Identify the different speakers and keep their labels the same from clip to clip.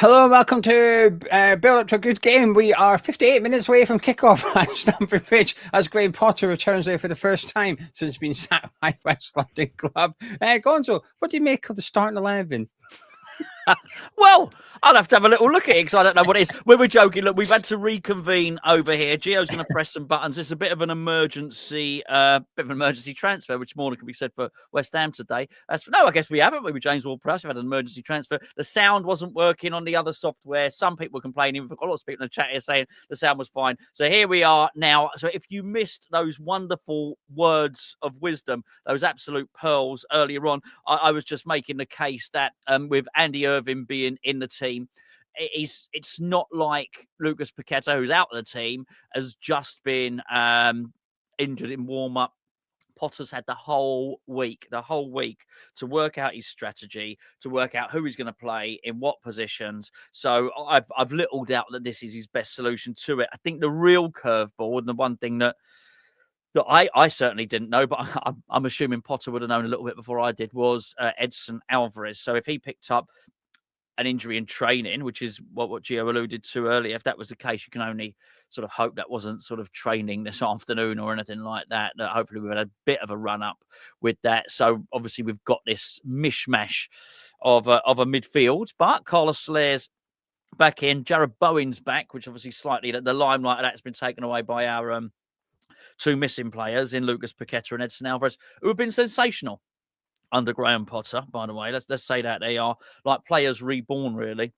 Speaker 1: Hello and welcome to Build Up to a Good Game. We are 58 minutes away from kickoff at Stamford Bridge as Graham Potter returns there for the first time since being sacked by West London club. Gonzo, what do you make of the starting 11?
Speaker 2: Well, I'll have to have a little look at it because I don't know what it is. We were joking. Look, we've had to reconvene over here. Gio's going to press some buttons. It's a bit of an emergency transfer, which more than can be said for West Ham today. No, I guess we haven't. We with James Ward-Prowse. We've had an emergency transfer. The sound wasn't working on the other software. Some people complaining. We've got lots of people in the chat here saying the sound was fine. So here we are now. So if you missed those wonderful words of wisdom, those absolute pearls earlier on, I was just making the case that with Andy Irving being in the team, it's not like Lucas Paqueta, who's out of the team, has just been injured in warm-up. Potter's had the whole week to work out his strategy, to work out who he's going to play in what positions. So I've little doubt that this is his best solution to it. I think the real curveball, and the one thing that I certainly didn't know, but I'm assuming Potter would have known a little bit before I did, was Edson Alvarez. So if he picked up an injury in training, which is what Gio alluded to earlier, if that was the case, you can only sort of hope that wasn't sort of training this afternoon or anything like that. That hopefully we've had a bit of a run up with that. So obviously we've got this mishmash of a midfield, but Carlos Soler's back in, Jared Bowen's back, which obviously slightly the limelight of that's been taken away by our two missing players in Lucas Paqueta and Edson Alvarez, who have been sensational under Graham Potter, by the way. Let's say that they are like players reborn, really.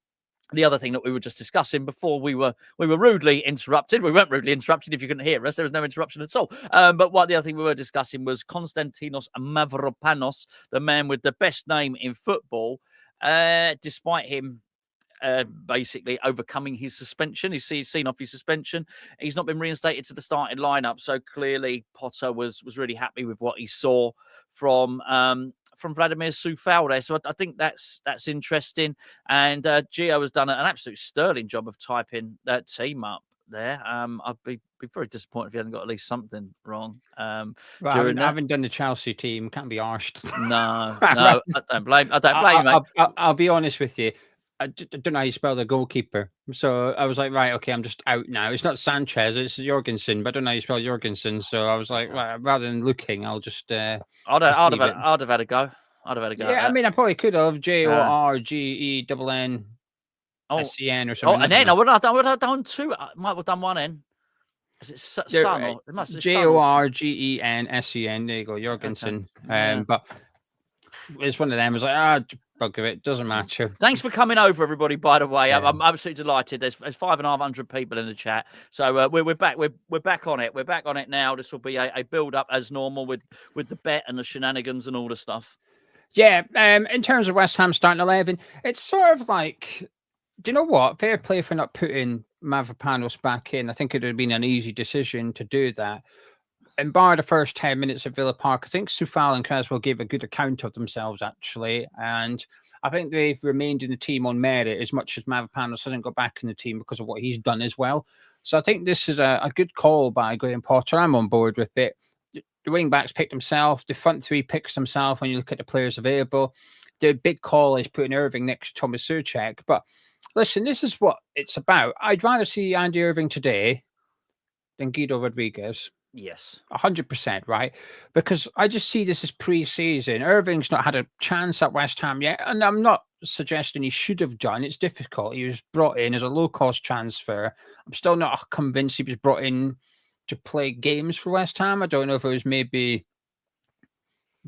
Speaker 2: The other thing that we were just discussing before we were rudely interrupted. We weren't rudely interrupted if you couldn't hear us. There was no interruption at all. But what the other thing we were discussing was Konstantinos Mavropanos, the man with the best name in football, despite him basically overcoming his suspension. He's seen off his suspension. He's not been reinstated to the starting lineup. So clearly Potter was really happy with what he saw from Vladimir Soufal. So I think that's interesting. And Gio has done an absolute sterling job of typing that team up there. I'd be very disappointed if he hadn't got at least something wrong.
Speaker 1: Well, I haven't done the Chelsea team. Can't be arsed.
Speaker 2: No, I don't blame you, mate.
Speaker 1: I'll be honest with you. I don't know how you spell the goalkeeper. So I was like, right, okay, I'm just out now. It's not Sanchez, it's Jorgensen, but I don't know how you spell Jorgensen. So I was like, right, rather than looking, I'll just
Speaker 2: I'd have had a go.
Speaker 1: Yeah, I mean, I probably could have JORGENN SEN or something.
Speaker 2: Oh, and then I would have done two. I might have done one in. Is it Son? Or it must
Speaker 1: JORGENSEN. There you go, Jorgensen. Okay. But it's one of them. I was like, bugger it, doesn't matter.
Speaker 2: Thanks for coming over, everybody. By the way, I'm absolutely delighted. There's 5,500 people in the chat, so we're back. We're back on it. We're back on it now. This will be a build up as normal with the bet and the shenanigans and all the stuff.
Speaker 1: Yeah. In terms of West Ham starting 11, it's sort of like, do you know what? Fair play for not putting Mavropanos back in. I think it would have been an easy decision to do that. And bar the first 10 minutes of Villa Park, I think Soufal and Creswell gave a good account of themselves, actually. And I think they've remained in the team on merit as much as Mavropanos hasn't got back in the team because of what he's done as well. So I think this is a good call by Graham Potter. I'm on board with it. The wing backs picked himself. The front three picks himself when you look at the players available. The big call is putting Irving next to Thomas Souček. But listen, this is what it's about. I'd rather see Andy Irving today than Guido Rodriguez.
Speaker 2: Yes.
Speaker 1: 100%, right? Because I just see this as pre-season. Irving's not had a chance at West Ham yet, and I'm not suggesting he should have done. It's difficult. He was brought in as a low-cost transfer. I'm still not convinced he was brought in to play games for West Ham. I don't know if it was maybe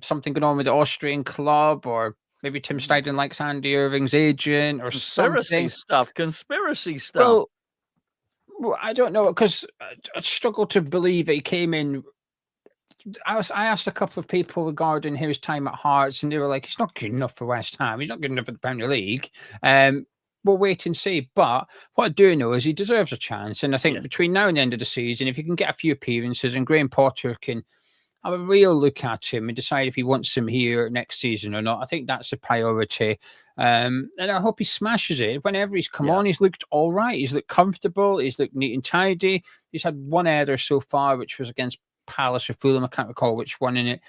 Speaker 1: something going on with the Austrian club, or maybe Tim Steidten likes Andy Irving's agent, or
Speaker 2: conspiracy stuff.
Speaker 1: Well, I don't know, because I struggle to believe that he came in. I asked a couple of people regarding his time at Hearts, and they were like, he's not good enough for West Ham. He's not good enough for the Premier League. We'll wait and see. But what I do know is he deserves a chance. And I think between now and the end of the season, if he can get a few appearances and Graham Potter can have a real look at him and decide if he wants him here next season or not, I think that's a priority. And I hope he smashes it. Whenever he's come on, he's looked all right. He's looked comfortable. He's looked neat and tidy. He's had one error so far, which was against Palace or Fulham. I can't recall which one in it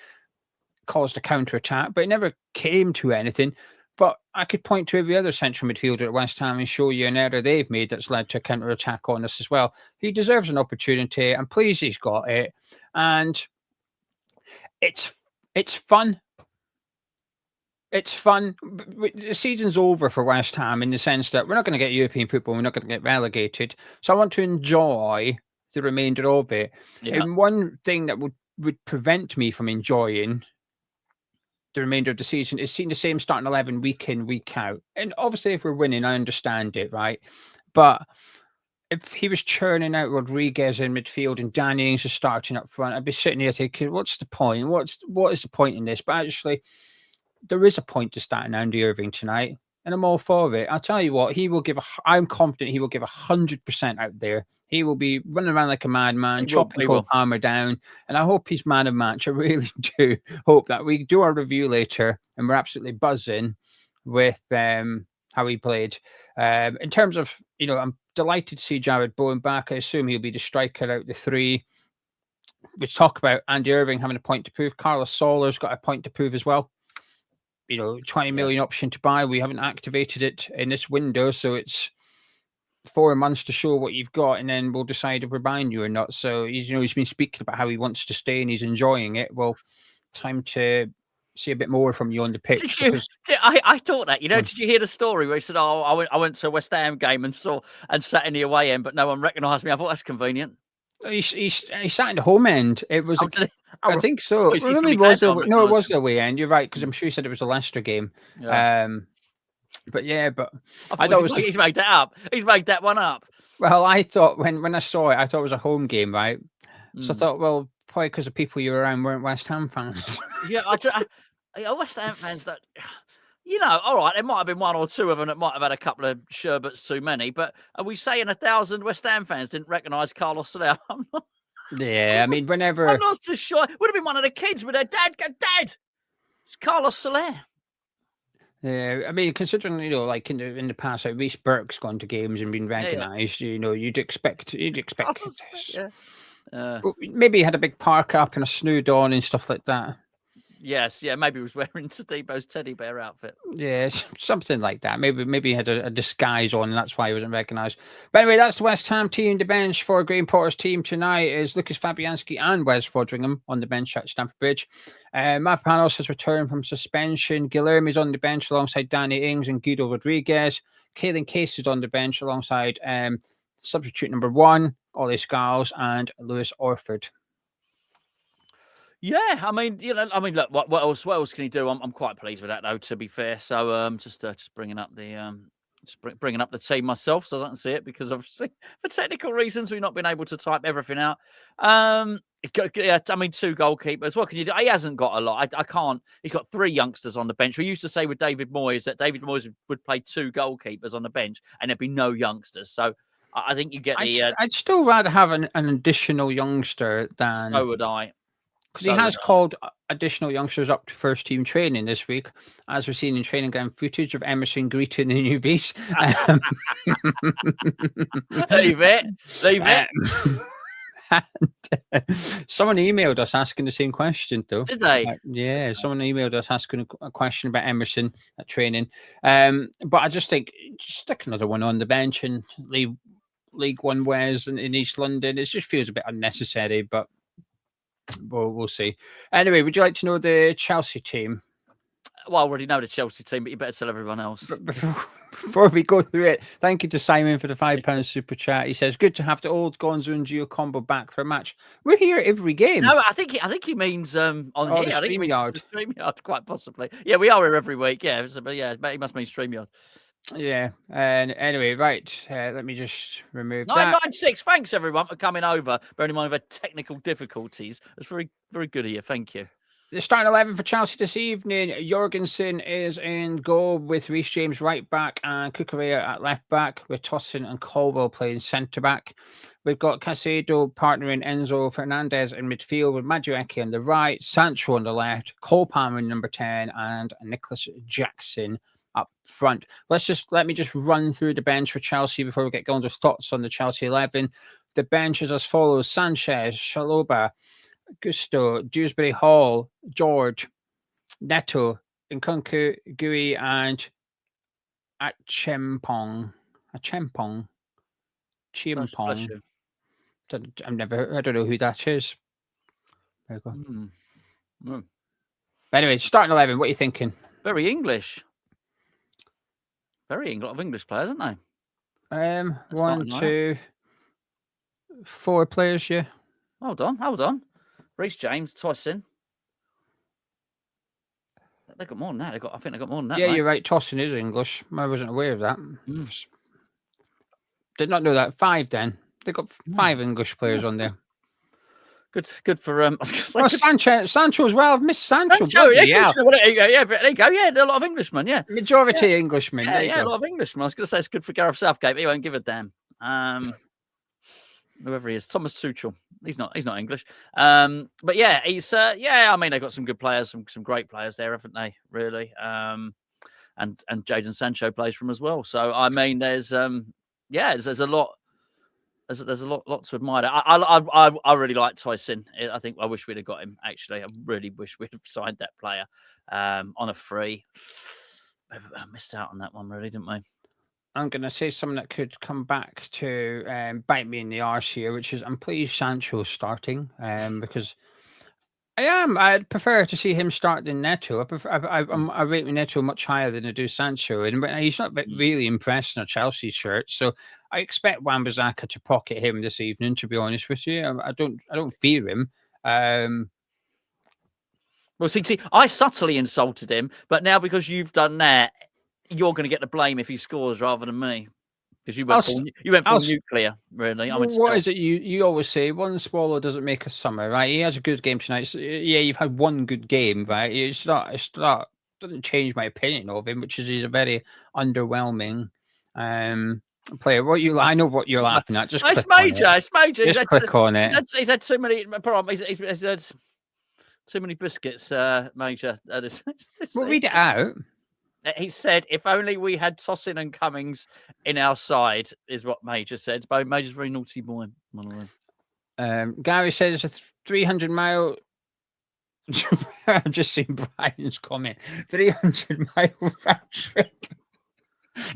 Speaker 1: caused a counter-attack, but it never came to anything. But I could point to every other central midfielder at West Ham and show you an error they've made that's led to a counter-attack on us as well. He deserves an opportunity. I'm pleased he's got it. And it's fun. It's fun. The season's over for West Ham in the sense that we're not going to get European football. We're not going to get relegated. So I want to enjoy the remainder of it.
Speaker 2: Yeah.
Speaker 1: And one thing that would prevent me from enjoying the remainder of the season is seeing the same starting 11 week in, week out. And obviously, if we're winning, I understand it, right? But if he was churning out Rodriguez in midfield and Danny Ings is starting up front, I'd be sitting here thinking, what's the point? What is the point in this? But actually, there is a point to starting Andy Irving tonight, and I'm all for it. I'll tell you what, I'm confident he will give 100% out there. He will be running around like a madman, chopping Cole Palmer down, and I hope he's man of match. I really do hope that we do our review later, and we're absolutely buzzing with how he played. In terms of, I'm delighted to see Jared Bowen back. I assume he'll be the striker out the three. We talk about Andy Irving having a point to prove. Carlos Soler's got a point to prove as well. 20 million option to buy. We haven't activated it in this window, so it's 4 months to show what you've got, and then we'll decide if we're buying you or not. So he's been speaking about how he wants to stay and he's enjoying it. Well, time to see a bit more from you on the pitch.
Speaker 2: I thought that. Did you hear the story where he said, "Oh, I went to a West Ham game and sat in the away end, but no one recognised me." I thought that's convenient.
Speaker 1: He sat in the home end. It was. I think so.
Speaker 2: It
Speaker 1: was the away end. You're right, because I'm sure he said it was a Leicester game.
Speaker 2: Yeah.
Speaker 1: But
Speaker 2: I thought he's made that up. He's made that one up.
Speaker 1: Well, I thought when I saw it, I thought it was a home game, right? So I thought, well, probably because the people you were around weren't West Ham fans.
Speaker 2: Yeah, West Ham fans that. All right, there might have been one or two of them that might have had a couple of sherbets too many, but are we saying 1,000 West Ham fans didn't recognise Carlos Soler?
Speaker 1: Yeah, I mean, whenever...
Speaker 2: I'm not so sure. Would have been one of the kids with their dad go, "Dad, it's Carlos Soler."
Speaker 1: Yeah, I mean, considering, like in the past, like Reece Burke's gone to games and been recognised, you'd expect this.
Speaker 2: Yeah.
Speaker 1: But maybe he had a big park up and a snood on and stuff like that.
Speaker 2: Yes, yeah, maybe he was wearing Tadebo's teddy bear outfit.
Speaker 1: Yeah, something like that. Maybe he had a disguise on, and that's why he wasn't recognised. But anyway, that's the West Ham team. The bench for Graham Potter's team tonight is Lucas Fabianski and Wes Foderingham on the bench at Stamford Bridge. Mavropanos has returned from suspension. Guilherme's on the bench alongside Danny Ings and Guido Rodriguez. Caelan Case is on the bench alongside substitute number 1, Ollie Scarles, and Lewis Orford.
Speaker 2: Yeah, I mean, look, what else can he do? I'm quite pleased with that, though. To be fair, so just bringing up the bringing up the team myself, so I don't see it because obviously for technical reasons we've not been able to type everything out. Yeah, I mean, 2 goalkeepers. What can you do? He hasn't got a lot. I can't. He's got 3 youngsters on the bench. We used to say with David Moyes that David Moyes would play 2 goalkeepers on the bench and there'd be no youngsters. So I think you get the.
Speaker 1: I'd still rather have an additional youngster than.
Speaker 2: So would I.
Speaker 1: Because he has called additional youngsters up to first team training this week, as we're seeing in training ground footage of Emerson greeting the newbies.
Speaker 2: Leave it.
Speaker 1: Someone emailed us asking the same question, though.
Speaker 2: Did they?
Speaker 1: Yeah, someone emailed us asking a question about Emerson at training. But I just think, stick another one on the bench and leave League One Wes in East London. It just feels a bit unnecessary, but we'll see. Anyway, would you like to know the Chelsea team?
Speaker 2: Well, I already know the Chelsea team, but you better tell everyone else.
Speaker 1: Before we go through it, thank you to Simon for the £5 super chat. He says, "Good to have the old Gonzo and Gio combo back for a match." We're here every game.
Speaker 2: No, I think he means on here. I think he means StreamYard, quite possibly. Yeah, we are here every week. Yeah, but he must mean StreamYard.
Speaker 1: Yeah, and anyway, right. Let me just remove
Speaker 2: 996. Thanks everyone for coming over. Bearing in mind we've had technical difficulties. That's very, very good of you. Thank you.
Speaker 1: The starting 11 for Chelsea this evening. Jorgensen is in goal with Reece James right back and Cucurella at left back, with Tosin and Colwell playing centre back. We've got Caicedo partnering Enzo Fernandez in midfield with Madueke on the right, Sancho on the left, Cole Palmer in number 10, and Nicholas Jackson up front. Let me just run through the bench for Chelsea before we get going with thoughts on the Chelsea 11. The bench is as follows: Sanchez, Shaloba, Gusto, Dewsbury Hall, George, Neto, Nkunku, Gui, and Chimpong.
Speaker 2: Bless
Speaker 1: Chimpong.
Speaker 2: you.
Speaker 1: I don't know who that is. There you go.
Speaker 2: Mm.
Speaker 1: But anyway, starting 11. What are you thinking?
Speaker 2: Very English. Very a lot of English players, aren't they?
Speaker 1: 1, 2, 4 players. Yeah.
Speaker 2: Hold on. Reece James, Tyson. They got more than that. I think they got more than that.
Speaker 1: Yeah,
Speaker 2: mate.
Speaker 1: you're right. Tossin is English. I wasn't aware of that. Did not know that. 5 then. They got 5 English players on there.
Speaker 2: Good for
Speaker 1: Sancho as well. I've missed Sancho.
Speaker 2: Yeah, there you go. Yeah, a lot of Englishmen. Yeah,
Speaker 1: majority Englishmen.
Speaker 2: Yeah, a lot of Englishmen. I was going to say it's good for Gareth Southgate. But he won't give a damn. Whoever he is, Thomas Tuchel. He's not English. But yeah, he's I mean, they've got some good players, some great players there, haven't they? Really. And Jadon Sancho plays for him as well. So I mean, there's a lot. There's a lot to admire. I really like Tyson. I think I wish we'd have got him. Actually, I really wish we'd have signed that player on a free. I missed out on that one, really, didn't we?
Speaker 1: I'm going to say something that could come back to bite me in the arse here, which is I'm pleased Sancho's starting because I'd prefer to see him start than Neto. I rate Neto much higher than I do Sancho, and he's not really impressed in a Chelsea shirt. So I expect Wan-Bissaka to pocket him this evening. To be honest with you, I don't fear him.
Speaker 2: Well, see, I subtly insulted him, but now because you've done that, you're going to get the blame if he scores rather than me. Because you went for nuclear, really.
Speaker 1: What is it you always say? One swallow doesn't make a summer, right? He has a good game tonight. So, yeah, you've had one good game, right? It's not doesn't change my opinion of him, which is he's a very underwhelming player. I know what you're laughing at. Just
Speaker 2: it's major.
Speaker 1: It's major. Just click on it.
Speaker 2: He's had too many problems. He's had too many biscuits, Major.
Speaker 1: Well, read it out.
Speaker 2: He said, if only we had Tossin and Cummings in our side, is what Major said. But Major's a very naughty boy.
Speaker 1: Gary says a 300-mile. I've just seen Brian's comment. 300-mile round trip.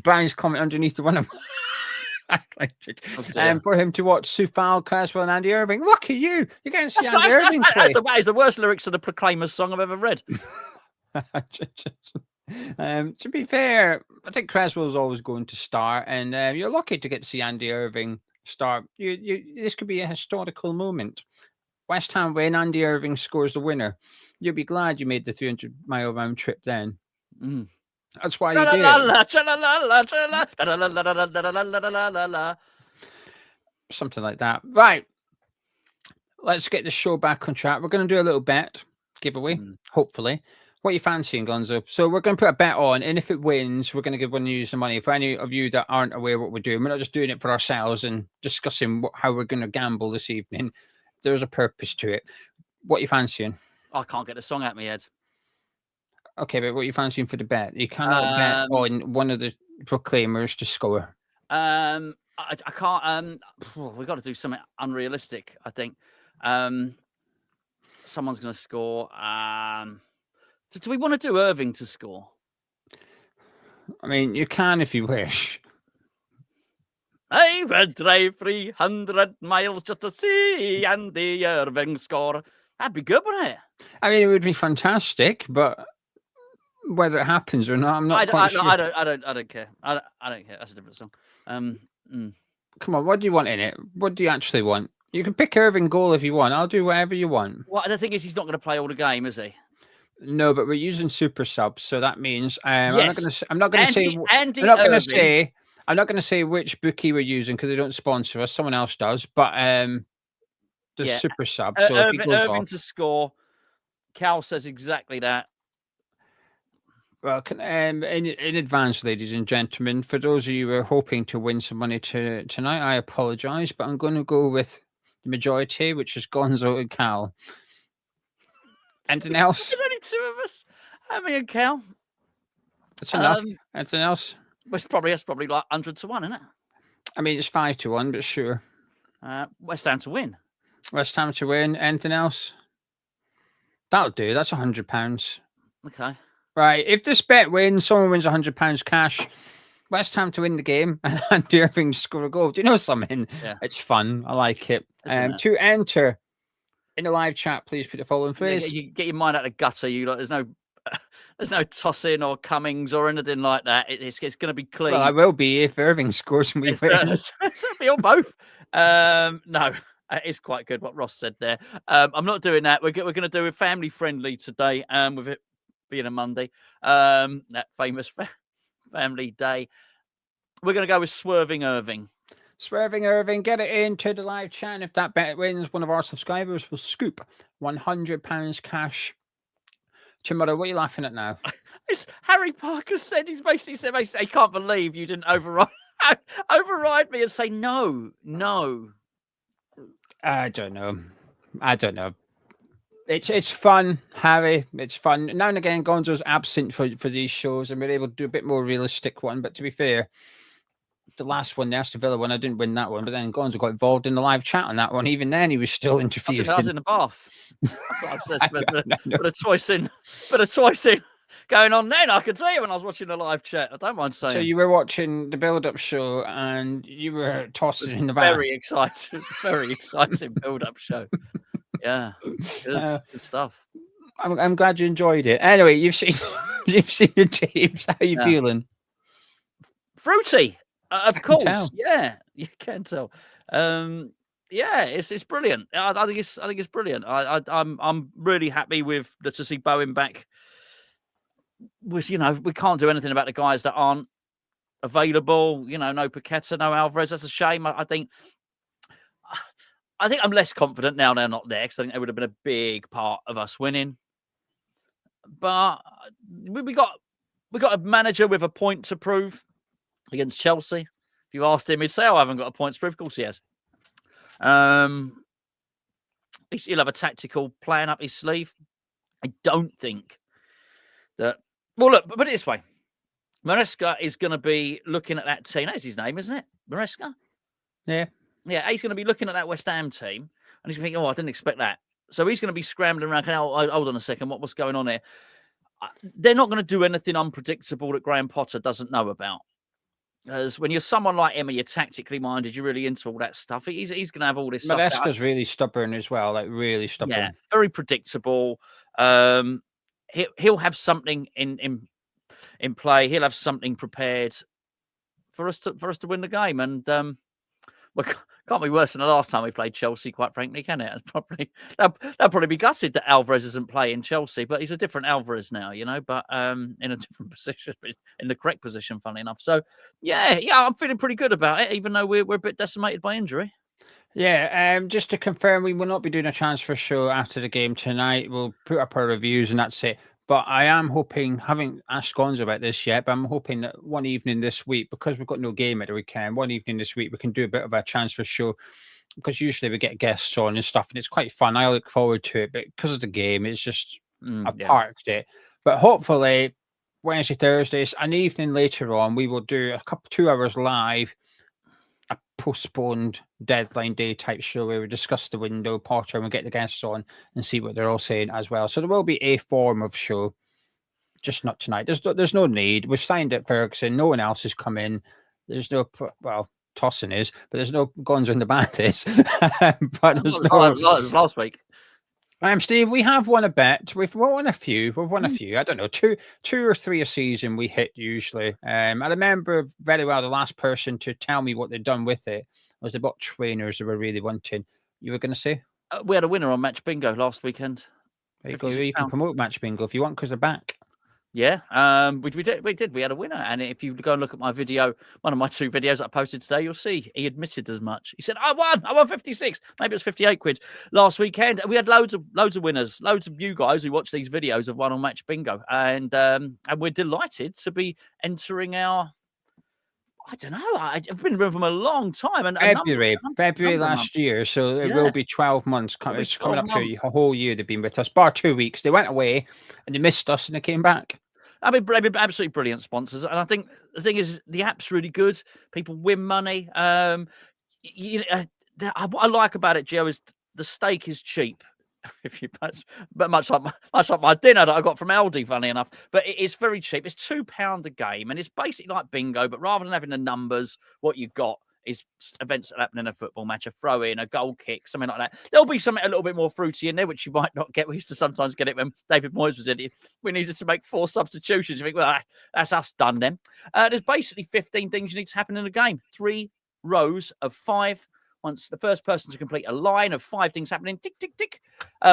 Speaker 1: Brian's comment underneath the one of for him to watch Sufal, Creswell, and Andy Irving. Look at you! You're getting to see Andy Irving play.
Speaker 2: That's the worst lyrics of the Proclaimers song I've ever read.
Speaker 1: To be fair, I think Creswell's always going to start, and you're lucky to get to see Andy Irving start. This could be a historical moment. West Ham win, Andy Irving scores the winner. You'll be glad you made the 300-mile round trip then. That's why you did. Something like that. Right. Let's get the show back on track. We're going to do a little bet giveaway, hopefully. What are you fancying, Gonzo? So we're going to put a bet on, and if it wins, we're going to give one of you some money. For any of you that aren't aware what we're doing, we're not just doing it for ourselves and discussing how we're going to gamble this evening. There's a purpose to it. What are you fancying?
Speaker 2: I can't get the song out of my head.
Speaker 1: Okay, but what are you fancying for the bet? You cannot bet on one of the Proclaimers to score.
Speaker 2: I can't. We've got to do something unrealistic, I think. Someone's going to score. Do we want to do Irving to score?
Speaker 1: I mean, you can if you wish.
Speaker 2: I would drive 300 miles just to see Andy Irving score. That'd be good, wouldn't it?
Speaker 1: I mean, it would be fantastic, but whether it happens or not, I'm not quite sure.
Speaker 2: I don't care. I don't care. That's a different song.
Speaker 1: Come on, what do you want in it? What do you actually want? You can pick Irving goal if you want. I'll do whatever you want.
Speaker 2: Well, the thing is, he's not going to play all the game, is he?
Speaker 1: No, but we're using super subs, so that means
Speaker 2: yes.
Speaker 1: I'm not going to say which bookie we're using because they don't sponsor us. Someone else does, but there's super subs. So
Speaker 2: Irving to score. Cal says exactly that.
Speaker 1: Well, in advance, ladies and gentlemen, for those of you who are hoping to win some money tonight, I apologise, but I'm going to go with the majority, which is Gonzo and Cal. Anything else?
Speaker 2: There's only two of us. Me and Cal.
Speaker 1: That's enough. Anything else?
Speaker 2: That's probably like 100 to 1, isn't it?
Speaker 1: I mean, it's 5 to 1, but sure.
Speaker 2: West Ham to win.
Speaker 1: West Ham to win. Anything else? That'll do. That's £100.
Speaker 2: Okay.
Speaker 1: Right. If this bet wins, someone wins £100 cash. West Ham to win the game and Andy Irving score a goal. Do you know something?
Speaker 2: Yeah.
Speaker 1: It's fun. I like it.
Speaker 2: Isn't it?
Speaker 1: To enter in the live chat, please put the following phrase.
Speaker 2: You get your mind out of the gutter. There's no tossing or Cummings or anything like that. It's going to be clean.
Speaker 1: Well, I will be if Irving scores and we win.
Speaker 2: It's be on both. No, it's quite good what Ross said there. I'm not doing that. We're going to do it family friendly today. With it being a Monday, that famous family day. We're going to go with Swerving Irving.
Speaker 1: Swerving Irving, get it into the live chat. And if that bet wins, one of our subscribers will scoop £100 cash tomorrow. What are you laughing at now?
Speaker 2: Harry Parker said he can't believe you didn't override me and say no.
Speaker 1: I don't know. It's fun, Harry. It's fun. Now and again, Gonzo's absent for these shows, and we're able to do a bit more realistic one. But to be fair, the last one, the Aston Villa one, I didn't win that one, but then Gonzo got involved in the live chat on that one. Even then, he was still interfering.
Speaker 2: I was in the bath. I got obsessed with a choice in going on then. I could see it when I was watching the live chat. I don't mind saying.
Speaker 1: So you were watching the build-up show and you were tossing in the bath.
Speaker 2: Very exciting build-up show. Yeah, good stuff.
Speaker 1: I'm glad you enjoyed it. Anyway, you've seen the James. How are you feeling?
Speaker 2: Fruity. Of course, yeah, you can tell. Yeah, it's brilliant. I think it's brilliant. I'm really happy to see Bowen back. We can't do anything about the guys that aren't available. No Paqueta, no Alvarez. That's a shame. I think I'm less confident now they're not there because I think they would have been a big part of us winning. But we got a manager with a point to prove. Against Chelsea. If you asked him, he'd say, I haven't got a point to prove. Of course he has. He'll have a tactical plan up his sleeve. I don't think that... Well, look, put it this way. Maresca is going to be looking at that team. That's his name, isn't it? Maresca?
Speaker 1: Yeah.
Speaker 2: Yeah, he's going to be looking at that West Ham team, and he's going to think, I didn't expect that. So he's going to be scrambling around. Hold on a second. What's going on here? They're not going to do anything unpredictable that Graham Potter doesn't know about. As when you're someone like him and you're tactically minded, you're really into all that stuff. He's going to have all this stuff.
Speaker 1: Maresca's really stubborn as well, like really stubborn.
Speaker 2: Yeah, very predictable. He'll have something in play. He'll have something prepared for us to win the game. And can't be worse than the last time we played Chelsea, quite frankly, can it? They'll probably be gutted that Alvarez isn't playing Chelsea, but he's a different Alvarez now, but in a different position, in the correct position, funnily enough. So, yeah, I'm feeling pretty good about it, even though we're a bit decimated by injury.
Speaker 1: Yeah, just to confirm, we will not be doing a transfer show after the game tonight. We'll put up our reviews and that's it. But I am hoping, haven't asked Gonzo about this yet, but I'm hoping that one evening this week, because we've got no game at the weekend, one evening this week, we can do a bit of a transfer show, because usually we get guests on and stuff, and it's quite fun. I look forward to it, but because of the game, it's just, I've parked it. But hopefully, Wednesday, Thursdays, an evening later on, we will do 2 hours live, a postponed deadline day type show where we discuss the window, Potter, and we get the guests on and see what they're all saying as well. So there will be a form of show, just not tonight. There's no need. We've signed at Ferguson. No one else has come in. There's no, Tossing is, but there's no Gonzo in the bath is. But there's
Speaker 2: last week.
Speaker 1: Steve, we have won a bet. We've won a few. We've won a few. I don't know, two or three a season we hit usually. I remember very well the last person to tell me what they'd done with it was they bought trainers they were really wanting. You were going to say?
Speaker 2: We had a winner on Match Bingo last weekend.
Speaker 1: There you go. You can promote Match Bingo if you want, because they're back.
Speaker 2: Yeah, we did. We had a winner, and if you go and look at my video, one of my 2 videos that I posted today, you'll see he admitted as much. He said, "I won 56, maybe it's 58 quid last weekend." We had loads of winners, loads of you guys who watch these videos have won on Match Bingo, and we're delighted to be entering our. I don't know. I've been in the room for a long time, and
Speaker 1: February last year, so it will be 12 months. It's coming up to a whole year they've been with us, bar 2 weeks. They went away and they missed us, and they came back.
Speaker 2: I mean, they've been absolutely brilliant sponsors, and I think the thing is, the app's really good. People win money. What I like about it, Joe, is the stake is cheap. if you but much like my dinner that I got from Aldi, funny enough. But it is very cheap. It's £2 a game, and it's basically like bingo. But rather than having the numbers, what you've got is events that happen in a football match, a throw in, a goal kick, something like that. There'll be something a little bit more fruity in there, which you might not get. We used to sometimes get it when David Moyes was in it. We needed to make 4 substitutions. You think, well, that's us done then. There's basically 15 things you need to happen in a game. 3 rows of 5. Once the first person to complete a line of 5 things happening, tick, tick, tick,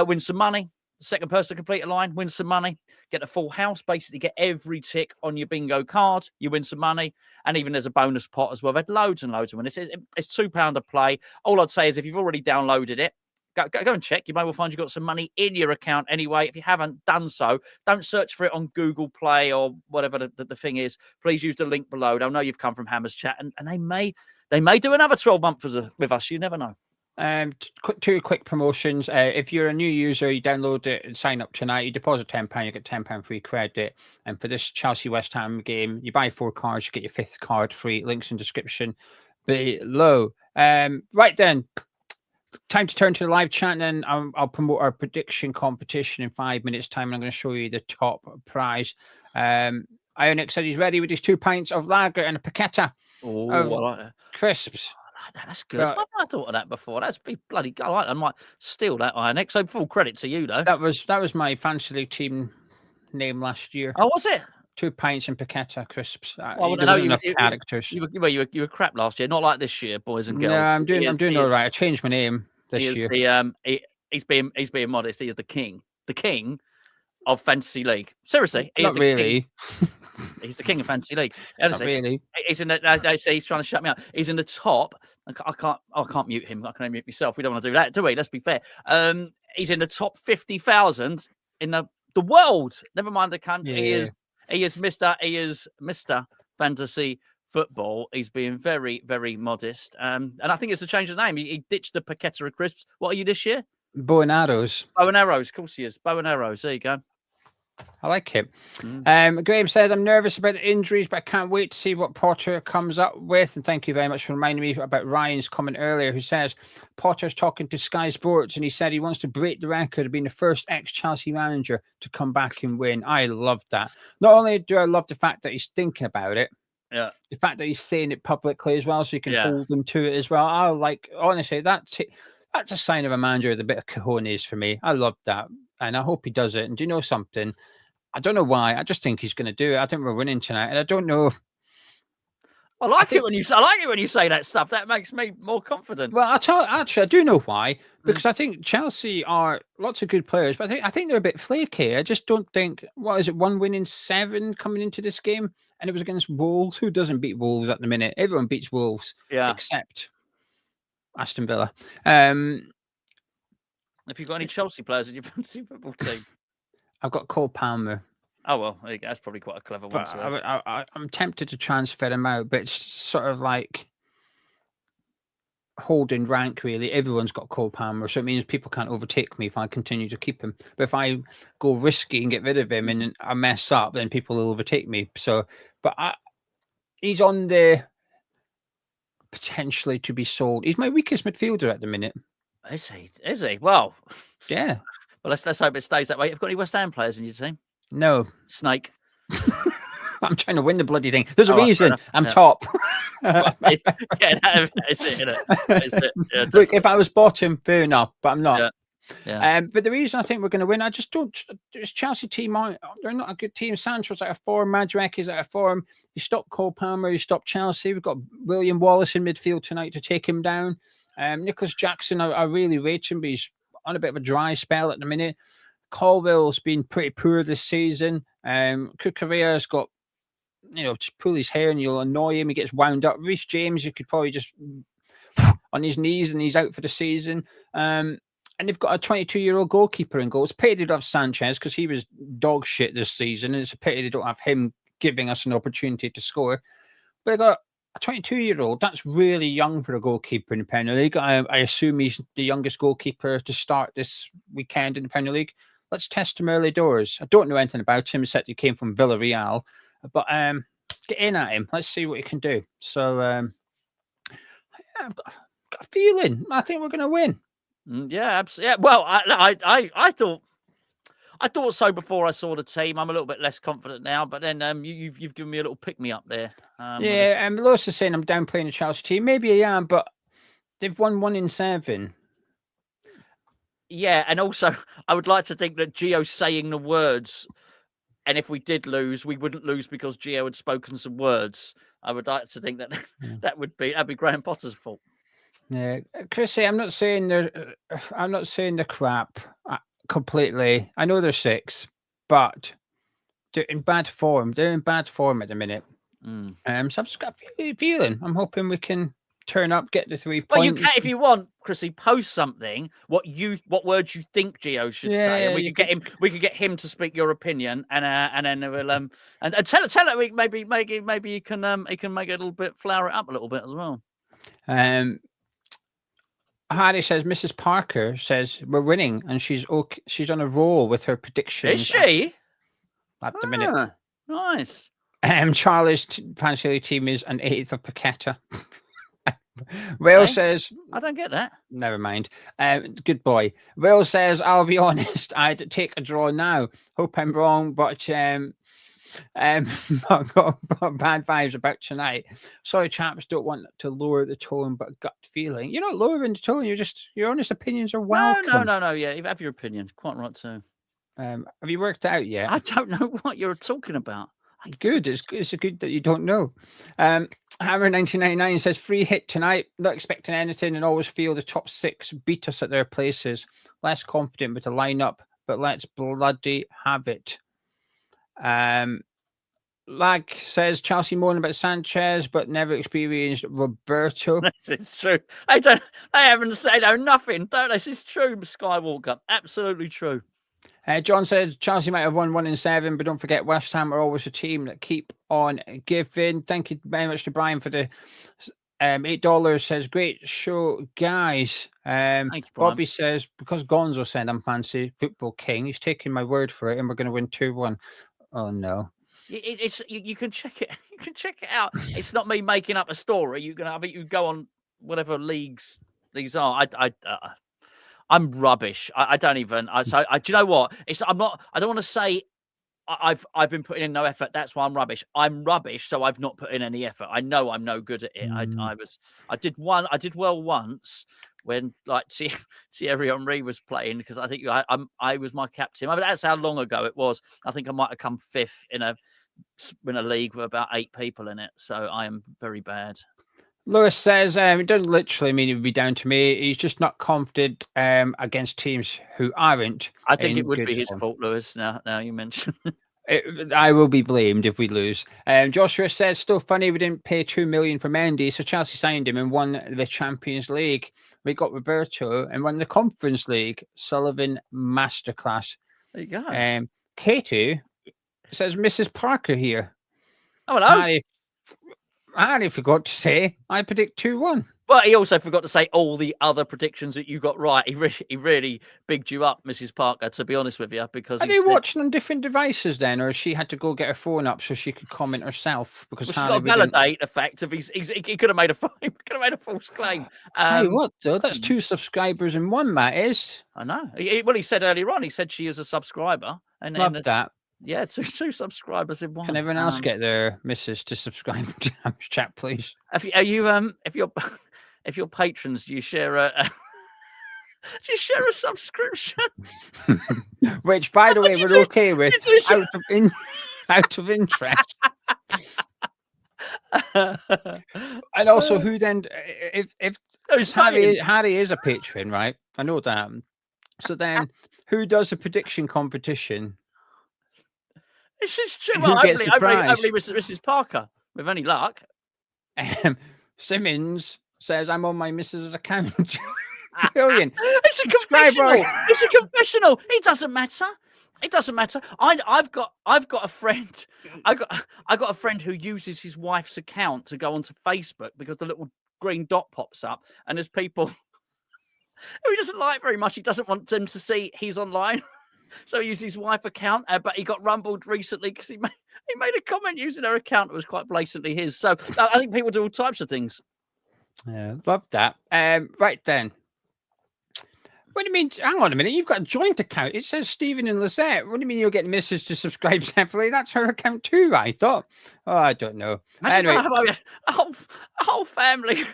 Speaker 2: wins some money. The second person to complete a line wins some money. Get a full house, basically get every tick on your bingo card. You win some money. And even there's a bonus pot as well. I've had loads and loads of winners. It's £2 a play. All I'd say is if you've already downloaded it, go and check. You may well find you've got some money in your account anyway. If you haven't done so, don't search for it on Google Play or whatever the thing is. Please use the link below. They'll know you've come from Hammers Chat, and they may do another 12 months with us. You never know.
Speaker 1: 2 quick promotions. If you're a new user, you download it and sign up tonight. You deposit £10, you get £10 free credit. And for this Chelsea West Ham game, you buy 4 cards, you get your 5th card free. Links in description below. Right then, time to turn to the live chat, and I'll promote our prediction competition in 5 minutes' time. And I'm going to show you the top prize. Ionic said he's ready with his 2 pints of lager and a paqueta of crisps.
Speaker 2: That's good. I've not thought of that before. That's bloody good. I might steal that, Ionic. So full credit to you, though.
Speaker 1: That was my fantasy league team name last year.
Speaker 2: Oh, was it?
Speaker 1: 2 pints and paqueta crisps.
Speaker 2: Well,
Speaker 1: there wasn't enough characters.
Speaker 2: You were crap last year. Not like this year, boys and girls.
Speaker 1: No, I'm doing all right. I changed my name this year.
Speaker 2: He's being modest. He is the king of fantasy league. Seriously,
Speaker 1: not really.
Speaker 2: He's the king of fantasy league.
Speaker 1: Honestly, not really.
Speaker 2: He's in the. They say he's trying to shut me up. He's in the top. I can't mute him. I can only mute myself. We don't want to do that, do we? Let's be fair. He's in the top 50,000 in the world. Never mind the country. Yeah. He is Mr. Fantasy Football. He's being very, very modest. And I think it's a change of name. He ditched the paqueta of crisps. What are you this year?
Speaker 1: Bowen Arrows.
Speaker 2: Bowen Arrows. Of course he is. Bowen Arrows. There you go.
Speaker 1: I like it. Graham says, I'm nervous about the injuries, but I can't wait to see what Potter comes up with. And thank you very much for reminding me about Ryan's comment earlier, who says Potter's talking to Sky Sports and he said he wants to break the record of being the first ex-Chelsea manager to come back and win. I love that. Not only do I love the fact that he's thinking about it, the fact that he's saying it publicly as well, so you can hold him to it as well. I like, honestly, that's a sign of a manager with a bit of cojones for me. I love that. And I hope he does it. And do you know something? I don't know why. I just think he's going to do it. I think we're winning tonight. And I don't know.
Speaker 2: I like it when you say that stuff. That makes me more confident.
Speaker 1: Well, actually, I do know why. Because I think Chelsea are lots of good players, but I think they're a bit flaky. I just don't think, what is it, 1 win in 7 coming into this game? And it was against Wolves. Who doesn't beat Wolves at the minute? Everyone beats Wolves. Yeah. Except Aston Villa.
Speaker 2: Have you got any Chelsea players in your fantasy football team?
Speaker 1: I've got Cole Palmer.
Speaker 2: Oh, well, there you go. That's probably quite a clever one.
Speaker 1: I'm tempted to transfer him out, but it's sort of like holding rank, really. Everyone's got Cole Palmer, so it means people can't overtake me if I continue to keep him. But if I go risky and get rid of him and I mess up, then people will overtake me. So, but he's on the potentially to be sold. He's my weakest midfielder at the minute.
Speaker 2: Is he? Is he? Well,
Speaker 1: yeah.
Speaker 2: Well, let's hope it stays that way. Have you got any West Ham players in your team?
Speaker 1: No.
Speaker 2: Snake.
Speaker 1: I'm trying to win the bloody thing. There's a reason I'm top.
Speaker 2: Well, that is it, isn't it? Yeah,
Speaker 1: look, if I was bottom, fair enough, but I'm not.
Speaker 2: Yeah.
Speaker 1: But the reason I think we're going to win, I just don't. This Chelsea team, they're not a good team. Sancho's out of form. Madrak is out of form. You stop Cole Palmer, you stop Chelsea. We've got William Wallace in midfield tonight to take him down. Nicholas Jackson, I really rate him, but he's on a bit of a dry spell at the minute. Colwell's been pretty poor this season. Kukureya's got, just pull his hair and you'll annoy him. He gets wound up. Reece James, you could probably just on his knees and he's out for the season. And they've got a 22-year-old goalkeeper in goal. It's a pity they don't have Sanchez because he was dog shit this season. And it's a pity they don't have him giving us an opportunity to score. But they got a 22-year-old. That's really young for a goalkeeper in the Premier League. I assume he's the youngest goalkeeper to start this weekend in the Premier League. Let's test him early doors. I don't know anything about him except he came from Villarreal. But get in at him. Let's see what he can do. So I've got a feeling. I think we're going to win.
Speaker 2: Yeah, absolutely. Yeah, well, I thought so before I saw the team. I'm a little bit less confident now, but then you've given me a little pick me up there. With this.
Speaker 1: Yeah, Lewis is saying I'm downplaying the Chelsea team. Maybe I am, but they've won 1 in 7.
Speaker 2: Yeah, and also I would like to think that Gio's saying the words, and if we did lose, we wouldn't lose because Gio had spoken some words. I would like to think that that'd be Graham Potter's fault.
Speaker 1: Yeah, Chrissy, I'm not saying they're crap completely. I know they're 6, but they're in bad form. They're in bad form at the minute. So I've just got a feeling. I'm hoping we can turn up, get the 3 points.
Speaker 2: Well, you can, if you want, Chrissy, post something. What words you think Gio should say, and we could get him to speak your opinion, and then we'll and tell it. Maybe you can he can make it a little bit, flower it up a little bit as well.
Speaker 1: Harry says Mrs. Parker says we're winning, and she's okay. She's on a roll with her predictions.
Speaker 2: Is she?
Speaker 1: At the minute,
Speaker 2: nice.
Speaker 1: Charlie's fantasy league team is an 8th of Paqueta. Will says,
Speaker 2: I don't get that.
Speaker 1: Never mind. Good boy. Will says, I'll be honest, I'd take a draw now. Hope I'm wrong, but I've got bad vibes about tonight. Sorry, chaps, don't want to lower the tone, but gut feeling. You're not lowering the tone. Your honest opinions are welcome.
Speaker 2: No. Yeah, you have your opinion. Quite right too.
Speaker 1: Have you worked out yet?
Speaker 2: I don't know what you're talking about.
Speaker 1: Good. It's good that you don't know. Hammer 1999 says free hit tonight. Not expecting anything, and always feel the top 6 beat us at their places. Less confident with the lineup, but let's bloody have it. Lag says Chelsea moaning about Sanchez, but never experienced Roberto.
Speaker 2: This is true. They haven't said nothing. This is true, Skywalker. Absolutely true.
Speaker 1: John says Chelsea might have won 1 in 7, but don't forget West Ham are always a team that keep on giving. Thank you very much to Brian for the $8. Says great show, guys.
Speaker 2: Thanks,
Speaker 1: Bobby says because Gonzo said I'm fancy football king, he's taking my word for it, and we're going to win 2-1. Oh no.
Speaker 2: It's you can check it. You can check it out. It's not me making up a story. You go on whatever leagues these are. I'm rubbish. I don't even. Do you know what? I'm not. I don't want to say I've been putting in no effort. That's why I'm rubbish. I'm rubbish, so I've not put in any effort. I know I'm no good at it. I did well once when like Thierry Henry was playing, because I think I was my captain. I mean, that's how long ago it was. I think I might have come 5th in a league with about 8 people in it. So I am very bad.
Speaker 1: Lewis says it doesn't literally mean it would be down to me. He's just not confident against teams who aren't.
Speaker 2: I think it would be his fault, Lewis. Now you mention.
Speaker 1: I will be blamed if we lose. Joshua says still funny we didn't pay $2 million for Mendy, so Chelsea signed him and won the Champions League. We got Roberto and won the Conference League. Sullivan masterclass.
Speaker 2: There you go.
Speaker 1: Katie says Mrs. Parker here.
Speaker 2: Oh, hello.
Speaker 1: Harry forgot to say I predict 2-1.
Speaker 2: But he also forgot to say all the other predictions that you got right. He really bigged you up, Mrs. Parker, to be honest with you, because
Speaker 1: are they watching on different devices then, or she had to go get her phone up so she could comment herself? Because
Speaker 2: she's got to validate the fact of he could have made a false claim.
Speaker 1: Tell you what, though, that's 2 subscribers in one. That is.
Speaker 2: I know. He said earlier on. He said she is a subscriber, and
Speaker 1: love that.
Speaker 2: Yeah, two subscribers in one.
Speaker 1: Can everyone else get their missus to subscribe to Hammer's Chat, please?
Speaker 2: If you're patrons, do you share a subscription?
Speaker 1: Which, by the way, we're okay with out of interest. And also, who then? If Harry is a patron, right? I know that. So then, who does a prediction competition?
Speaker 2: This is true. Well, hopefully Mrs. Parker, with any luck.
Speaker 1: Simmons says, I'm on my missus' account. Brilliant.
Speaker 2: It's a confessional. It's a confessional. It doesn't matter. It doesn't matter. I've got a friend. I got a friend who uses his wife's account to go onto Facebook because the little green dot pops up, and there's people who he doesn't like very much. He doesn't want them to see he's online. So he used his wife's account, but he got rumbled recently because he made a comment using her account that was quite blatantly his. So I think people do all types of things.
Speaker 1: Yeah, love that. Right then. What do you mean? Hang on a minute. You've got a joint account. It says Stephen and Lisette. What do you mean you're getting Mrs. to subscribe separately? That's her account too, I thought. Oh, I don't know.
Speaker 2: Imagine
Speaker 1: Anyway,
Speaker 2: a whole family and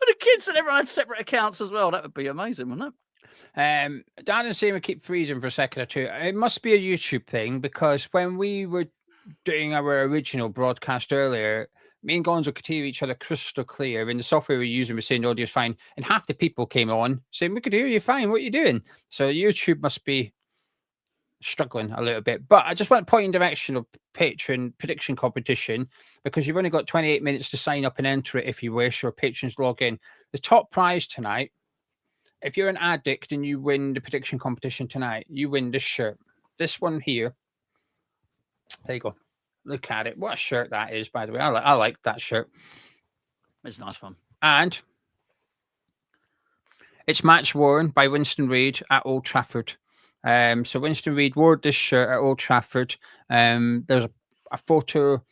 Speaker 2: the kids and everyone had separate accounts as well. That would be amazing, wouldn't it?
Speaker 1: Dan and Sam keep freezing for a second or two. It must be a YouTube thing because when we were doing our original broadcast earlier, me and Gonzo could hear each other crystal clear. And the software we're using was saying the audio's fine. And half the people came on saying, we could hear you fine. What are you doing? So YouTube must be struggling a little bit. But I just want to point in direction of Patreon prediction competition because you've only got 28 minutes to sign up and enter it if you wish, or patrons log in. The top prize tonight, if you're an addict and you win the prediction competition tonight, you win this shirt. This one here. There you go. Look at it. What a shirt that is, by the way. I like that shirt.
Speaker 2: It's a nice one.
Speaker 1: And it's match worn by Winston Reid at Old Trafford. So Winston Reid wore this shirt at Old Trafford. There's a photo.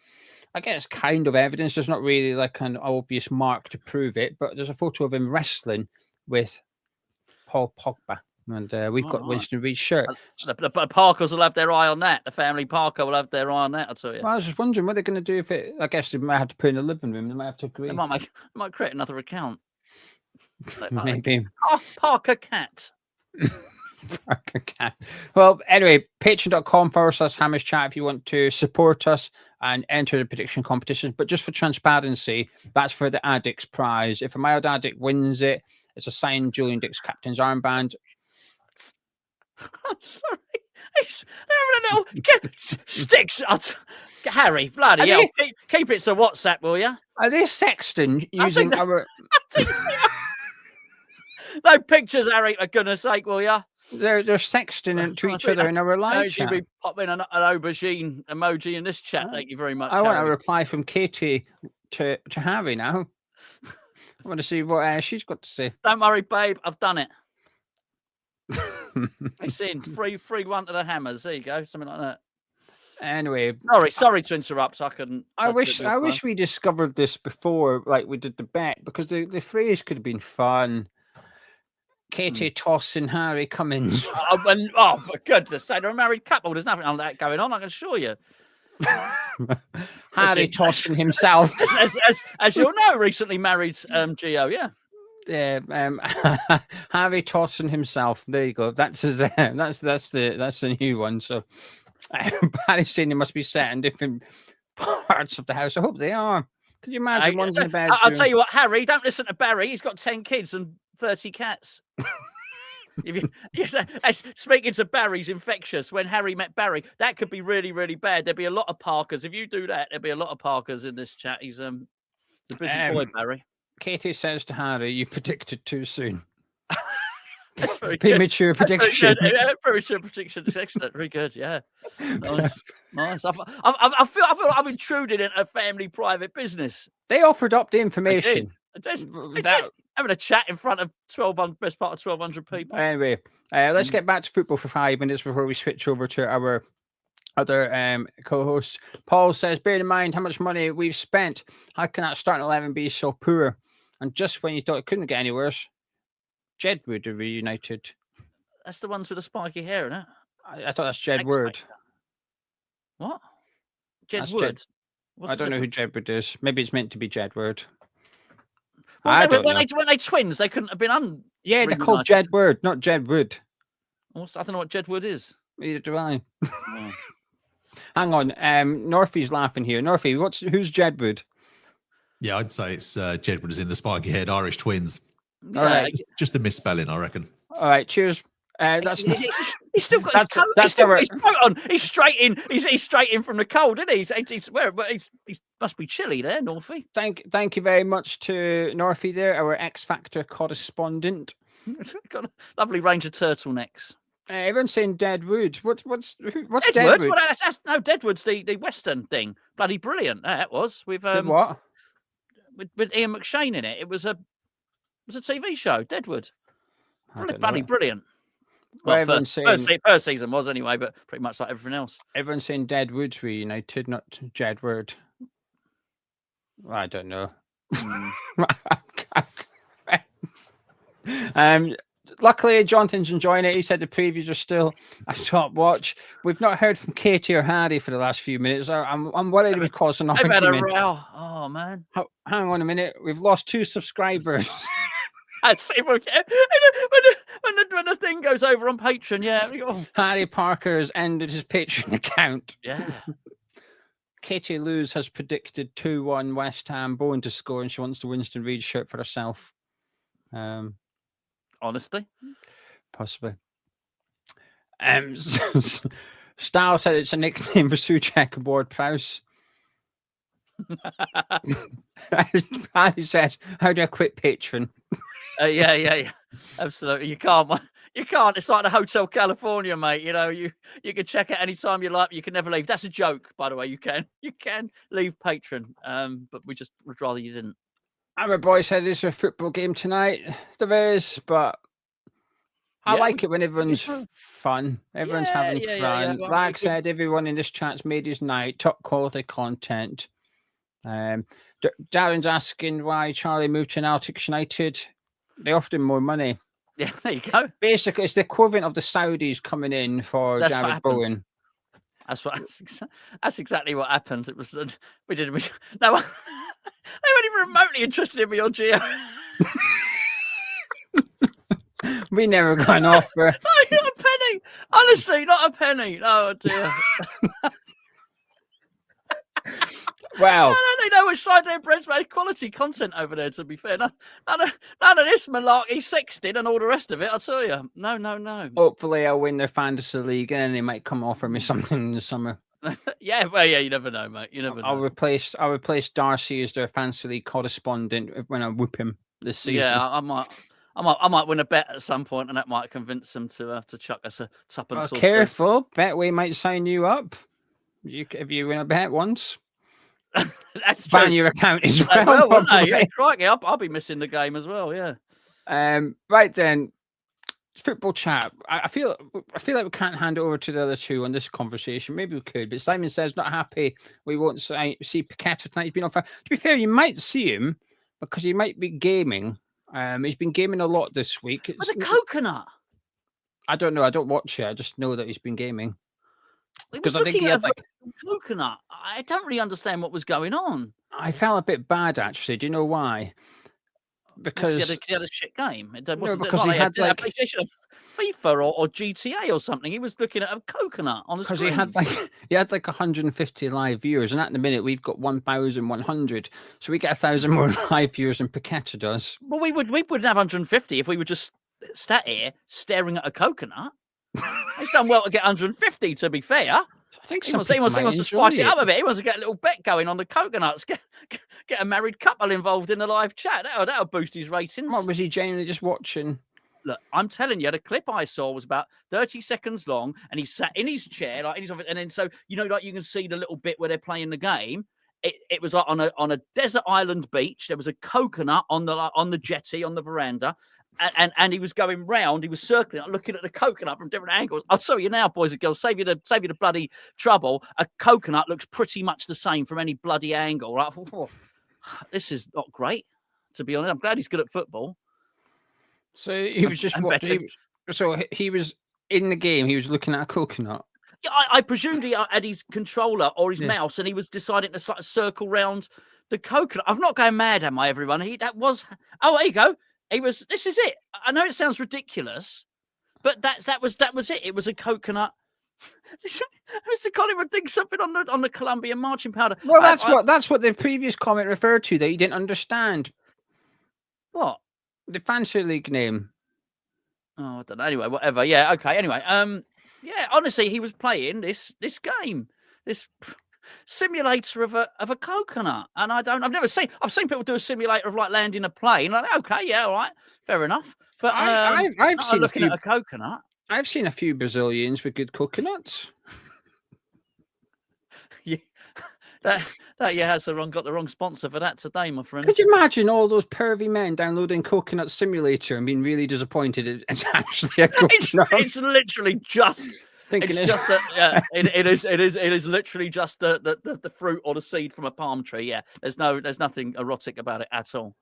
Speaker 1: I guess kind of evidence. There's not really like an obvious mark to prove it, but there's a photo of him wrestling with Paul Pogba. And we've got Winston Reid's shirt.
Speaker 2: The Parkers will have their eye on that. The family Parker will have their eye on that, I'll tell you.
Speaker 1: Well, I was just wondering what they're going to do if it. I guess they might have to put in the living room. They might have to agree.
Speaker 2: They might create another account.
Speaker 1: Maybe.
Speaker 2: Parker Cat.
Speaker 1: Parker Cat. Well, anyway, patreon.com/Hammers Chat if you want to support us and enter the prediction competition. But just for transparency, that's for the Addicts prize. If a mild addict wins it, it's a signed Julian Dick's captain's armband.
Speaker 2: I'm sorry. He's having a little sticks. Harry, bloody hell. Keep it to WhatsApp, will you?
Speaker 1: Are they sexting using our...
Speaker 2: No pictures, Harry, for goodness sake, will you?
Speaker 1: They're sexting to each other in our live chat.
Speaker 2: Be popping an aubergine emoji in this chat. Thank you very much.
Speaker 1: I want a reply from Katie to Harry now. I want to see what she's got to say.
Speaker 2: Don't worry, babe. I've done it. It's in 3-1 to the Hammers. There you go. Something like that.
Speaker 1: Anyway,
Speaker 2: sorry to interrupt. I
Speaker 1: wish we discovered this before, like we did the bet, because the phrase could have been fun. Katie tossing Harry Cummins.
Speaker 2: Oh, for goodness sake, they're a married couple. There's nothing like that going on, I can assure you.
Speaker 1: Harry tossing himself.
Speaker 2: As you'll know, recently married Gio, yeah.
Speaker 1: Yeah, Harry tossing himself. There you go. That's his. That's the new one. So Barry's saying they must be set in different parts of the house. I hope they are. Could you imagine one's in the bedroom?
Speaker 2: I'll tell you what, Harry, don't listen to Barry. He's got 10 kids and 30 cats. Speaking to Barry's infectious. When Harry met Barry, that could be really, really bad. There'd be a lot of Parkers. If you do that, there'd be a lot of Parkers in this chat. He's a busy boy, Barry.
Speaker 1: Katie says to Harry, "You predicted too soon."
Speaker 2: Premature
Speaker 1: prediction.
Speaker 2: Premature prediction is excellent. Very good. Yeah, nice. I feel like I'm intruding in a family private business.
Speaker 1: They offered up the information.
Speaker 2: Having a chat in front of best part of 1,200 people.
Speaker 1: Anyway, let's get back to football for 5 minutes before we switch over to our other co-hosts. Paul says, bear in mind how much money we've spent. How can that starting 11 be so poor? And just when you thought it couldn't get any worse, Jedward are reunited.
Speaker 2: That's the ones with the spiky hair, isn't it?
Speaker 1: I thought that's Jedward.
Speaker 2: What? Jedward?
Speaker 1: I don't know who Jedward is. Maybe it's meant to be Jedward.
Speaker 2: Well, when they twins, they couldn't have been
Speaker 1: Yeah, they're called Jedward, not Jedwood.
Speaker 2: I don't know what Jedward is.
Speaker 1: Neither do I. Oh. Hang on. Northie's laughing here. Northie, who's Jedward?
Speaker 3: Yeah, I'd say it's Jedward is in the spiky-haired Irish twins.
Speaker 2: Yeah,
Speaker 1: all right.
Speaker 3: Just a misspelling, I reckon.
Speaker 1: All right, cheers. He's
Speaker 2: still got his coat. He's coat on. He's straight in. He's straight in from the cold, isn't he? He must be chilly there, Northie.
Speaker 1: Thank you very much to Northie there, our X Factor correspondent.
Speaker 2: Got a lovely range of turtlenecks.
Speaker 1: Everyone's saying Deadwood. What's
Speaker 2: Deadwood?
Speaker 1: Deadwood?
Speaker 2: Well, Deadwood's the Western thing. Bloody brilliant. That was with
Speaker 1: what?
Speaker 2: With Ian McShane in it. It was a TV show. Deadwood. Bloody brilliant. Well, first season was anyway, but pretty much like everything else.
Speaker 1: Everyone's saying Deadwood's reunited, not Jedward. I don't know. Luckily, Jonathan's enjoying it. He said the previews are still a top watch. We've not heard from Katie or Harry for the last few minutes. I'm worried we've caused an
Speaker 2: I've had a
Speaker 1: argument.
Speaker 2: row. Oh, man.
Speaker 1: Hang on a minute. We've lost 2 subscribers.
Speaker 2: I'd say when the thing goes over on Patreon, yeah.
Speaker 1: Harry Parker has ended his Patreon account.
Speaker 2: Yeah.
Speaker 1: Katie Lewis has predicted 2-1 West Ham, Bowen to score, and she wants the Winston Reid shirt for herself.
Speaker 2: Honestly,
Speaker 1: possibly. Style said it's a nickname for Suchek aboard Prowse. Paddy says, "How do I quit Patreon?"
Speaker 2: Yeah, absolutely. You can't. It's like the Hotel California, mate. You know, you can check it anytime you like. But you can never leave. That's a joke, by the way. You can leave Patreon, but we just would rather you didn't.
Speaker 1: Our boy said, "Is there a football game tonight?" There is, but I like it when everyone's fun. Everyone's having fun.
Speaker 2: Yeah. Well,
Speaker 1: like I said, everyone in this chat's made his night. Top quality content. Darren's asking why Charlie moved to Celtic United. They offered him more money.
Speaker 2: Yeah, there you go.
Speaker 1: Basically, it's the equivalent of the Saudis coming in for Jared Bowen.
Speaker 2: That's exactly what happened. It was we no one, they weren't even remotely interested in me or Gio.
Speaker 1: We never got an offer.
Speaker 2: No, not a penny. Honestly, not a penny. Oh dear.
Speaker 1: Well,
Speaker 2: they know which side their bread's made. Quality content over there, to be fair. None of this malarkey, sexting and all the rest of it, I'll tell you. No.
Speaker 1: Hopefully I'll win their fantasy league and they might come offer me something in the summer.
Speaker 2: Yeah, you never know, mate. You never know.
Speaker 1: I'll replace Darcy as their fantasy league correspondent when I whoop him this season.
Speaker 2: Yeah, I might win a bet at some point, and that might convince them to chuck us a tuppence.
Speaker 1: Well, careful, Betway might sign you up. If you win a bet once.
Speaker 2: That's true.
Speaker 1: Ban your account as well.
Speaker 2: Yeah, crikey, I'll be missing the game as well. Yeah.
Speaker 1: Right then, football chat. I feel like we can't hand it over to the other two on this conversation. Maybe we could, but Simon says not happy. We won't see Paqueta tonight. He's been on fire. To be fair, you might see him because he might be gaming. He's been gaming a lot this week.
Speaker 2: With a coconut.
Speaker 1: I don't know. I don't watch it. I just know that he's been gaming.
Speaker 2: Because I think he had coconut. I don't really understand what was going on.
Speaker 1: I felt a bit bad actually. Do you know why? Because
Speaker 2: he had a shit game.
Speaker 1: Because he had like
Speaker 2: a PlayStation of FIFA or GTA or something. He was looking at a coconut on the screen.
Speaker 1: Because he had like 150 live viewers, and at the minute we've got 1,100. So we get 1,000 more live viewers than Paqueta does.
Speaker 2: Well, we wouldn't have 150 if we were just sat here staring at a coconut. He's done well to get 150, to be fair.
Speaker 1: I think
Speaker 2: he wants to spice it up a bit. He wants to get a little bet going on the coconuts. Get a married couple involved in the live chat. That'll boost his ratings.
Speaker 1: What was he genuinely just watching?
Speaker 2: Look, I'm telling you, the clip I saw was about 30 seconds long, and he sat in his chair, and then so like you can see the little bit where they're playing the game. It was like on a desert island beach. There was a coconut on the jetty on the veranda. And he was going round, he was circling, looking at the coconut from different angles. I'll tell you now, boys and girls, save you the bloody trouble. A coconut looks pretty much the same from any bloody angle. Right? This is not great, to be honest. I'm glad he's good at football.
Speaker 1: So he was just watching. So he was in the game. He was looking at a coconut.
Speaker 2: Yeah, I presumed he had his controller or his mouse, and he was deciding to sort of circle round the coconut. I'm not going mad, am I, everyone? Oh, there you go. This is it. I know it sounds ridiculous, but that was it. It was a coconut. Mr. Colin would think something on the Colombian marching powder.
Speaker 1: Well, that's what the previous comment referred to that you didn't understand.
Speaker 2: What?
Speaker 1: The fantasy league name.
Speaker 2: Oh, I don't know. Anyway, whatever. Yeah, okay. Anyway, yeah, honestly, he was playing this game. This simulator of a coconut, and I've seen people do a simulator of like landing a plane. Like, okay, yeah, all right, fair enough. But
Speaker 1: I've seen
Speaker 2: looking at a coconut.
Speaker 1: I've seen a few Brazilians with good coconuts.
Speaker 2: Yeah, that has got the wrong sponsor for that today, my friend.
Speaker 1: Could you imagine all those pervy men downloading Coconut Simulator and being really disappointed it's actually a coconut?
Speaker 2: It's literally just. It is literally just the fruit or the seed from a palm tree. Yeah, there's nothing erotic about it at all.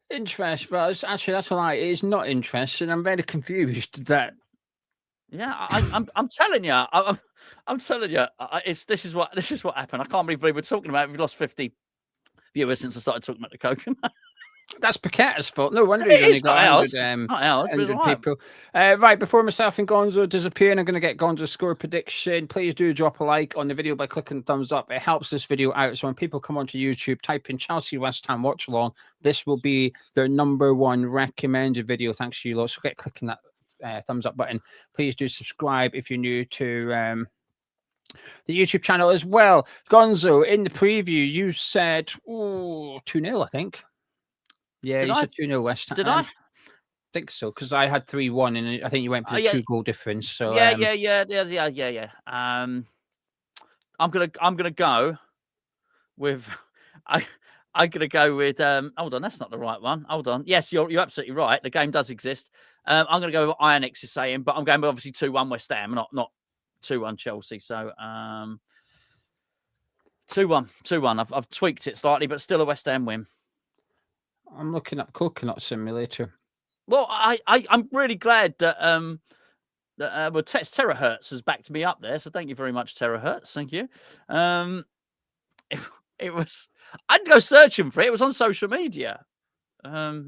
Speaker 1: Interest, but actually that's a lie. It is not interesting. I'm very confused that.
Speaker 2: Yeah, I'm telling you, I'm telling you, this is what happened. I can't believe we're talking about it. We've lost 50 viewers since I started talking about the coconut.
Speaker 1: That's Paquetta's fault. No wonder he's only got 100 people. Right, before myself and Gonzo disappear, and I'm going to get Gonzo's score prediction. Please do drop a like on the video by clicking the thumbs up. It helps this video out. So when people come onto YouTube, type in Chelsea West Ham watch along. This will be their #1 recommended video. Thanks to you lot. So get clicking that thumbs up button. Please do subscribe if you're new to the YouTube channel as well. Gonzo, in the preview, you said 2-0, I think. Yeah, you said 2-0 West Ham.
Speaker 2: Did I?
Speaker 1: Think so, because I had 3-1, and I think you went for the 2-goal difference. So
Speaker 2: yeah. I'm gonna go with I'm gonna go with hold on, that's not the right one. Hold on. Yes, you're absolutely right. The game does exist. I'm gonna go with what Ionix is saying, but I'm going with obviously 2-1 West Ham, not 2-1 Chelsea. So 2-1. I've tweaked it slightly, but still a West Ham win.
Speaker 1: I'm looking up Coconut Simulator.
Speaker 2: Well, I'm really glad that Terahertz has backed me up there. So thank you very much, Terahertz. Thank you. It was, I'd go searching for it. It was on social media. But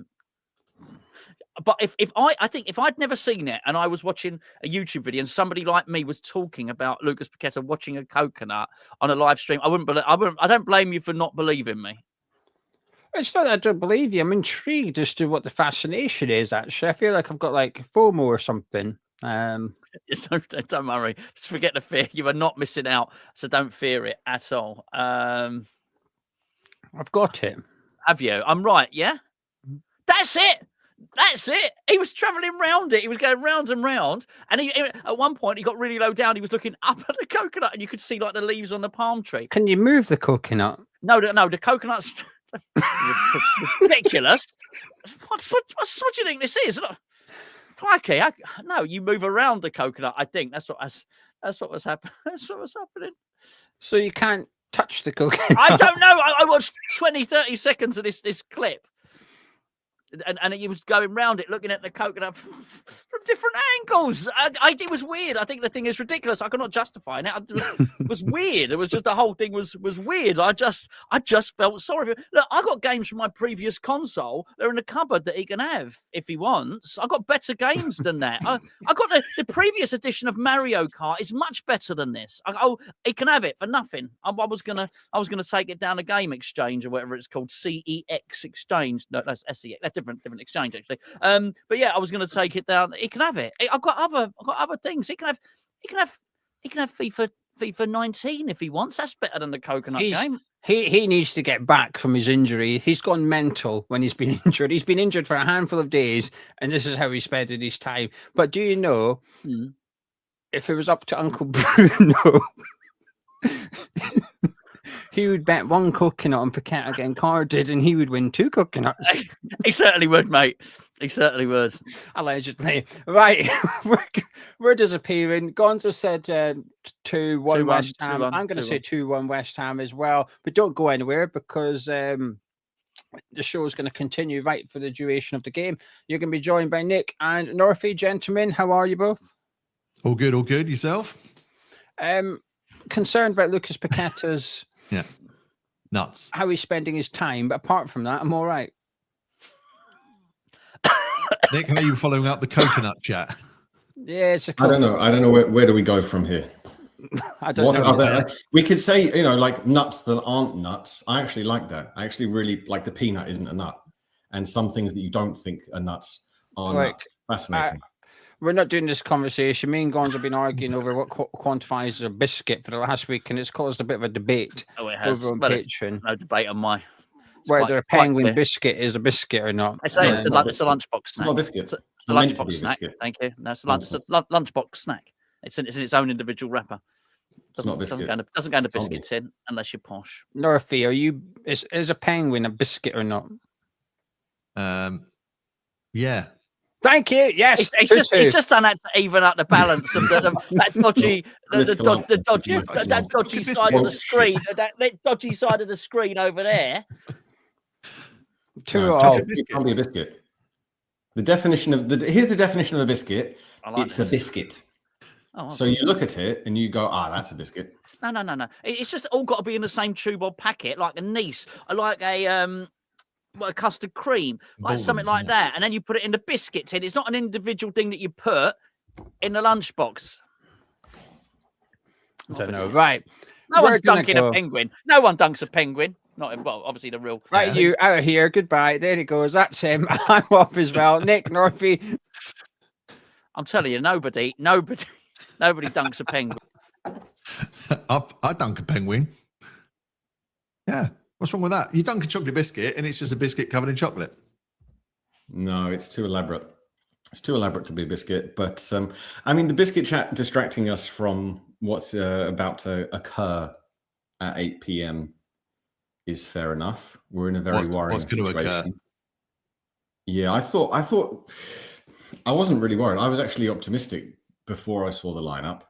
Speaker 2: if I'd never seen it and I was watching a YouTube video and somebody like me was talking about Lucas Paqueta watching a coconut on a live stream, I don't blame you for not believing me.
Speaker 1: It's not that I don't believe you. I'm intrigued as to what the fascination is, actually. I feel like I've got like FOMO or something.
Speaker 2: Just don't worry. Just forget the fear. You are not missing out. So don't fear it at all.
Speaker 1: I've got it.
Speaker 2: Have you? I'm right, yeah? That's it. He was travelling round it. He was going round and round. And he at one point, he got really low down. He was looking up at the coconut and you could see like the leaves on the palm tree.
Speaker 1: Can you move the coconut?
Speaker 2: No, the coconut's... ridiculous. What do you think this is? Crikey, no, you move around the coconut. I think that's what was happening. That's what was happening.
Speaker 1: So you can't touch the coconut.
Speaker 2: I don't know. I watched 20-30 seconds of this clip. And he was going round it, looking at the coconut from different angles. It was weird. I think the thing is ridiculous. I cannot justify it. It was weird. It was just the whole thing was weird. I just felt sorry for him. Look, I got games from my previous console. They're in the cupboard that he can have if he wants. I got better games than that. I got the previous edition of Mario Kart is much better than this. He can have it for nothing. I was gonna take it down a game exchange or whatever it's called, CEX exchange. No, that's SEX. That's different exchange actually. But yeah, I was going to take it down. He can have it. I've got other things. He can have FIFA 19 if he wants. That's better than the coconut game.
Speaker 1: He needs to get back from his injury. He's gone mental when he's been injured. He's been injured for a handful of days, and this is how he spent his time. But do you know, if it was up to Uncle Bruno, he would bet one coconut on Paqueta getting carded, and he would win 2 coconuts.
Speaker 2: He certainly would, mate. He certainly would.
Speaker 1: Allegedly. Right. We're disappearing. Gonzo said 2-1 West Ham. I'm going to say 2-1 West Ham as well. But don't go anywhere because the show is going to continue right for the duration of the game. You're going to be joined by Nick and Northie. Gentlemen, how are you both?
Speaker 3: All good, all good. Yourself?
Speaker 1: Concerned about Lucas Paqueta's...
Speaker 3: Yeah. Nuts.
Speaker 1: How he's spending his time. But apart from that, I'm all right.
Speaker 3: Nick, how are you following up the coconut chat?
Speaker 1: Yeah, it's a
Speaker 4: I don't know. Where do we go from here?
Speaker 1: I don't know.
Speaker 4: We could say, like nuts that aren't nuts. I actually like that. I actually really like the peanut isn't a nut. And some things that you don't think are nuts are nuts. Fascinating.
Speaker 1: We're not doing this conversation. Me and Gons have been arguing over what quantifies as a biscuit for the last week, and it's caused a bit of a debate.
Speaker 2: Oh, it has.
Speaker 1: Over on Patreon.
Speaker 2: No debate on my...
Speaker 1: Whether a penguin biscuit is a biscuit or not.
Speaker 2: I say it's a lunchbox snack.
Speaker 4: It's not a biscuit.
Speaker 2: It's a lunchbox snack. Thank you. No, it's a lunchbox snack. It's in its own individual wrapper. Doesn't go into biscuits in unless you're posh.
Speaker 1: Northie, is a penguin a biscuit or not?
Speaker 3: Yeah.
Speaker 1: Thank you. Yes,
Speaker 2: he's just done that to even up the balance of that dodgy side of the screen. That dodgy side of the screen over there.
Speaker 4: It can't be a biscuit. Here's the definition of a biscuit. It's a biscuit. Oh, so you look at it and you go, that's a biscuit.
Speaker 2: No. It's just all got to be in the same tube or packet, like a Nice, like a custard cream, like something like that. And then you put it in the biscuit tin. It's not an individual thing that you put in the lunchbox.
Speaker 1: I don't know. Right.
Speaker 2: No one's dunking a penguin. No one dunks a penguin. Obviously the real.
Speaker 1: Right, you out of here. Goodbye. There he goes. That's him. I'm off as well. Nick Northey.
Speaker 2: I'm telling you, nobody dunks a penguin.
Speaker 3: I dunk a penguin. Yeah. What's wrong with that? You dunk a chocolate biscuit and it's just a biscuit covered in chocolate.
Speaker 4: No, it's too elaborate. It's too elaborate to be a biscuit. But the biscuit chat distracting us from what's about to occur at 8 p.m. is fair enough. We're in a very worrying situation. Yeah, I thought I wasn't really worried. I was actually optimistic before I saw the lineup.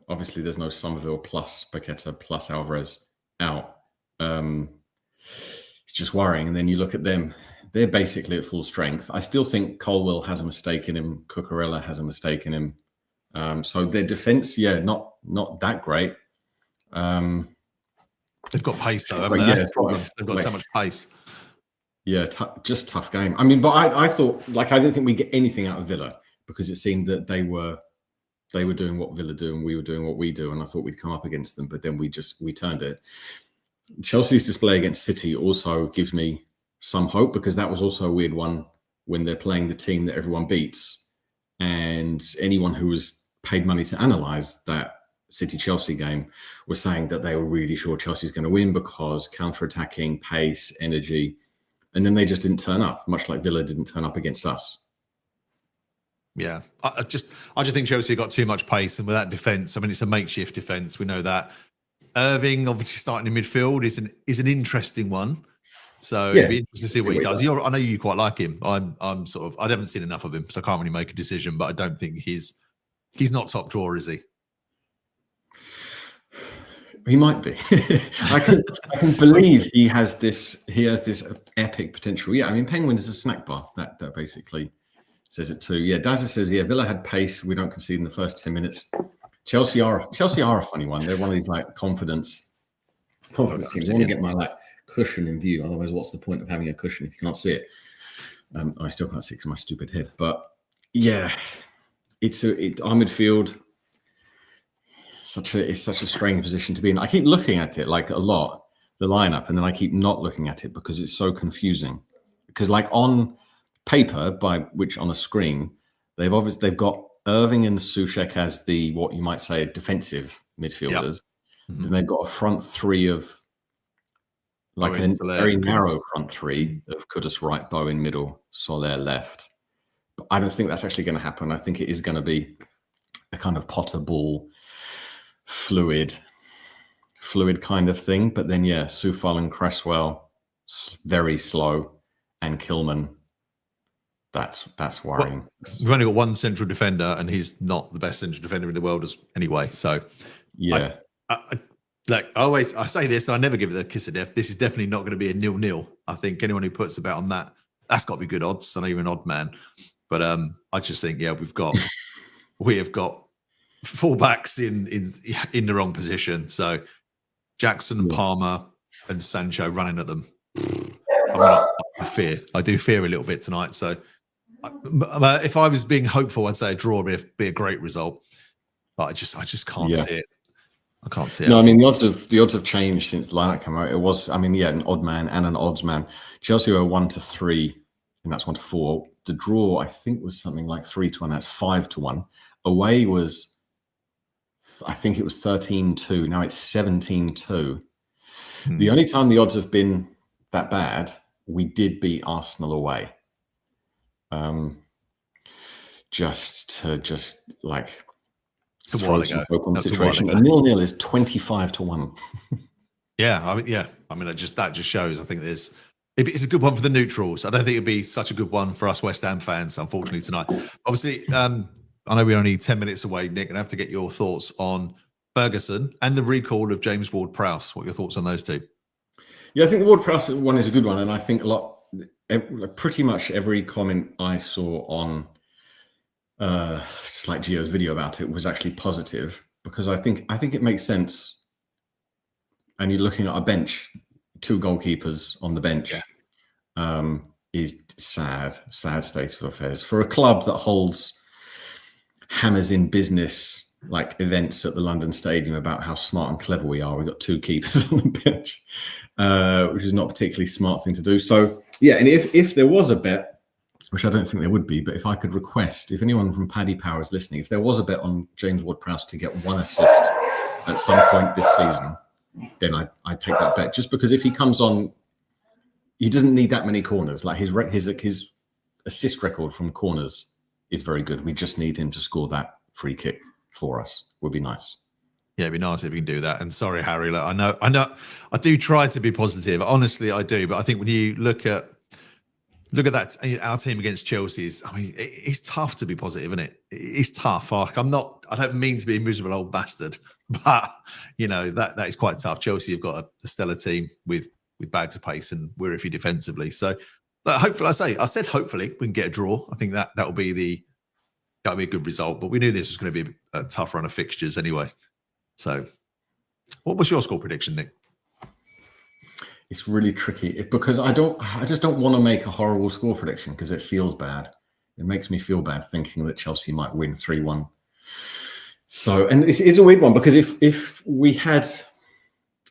Speaker 4: Obviously there's no Somerville plus Paqueta plus Alvarez out. It's just worrying. And then you look at them, they're basically at full strength. I still think Colwill has a mistake in him. Cucurella has a mistake in him. So their defense, not that great.
Speaker 3: They've got pace though. They've got so much pace.
Speaker 4: Yeah, just tough game. But I thought, I didn't think we'd get anything out of Villa because it seemed that they were doing what Villa do and we were doing what we do, and I thought we'd come up against them, but then we turned it. Chelsea's display against City also gives me some hope because that was also a weird one when they're playing the team that everyone beats, and anyone who was paid money to analyse that City-Chelsea game was saying that they were really sure Chelsea's going to win because counter-attacking, pace, energy, and then they just didn't turn up, much like Villa didn't turn up against us.
Speaker 3: Yeah, I just think Chelsea got too much pace, and with that defence, it's a makeshift defence. We know that. Irving, obviously starting in midfield, is an interesting one. So it'd be interesting to see what he does. I know you quite like him. I haven't seen enough of him, so I can't really make a decision. But I don't think he's not top drawer, is he?
Speaker 4: He might be. I can believe he has this epic potential. Yeah, Penguin is a snack bar. That basically says it too. Yeah, Dazza says, Villa had pace. We don't concede in the first 10 minutes. Chelsea are a funny one. They're one of these confidence teams. I want to get my cushion in view. Otherwise, what's the point of having a cushion if you can't see it? I still can't see it because of my stupid head. But yeah, our midfield. It's such a strange position to be in. I keep looking at it a lot, the lineup, and then I keep not looking at it because it's so confusing. Because on paper, on a screen, they've got Irving and Souček as the what you might say defensive midfielders. Yep. Mm-hmm. Then they've got a front three of a very narrow front three of Kudus right, Bowen middle, Soler left. But I don't think that's actually going to happen. I think it is going to be a kind of Potter ball, fluid kind of thing. But then Soufal and Cresswell very slow, and Kilman. That's worrying.
Speaker 3: Well, we've only got one central defender, and he's not the best central defender in the world anyway. So,
Speaker 4: yeah.
Speaker 3: I say this, and I never give it a kiss of death. This is definitely not going to be a 0-0. I think anyone who puts a bet on that's got to be good odds. I know you're an odd man, but I just think we have got fullbacks in the wrong position. So Jackson, Palmer, and Sancho running at them. I do fear a little bit tonight. So if I was being hopeful, I'd say a draw would be a great result. But I just can't see it. I can't see it.
Speaker 4: No, the odds have changed since the lineup came out. It was, an odd man and an odds man. Chelsea were 1-3, and that's 1-4. The draw, I think, was something like 3-1. That's 5-1. Away was, I think it was 13-2. Now it's 17-2. The only time the odds have been that bad, we did beat Arsenal away. Just
Speaker 3: it's a while ago.
Speaker 4: A situation. A 0-0 is 25-1.
Speaker 3: That just shows. I think it's a good one for the neutrals. I don't think it'd be such a good one for us West Ham fans, unfortunately, tonight. Obviously, I know we're only 10 minutes away, Nick, and I have to get your thoughts on Ferguson and the recall of James Ward-Prowse. What are your thoughts on those two?
Speaker 4: Yeah, I think the Ward-Prowse one is a good one, and I think pretty much every comment I saw on just like Gio's video about it was actually positive, because I think it makes sense. And you're looking at a bench, 2 goalkeepers on the bench, is sad state of affairs for a club that holds hammers in business like events at the London Stadium about how smart and clever we are. We've got 2 keepers on the bench, which is not a particularly smart thing to do. So yeah, and if there was a bet, which I don't think there would be, but if I could request, if anyone from Paddy Power is listening, if there was a bet on James Ward-Prowse to get 1 assist at some point this season, then I'd take that bet. Just because if he comes on, he doesn't need that many corners. Like his assist record from corners is very good. We just need him to score that free kick for us. Would be nice.
Speaker 3: Yeah, it'd be nice if we can do that. And sorry, Harry, look, I know, I do try to be positive. Honestly, I do. But I think when you look at that, our team against Chelsea's, I mean, it's tough to be positive, isn't it? It's tough. I don't mean to be a miserable old bastard, but that is quite tough. Chelsea have got a stellar team with bags of pace, and we're iffy defensively. So hopefully, I said hopefully we can get a draw. I think that will be a good result. But we knew this was going to be a tough run of fixtures anyway. So, what was your score prediction, Nick?
Speaker 4: It's really tricky because I just don't want to make a horrible score prediction because it feels bad. It makes me feel bad thinking that Chelsea might win 3-1. So, and it's a weird one because if we had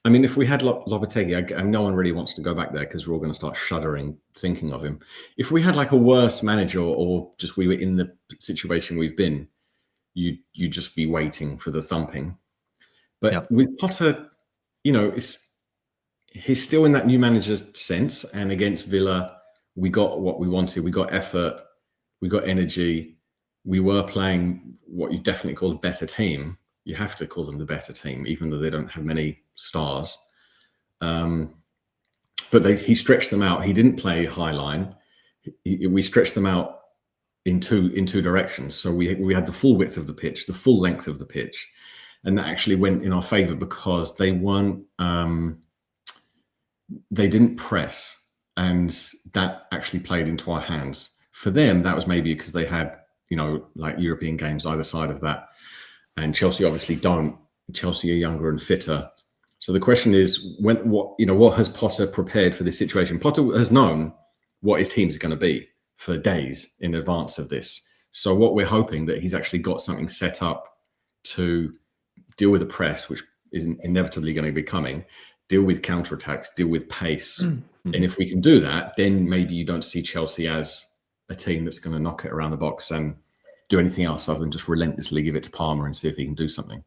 Speaker 4: Lopetegui, and no one really wants to go back there because we're all going to start shuddering thinking of him. If we had like a worse manager, or just we were in the situation we've been, you'd just be waiting for the thumping. But with Potter, he's still in that new manager's sense. And against Villa, we got what we wanted. We got effort. We got energy. We were playing what you definitely call a better team. You have to call them the better team, even though they don't have many stars. But he stretched them out. He didn't play high line. We stretched them out in two directions. So we had the full width of the pitch, the full length of the pitch. And that actually went in our favour because they didn't press, and that actually played into our hands. For them, that was maybe because they had, like European games either side of that. And Chelsea obviously don't. Chelsea are younger and fitter. So the question is, what has Potter prepared for this situation? Potter has known what his team is going to be for days in advance of this. So what we're hoping that he's actually got something set up to deal with the press, which is inevitably going to be coming, deal with counterattacks, deal with pace. Mm-hmm. And if we can do that, then maybe you don't see Chelsea as a team that's going to knock it around the box and do anything else other than just relentlessly give it to Palmer and see if he can do something.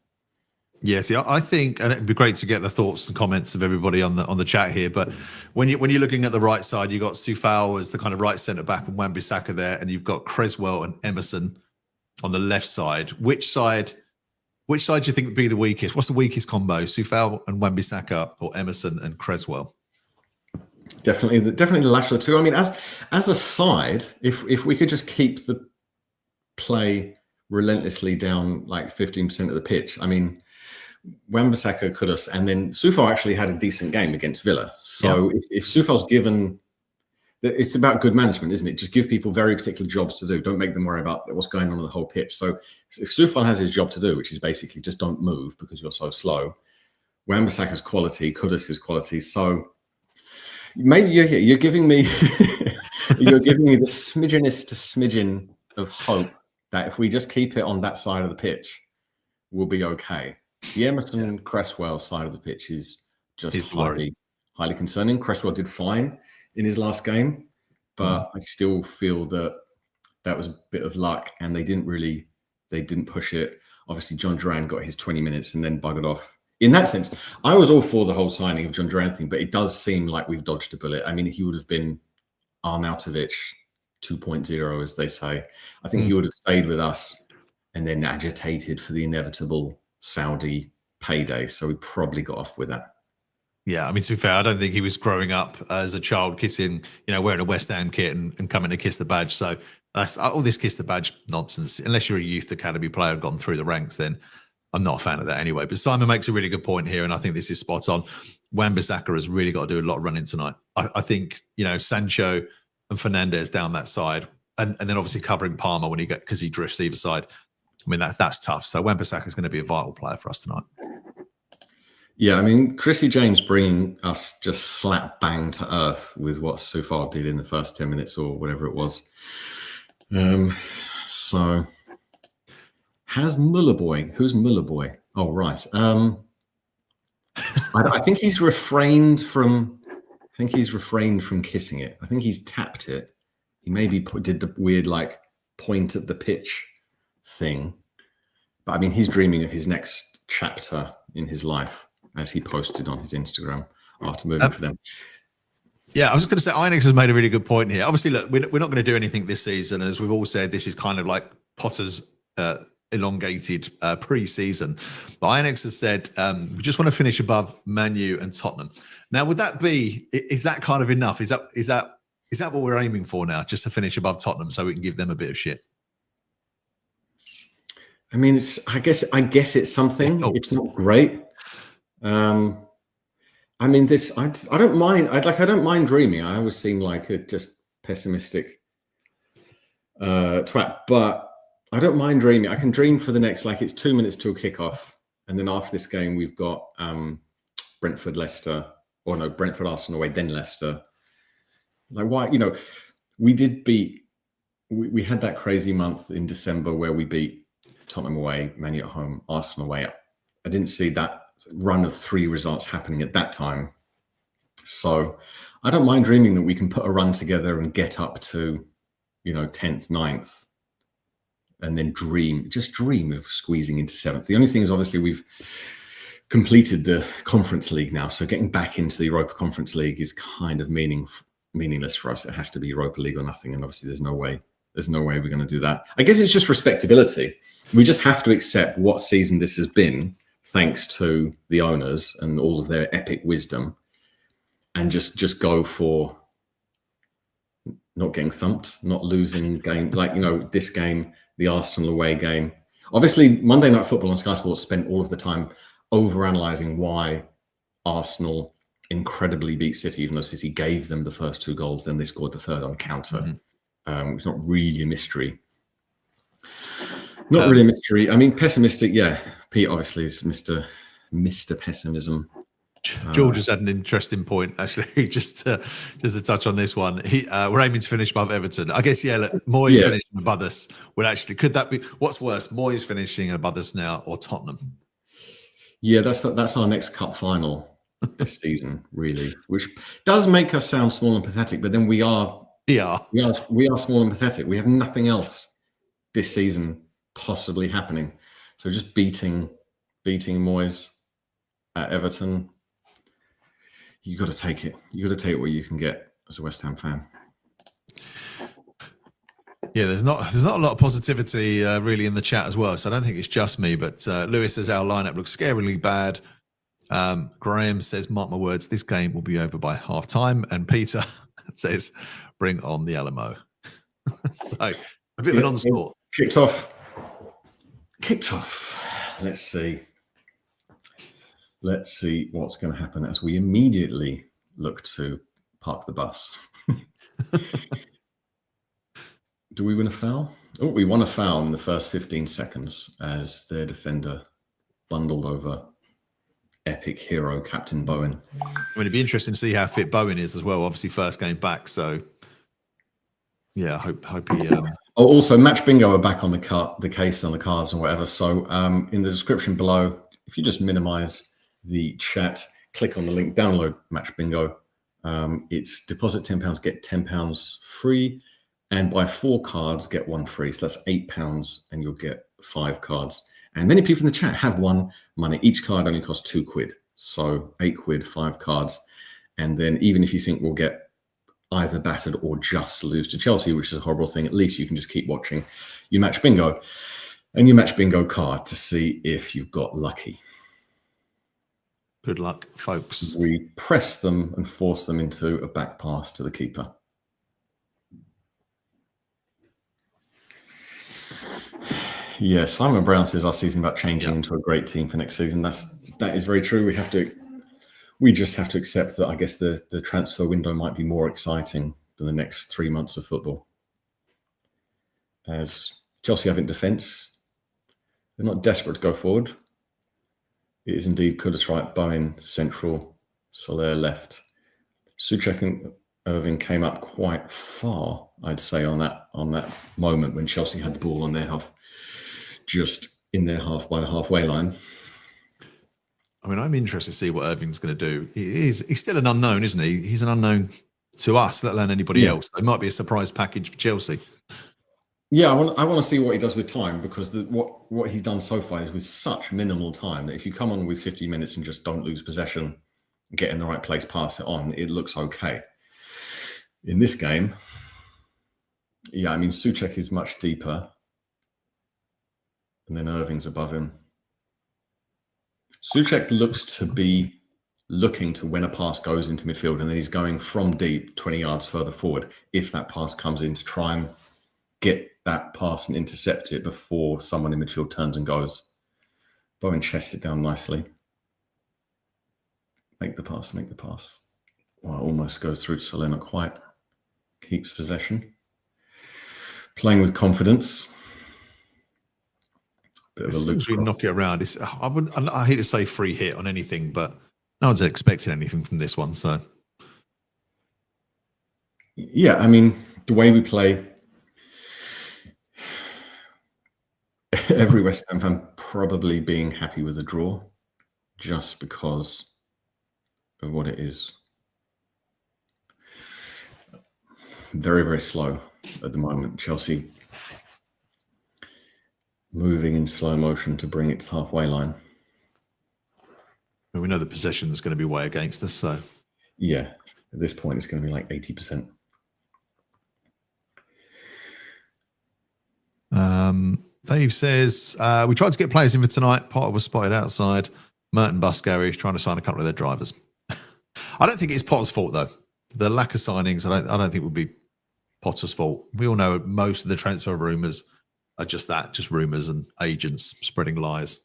Speaker 4: Yeah,
Speaker 3: see, I think, and it'd be great to get the thoughts and comments of everybody on the chat here. But when you're looking at the right side, you've got Soufal as the kind of right centre back and Wan-Bissaka there, and you've got Cresswell and Emerson on the left side. Which side do you think would be the weakest? What's the weakest combo? Soufal and Wan-Bissaka, or Emerson and Cresswell?
Speaker 4: Definitely the latter two. I mean, as a side, if we could just keep the play relentlessly down like 15% of the pitch. I mean, Wan-Bissaka could have, and then Soufal actually had a decent game against Villa. So if Soufal's given, it's about good management, isn't it? Just give people very particular jobs to do. Don't make them worry about what's going on in the whole pitch. So if Soufal has his job to do, which is basically just don't move because you're so slow, Wan-Bissaka's quality, Kudus' quality. So maybe you're giving me the smidgenest to smidgen of hope that if we just keep it on that side of the pitch, we'll be okay. The Emerson Cresswell side of the pitch is just highly concerning. Cresswell did fine in his last game, but I still feel that was a bit of luck, and they didn't push it. Obviously, John Duran got his 20 minutes and then buggered off. In that sense, I was all for the whole signing of John Duran thing, but it does seem like we've dodged a bullet. I mean, he would have been Arnautovic 2.0, as they say. I think he would have stayed with us and then agitated for the inevitable Saudi payday. So we probably got off with that.
Speaker 3: Yeah, I mean, to be fair, I don't think he was growing up as a child kissing, wearing a West Ham kit and coming to kiss the badge. So that's all this kiss the badge nonsense. Unless you're a youth academy player and gone through the ranks, then I'm not a fan of that anyway. But Simon makes a really good point here, and I think this is spot on. Wan-Bissaka has really got to do a lot of running tonight. I think, Sancho and Fernandez down that side, and then obviously covering Palmer when because he drifts either side. I mean, that's tough. So Wan-Bissaka is going to be a vital player for us tonight.
Speaker 4: Yeah, I mean, Chrissy James bringing us just slap bang to earth with what Sufar did in the first 10 minutes or whatever it was. So, has Mullerboy? Who's Mullerboy? Oh, right. I think he's refrained from. Kissing it. I think he's tapped it. He maybe did the weird point at the pitch thing. But I mean, he's dreaming of his next chapter in his life, as he posted on his Instagram after moving for them.
Speaker 3: Yeah, I was just going to say, Inex has made a really good point here. Obviously, look, we're not going to do anything this season. As we've all said, this is kind of like Potter's elongated pre-season. But Inex has said, we just want to finish above Man U and Tottenham. Now, would that be, is that kind of enough? Is that what we're aiming for now, just to finish above Tottenham so we can give them a bit of shit?
Speaker 4: I mean, I guess it's something. It's not great. I mean, I don't mind. I don't mind dreaming. I always seem like a just pessimistic twat, but I don't mind dreaming. I can dream for the next, it's 2 minutes to a kickoff, and then after this game we've got Brentford Arsenal away, then Leicester. Why? We did beat. We had that crazy month in December where we beat Tottenham away, Man U at home, Arsenal away. I didn't see that run of 3 results happening at that time. So I don't mind dreaming that we can put a run together and get up to, 10th, 9th, and then dream of squeezing into 7th. The only thing is, obviously, we've completed the Conference League now. So getting back into the Europa Conference League is kind of meaningless for us. It has to be Europa League or nothing. And obviously there's no way we're going to do that. I guess it's just respectability. We just have to accept what season this has been, thanks to the owners and all of their epic wisdom, and just go for not getting thumped, not losing game. This game, the Arsenal away game. Obviously, Monday Night Football on Sky Sports spent all of the time overanalyzing why Arsenal incredibly beat City, even though City gave them the first 2 goals, then they scored the third on counter. Mm-hmm. It's not really a mystery. Not really a mystery. I mean, pessimistic, yeah. Pete obviously is Mr. Pessimism.
Speaker 3: George has had an interesting point, actually, just to touch on this one. We're aiming to finish above Everton. I guess, look, Moyes finishing above us could that be, what's worse, Moyes finishing above us now or Tottenham?
Speaker 4: Yeah, that's our next cup final this season, really, which does make us sound small and pathetic, but then we are small and pathetic. We have nothing else this season possibly happening. So just beating Moyes at Everton, you got to take it. You got to take what you can get as a West Ham fan.
Speaker 3: Yeah, there's not a lot of positivity really in the chat as well. So I don't think it's just me. But Lewis says our lineup looks scarily bad. Graham says, mark my words, this game will be over by half time. And Peter says, bring on the Alamo. So a bit of an onslaught.
Speaker 4: Kicked off. Let's see what's going to happen as we immediately look to park the bus. Do we win a foul? Oh, we won a foul in the first 15 seconds as their defender bundled over epic hero Captain Bowen.
Speaker 3: I mean, it'd be interesting to see how fit Bowen is as well. Obviously, first game back, so yeah, hope he.
Speaker 4: Oh, also, Match Bingo are back on the case on the cards and whatever. So, in the description below, if you just minimize the chat, click on the link, download Match Bingo. It's deposit £10, get £10 free, and buy 4 cards, get 1 free. So that's £8, and you'll get 5 cards. And many people in the chat have won money. Each card only costs £2. So £8, 5 cards. And then even if you think we'll get either battered or just lose to Chelsea, which is a horrible thing, at least you can just keep watching your Match Bingo and your Match Bingo card to see if you've got lucky.
Speaker 3: Good luck, folks.
Speaker 4: We press them and force them into a back pass to the keeper. Yeah, Simon Brown says our season about changing into a great team for next season. That is very true. We have to we just have to accept that I guess the transfer window might be more exciting than the next 3 months of football. As Chelsea have in defence, they're not desperate to go forward. It is indeed Kudus right, Bowen central, Soler left. Souček and Irving came up quite far, I'd say, on that moment when Chelsea had the ball on their half, just in their half by the halfway line.
Speaker 3: I mean, I'm interested to see what Irving's going to do. He's still an unknown, isn't he? He's an unknown to us, let alone anybody else. It might be a surprise package for Chelsea.
Speaker 4: Yeah, I want to see what he does with time, because what he's done so far is with such minimal time that if you come on with 50 minutes and just don't lose possession, get in the right place, pass it on, it looks okay. In this game, yeah, I mean, Souček is much deeper, and then Irving's above him. Souček looks to be looking to when a pass goes into midfield, and then he's going from deep 20 yards further forward if that pass comes in, to try and get that pass and intercept it before someone in midfield turns and goes. Bowen chests it down nicely. Make the pass. Well, almost goes through to Soler, not quite. Keeps possession. Playing with confidence. Bit of a loop.
Speaker 3: We knock it around. I hate to say free hit on anything, but no one's expecting anything from this one. So,
Speaker 4: yeah, I mean, the way we play, every West Ham fan probably being happy with a draw just because of what it is. Very, very slow at the moment. Chelsea moving in slow motion to bring it to halfway line.
Speaker 3: we know the possession is going to be way against us. So,
Speaker 4: yeah, at this point, it's going to be like 80%.
Speaker 3: Dave says, we tried to get players in for tonight. Potter was spotted outside. Merton Busgary is trying to sign a couple of their drivers. I don't think it's Potter's fault, though. The lack of signings, I don't think would be Potter's fault. We all know most of the transfer rumours are just rumours and agents spreading lies.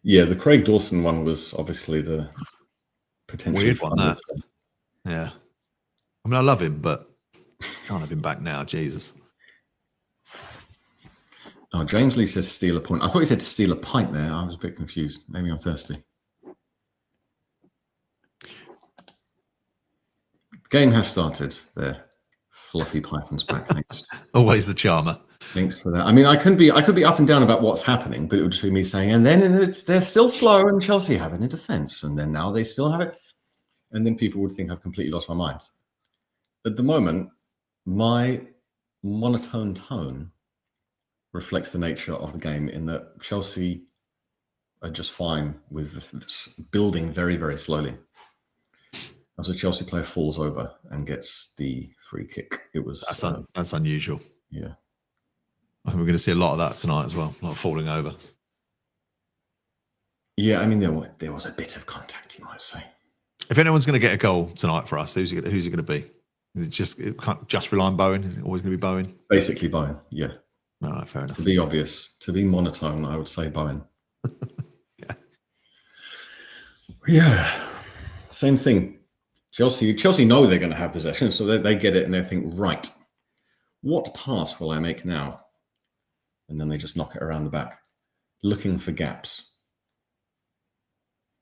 Speaker 4: Yeah, the Craig Dawson one was obviously the potential
Speaker 3: weird one. That. Yeah, I mean, I love him, but can't have him back now. Jesus.
Speaker 4: Oh, James Lee says steal a point. I thought he said steal a pint there. I was a bit confused. Maybe I'm thirsty. Game has started there. Fluffy Python's back. Thanks.
Speaker 3: Always the charmer.
Speaker 4: Thanks for that. I mean, I could be up and down about what's happening, but it would just be me saying, and then they're still slow, and Chelsea have it in defence, and then now they still have it, and then people would think I've completely lost my mind. At the moment, my monotone tone reflects the nature of the game in that Chelsea are just fine with building very, very slowly. As a Chelsea player falls over and gets the free kick, it was
Speaker 3: that's unusual.
Speaker 4: Yeah,
Speaker 3: I think we're going to see a lot of that tonight as well. A lot of falling over.
Speaker 4: Yeah, I mean there was a bit of contact, you might say.
Speaker 3: If anyone's going to get a goal tonight for us, who's it going to be? It can't just rely on Bowen. Is it always going to be Bowen?
Speaker 4: Basically Bowen. Yeah.
Speaker 3: All right, fair enough.
Speaker 4: To be obvious, to be monotone, I would say Bowen.
Speaker 3: Yeah.
Speaker 4: Yeah. Same thing. Chelsea know they're going to have possession, so they get it and they think, right, what pass will I make now? And then they just knock it around the back, looking for gaps.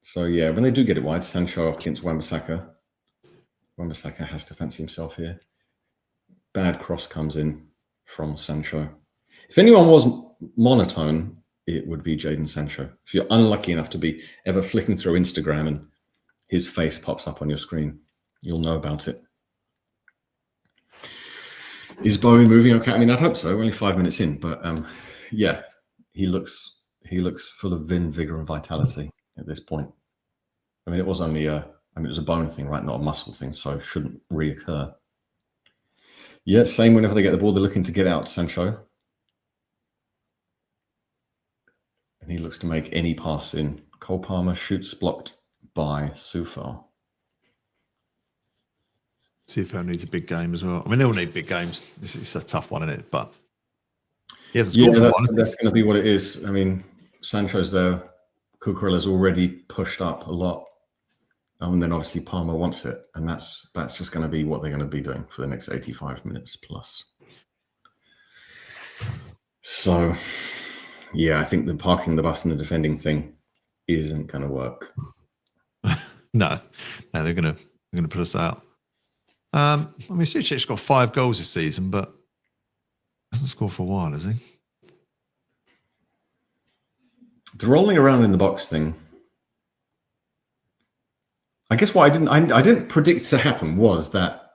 Speaker 4: So yeah, when they do get it wide, Sancho against Wan-Bissaka. Wan-Bissaka has to fancy himself here. Bad cross comes in from Sancho. If anyone was monotone, it would be Jadon Sancho. If you're unlucky enough to be ever flicking through Instagram and his face pops up on your screen, you'll know about it. Is Bowen moving okay? I mean, I'd hope so. We're only 5 minutes in, but yeah, he looks full of vim, vigor, and vitality at this point. I mean, it was only it was a bone thing, right? Not a muscle thing, so it shouldn't reoccur. Yeah, same whenever they get the ball, they're looking to get out Sancho. And he looks to make any pass in. Cole Palmer shoots blocked by Soufal.
Speaker 3: Soufal needs a big game as well. I mean, they all need big games. This is a tough one, isn't it? But he hasn't scored for one.
Speaker 4: That's going to be what it is. I mean, Sancho's there Cucurella's already pushed up a lot. And then obviously Palmer wants it. And that's just going to be what they're going to be doing for the next 85 minutes plus. So, yeah, I think the parking the bus and the defending thing isn't going to work.
Speaker 3: No, they're going to put us out. I mean, Suchek's got 5 goals this season, but hasn't scored for a while, has he?
Speaker 4: The rolling around in the box thing. I guess what I didn't predict to happen was that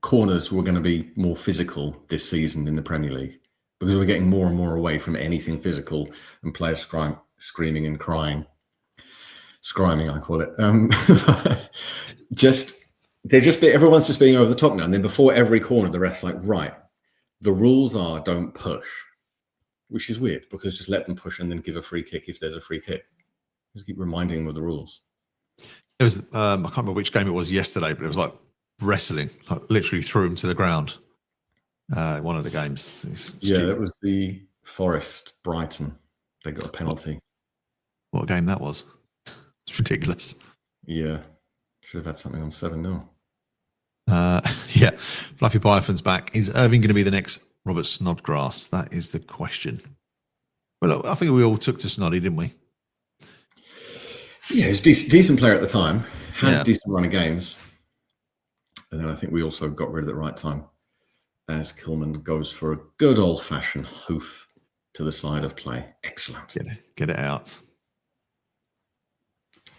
Speaker 4: corners were going to be more physical this season in the Premier League, because we're getting more and more away from anything physical and players screaming and crying. Scriming, I call it. Everyone's just being over the top now. And then before every corner, the ref's like, right, the rules are don't push, which is weird because just let them push and then give a free kick if there's a free kick. Just keep reminding them of the rules.
Speaker 3: It was, I can't remember which game it was yesterday, but it was like wrestling, like literally threw him to the ground. One of the games.
Speaker 4: It was the Forest Brighton. They got a penalty.
Speaker 3: What a game that was. It's ridiculous.
Speaker 4: Yeah. Should have had something on 7-0.
Speaker 3: Yeah. Fluffy Python's back. Is Irving going to be the next Robert Snodgrass? That is the question. Well, I think we all took to Snoddy, didn't we?
Speaker 4: Yeah, he was a decent player at the time. Had a decent run of games. And then I think we also got rid of it at the right time as Kilman goes for a good old-fashioned hoof to the side of play. Excellent.
Speaker 3: Get it out.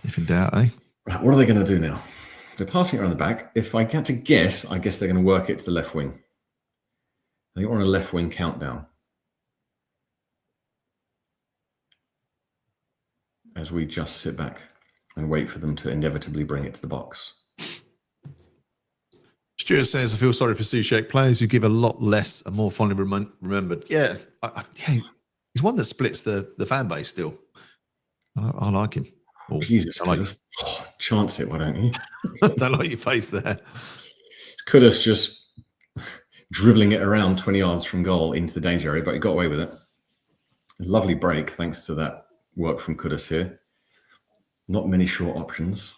Speaker 3: If in doubt, eh?
Speaker 4: Right, what are they going to do now? They're passing it around the back. If I get to guess, I guess they're going to work it to the left wing. I think we're on a left wing countdown. As we just sit back and wait for them to inevitably bring it to the box.
Speaker 3: Stuart says, I feel sorry for Suchek. Players who give a lot less are more fondly remembered. Yeah, he's one that splits the fan base still. I like him.
Speaker 4: Oh, Jesus, chance it, why don't you?
Speaker 3: Don't like your face there.
Speaker 4: Kudus just dribbling it around 20 yards from goal into the danger area, but he got away with it. Lovely break, thanks to that work from Kudus here. Not many short options.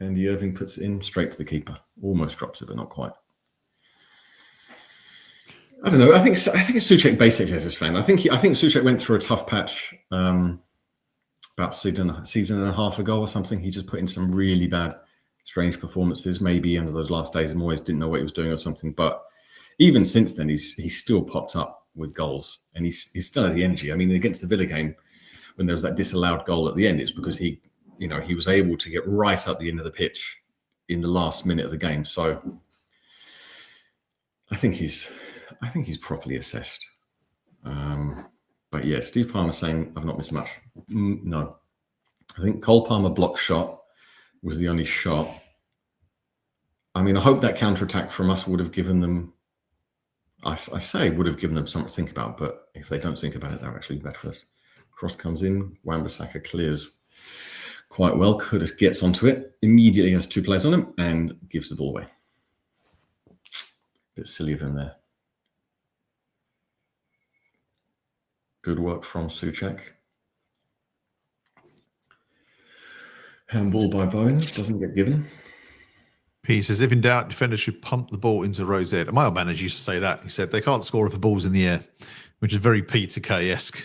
Speaker 4: And Irving puts it in straight to the keeper. Almost drops it, but not quite. I don't know. I think Suchek basically has his fan. I think Suchek went through a tough patch about a season and a half ago or something. He just put in some really bad, strange performances. Maybe under those last days, Moyes didn't know what he was doing or something. But even since then, he's still popped up with goals, and he still has the energy. I mean, against the Villa game, when there was that disallowed goal at the end, it's because he was able to get right up the end of the pitch in the last minute of the game. So I think he's properly assessed. But yeah, Steve Palmer saying I've not missed much. No, I think Cole Palmer block shot was the only shot. I mean, I hope that counter-attack from us would have given them, would have given them something to think about, but if they don't think about it, they're actually better for us. Cross comes in, Wan-Bissaka clears quite well. Kudus gets onto it, immediately has 2 players on him and gives the ball away. Bit silly of him there. Good work from Suchek. Handball by Bowen, doesn't get given.
Speaker 3: He says, if in doubt, defenders should pump the ball into Rosette. My old manager used to say that. He said they can't score if the ball's in the air, which is very Peter K-esque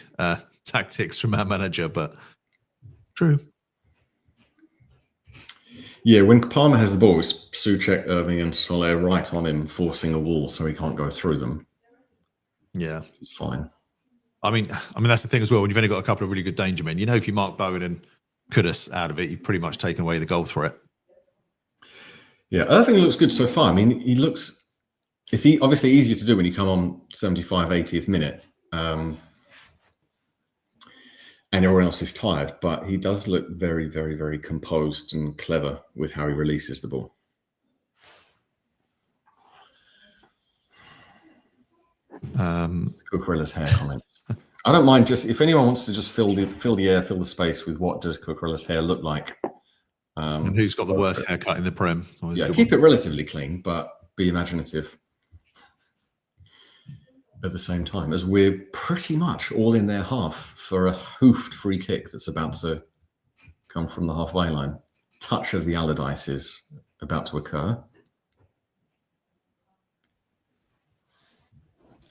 Speaker 3: tactics from our manager, but true. Yeah,
Speaker 4: when Palmer has the ball, it's Suchek, Irving and Soler right on him, forcing a wall so he can't go through them.
Speaker 3: Yeah.
Speaker 4: It's fine.
Speaker 3: I mean, that's the thing as well. When you've only got a couple of really good danger men, if you mark Bowen and Kudus out of it, you've pretty much taken away the goal threat.
Speaker 4: Yeah, Irving looks good so far. I mean, it's obviously easier to do when you come on 75, 80th minute. And everyone else is tired, but he does look very, very, very composed and clever with how he releases the ball. Cucurella's hair comment. I don't mind if anyone wants to just fill the space with what does Cucurella's hair look like.
Speaker 3: And who's got the worst haircut in the Prem?
Speaker 4: Yeah, keep it relatively clean, but be imaginative. at the same time, as we're pretty much all in their half for a hoofed free kick that's about to come from the halfway line. Touch of the Allardyce is about to occur.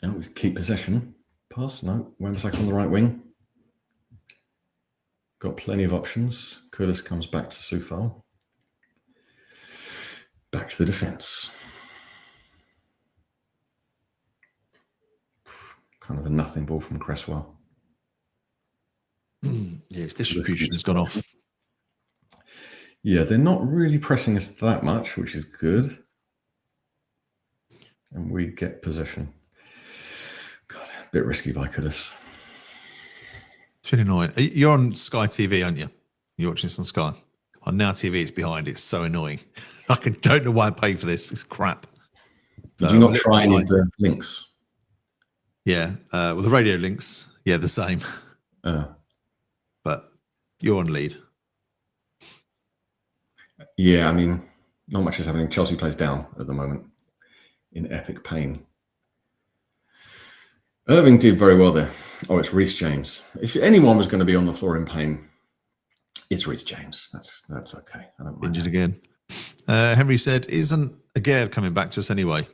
Speaker 4: And we keep possession. Pass, no. Wan-Bissaka on the right wing. Got plenty of options. Kudus comes back to Soufal. Back to the defence. Kind of a nothing ball from Cresswell.
Speaker 3: Yeah, his distribution has gone off.
Speaker 4: Yeah, they're not really pressing us that much, which is good. And we get possession. God, a bit risky by Kudus.
Speaker 3: It's really annoying. You're on Sky TV, aren't you? You're watching this on Sky. On Now TV, it's behind. It's so annoying. I don't know why I pay for this. It's crap.
Speaker 4: Did you not try any of the links?
Speaker 3: Yeah. Well, the radio links, yeah, the same. But you're on lead.
Speaker 4: Yeah, I mean, not much is happening. Chelsea plays down at the moment in epic pain. Irving did very well there. Oh, it's Reece James. If anyone was going to be on the floor in pain, it's Reece James. That's okay. I don't mind.
Speaker 3: Injured again. Henry said, "Isn't Aguerd coming back to us anyway?"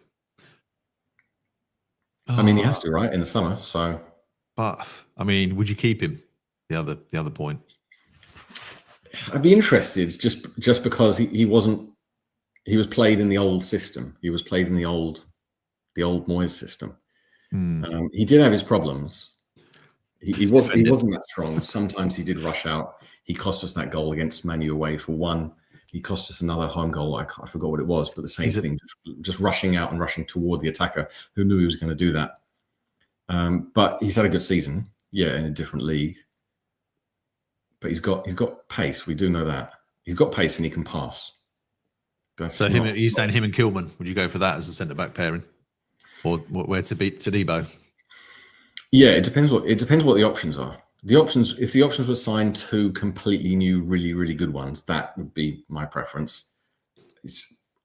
Speaker 4: I mean, he has to, right, in the summer. So,
Speaker 3: but I mean, would you keep him? The other point.
Speaker 4: I'd be interested just because he wasn't. He was played in the old system. He was played in the old Moyes system. He did have his problems. He wasn't that strong. Sometimes he did rush out. He cost us that goal against Man U away for one. He cost us another home goal. I forgot what it was, but the same thing, just rushing out and rushing toward the attacker. Who knew he was going to do that? But he's had a good season, yeah, in a different league. But he's got pace. We do know that he's got pace and he can pass.
Speaker 3: So are you saying him and Kilman? Would you go for that as a centre back pairing, or where to beat Todibo?
Speaker 4: Yeah, it depends what the options are. If the options were signed two completely new, really, really good ones, that would be my preference.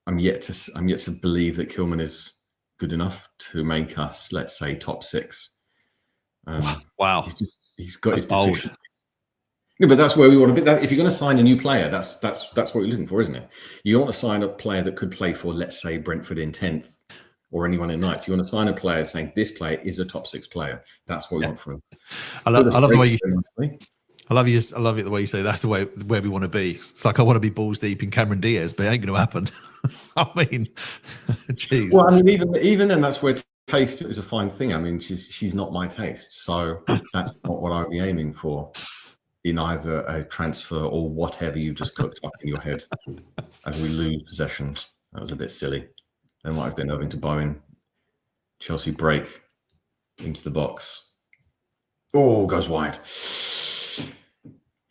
Speaker 4: I'm yet to believe that Kilman is good enough to make us, let's say, top six.
Speaker 3: Wow,
Speaker 4: he's got his
Speaker 3: bold.
Speaker 4: deficiencies. No, but that's where we want to be. If you're going to sign a new player, that's what you're looking for, isn't it? You don't want to sign a player that could play for, let's say, Brentford in 10th or anyone in 9th. You want to sign a player saying this player is a top 6 player. That's what we want from him.
Speaker 3: I love the way the way you say that's the way where we want to be. It's like I want to be balls deep in Cameron Diaz, but it ain't going to happen. I mean, jeez.
Speaker 4: Well, I mean, even then, that's where taste is a fine thing. I mean, she's not my taste, so that's not what I'd be aiming for in either a transfer or whatever you just cooked up in your head as we lose possession. That was a bit silly. There might have been Irving to Bowen. Chelsea break into the box. Oh, goes wide.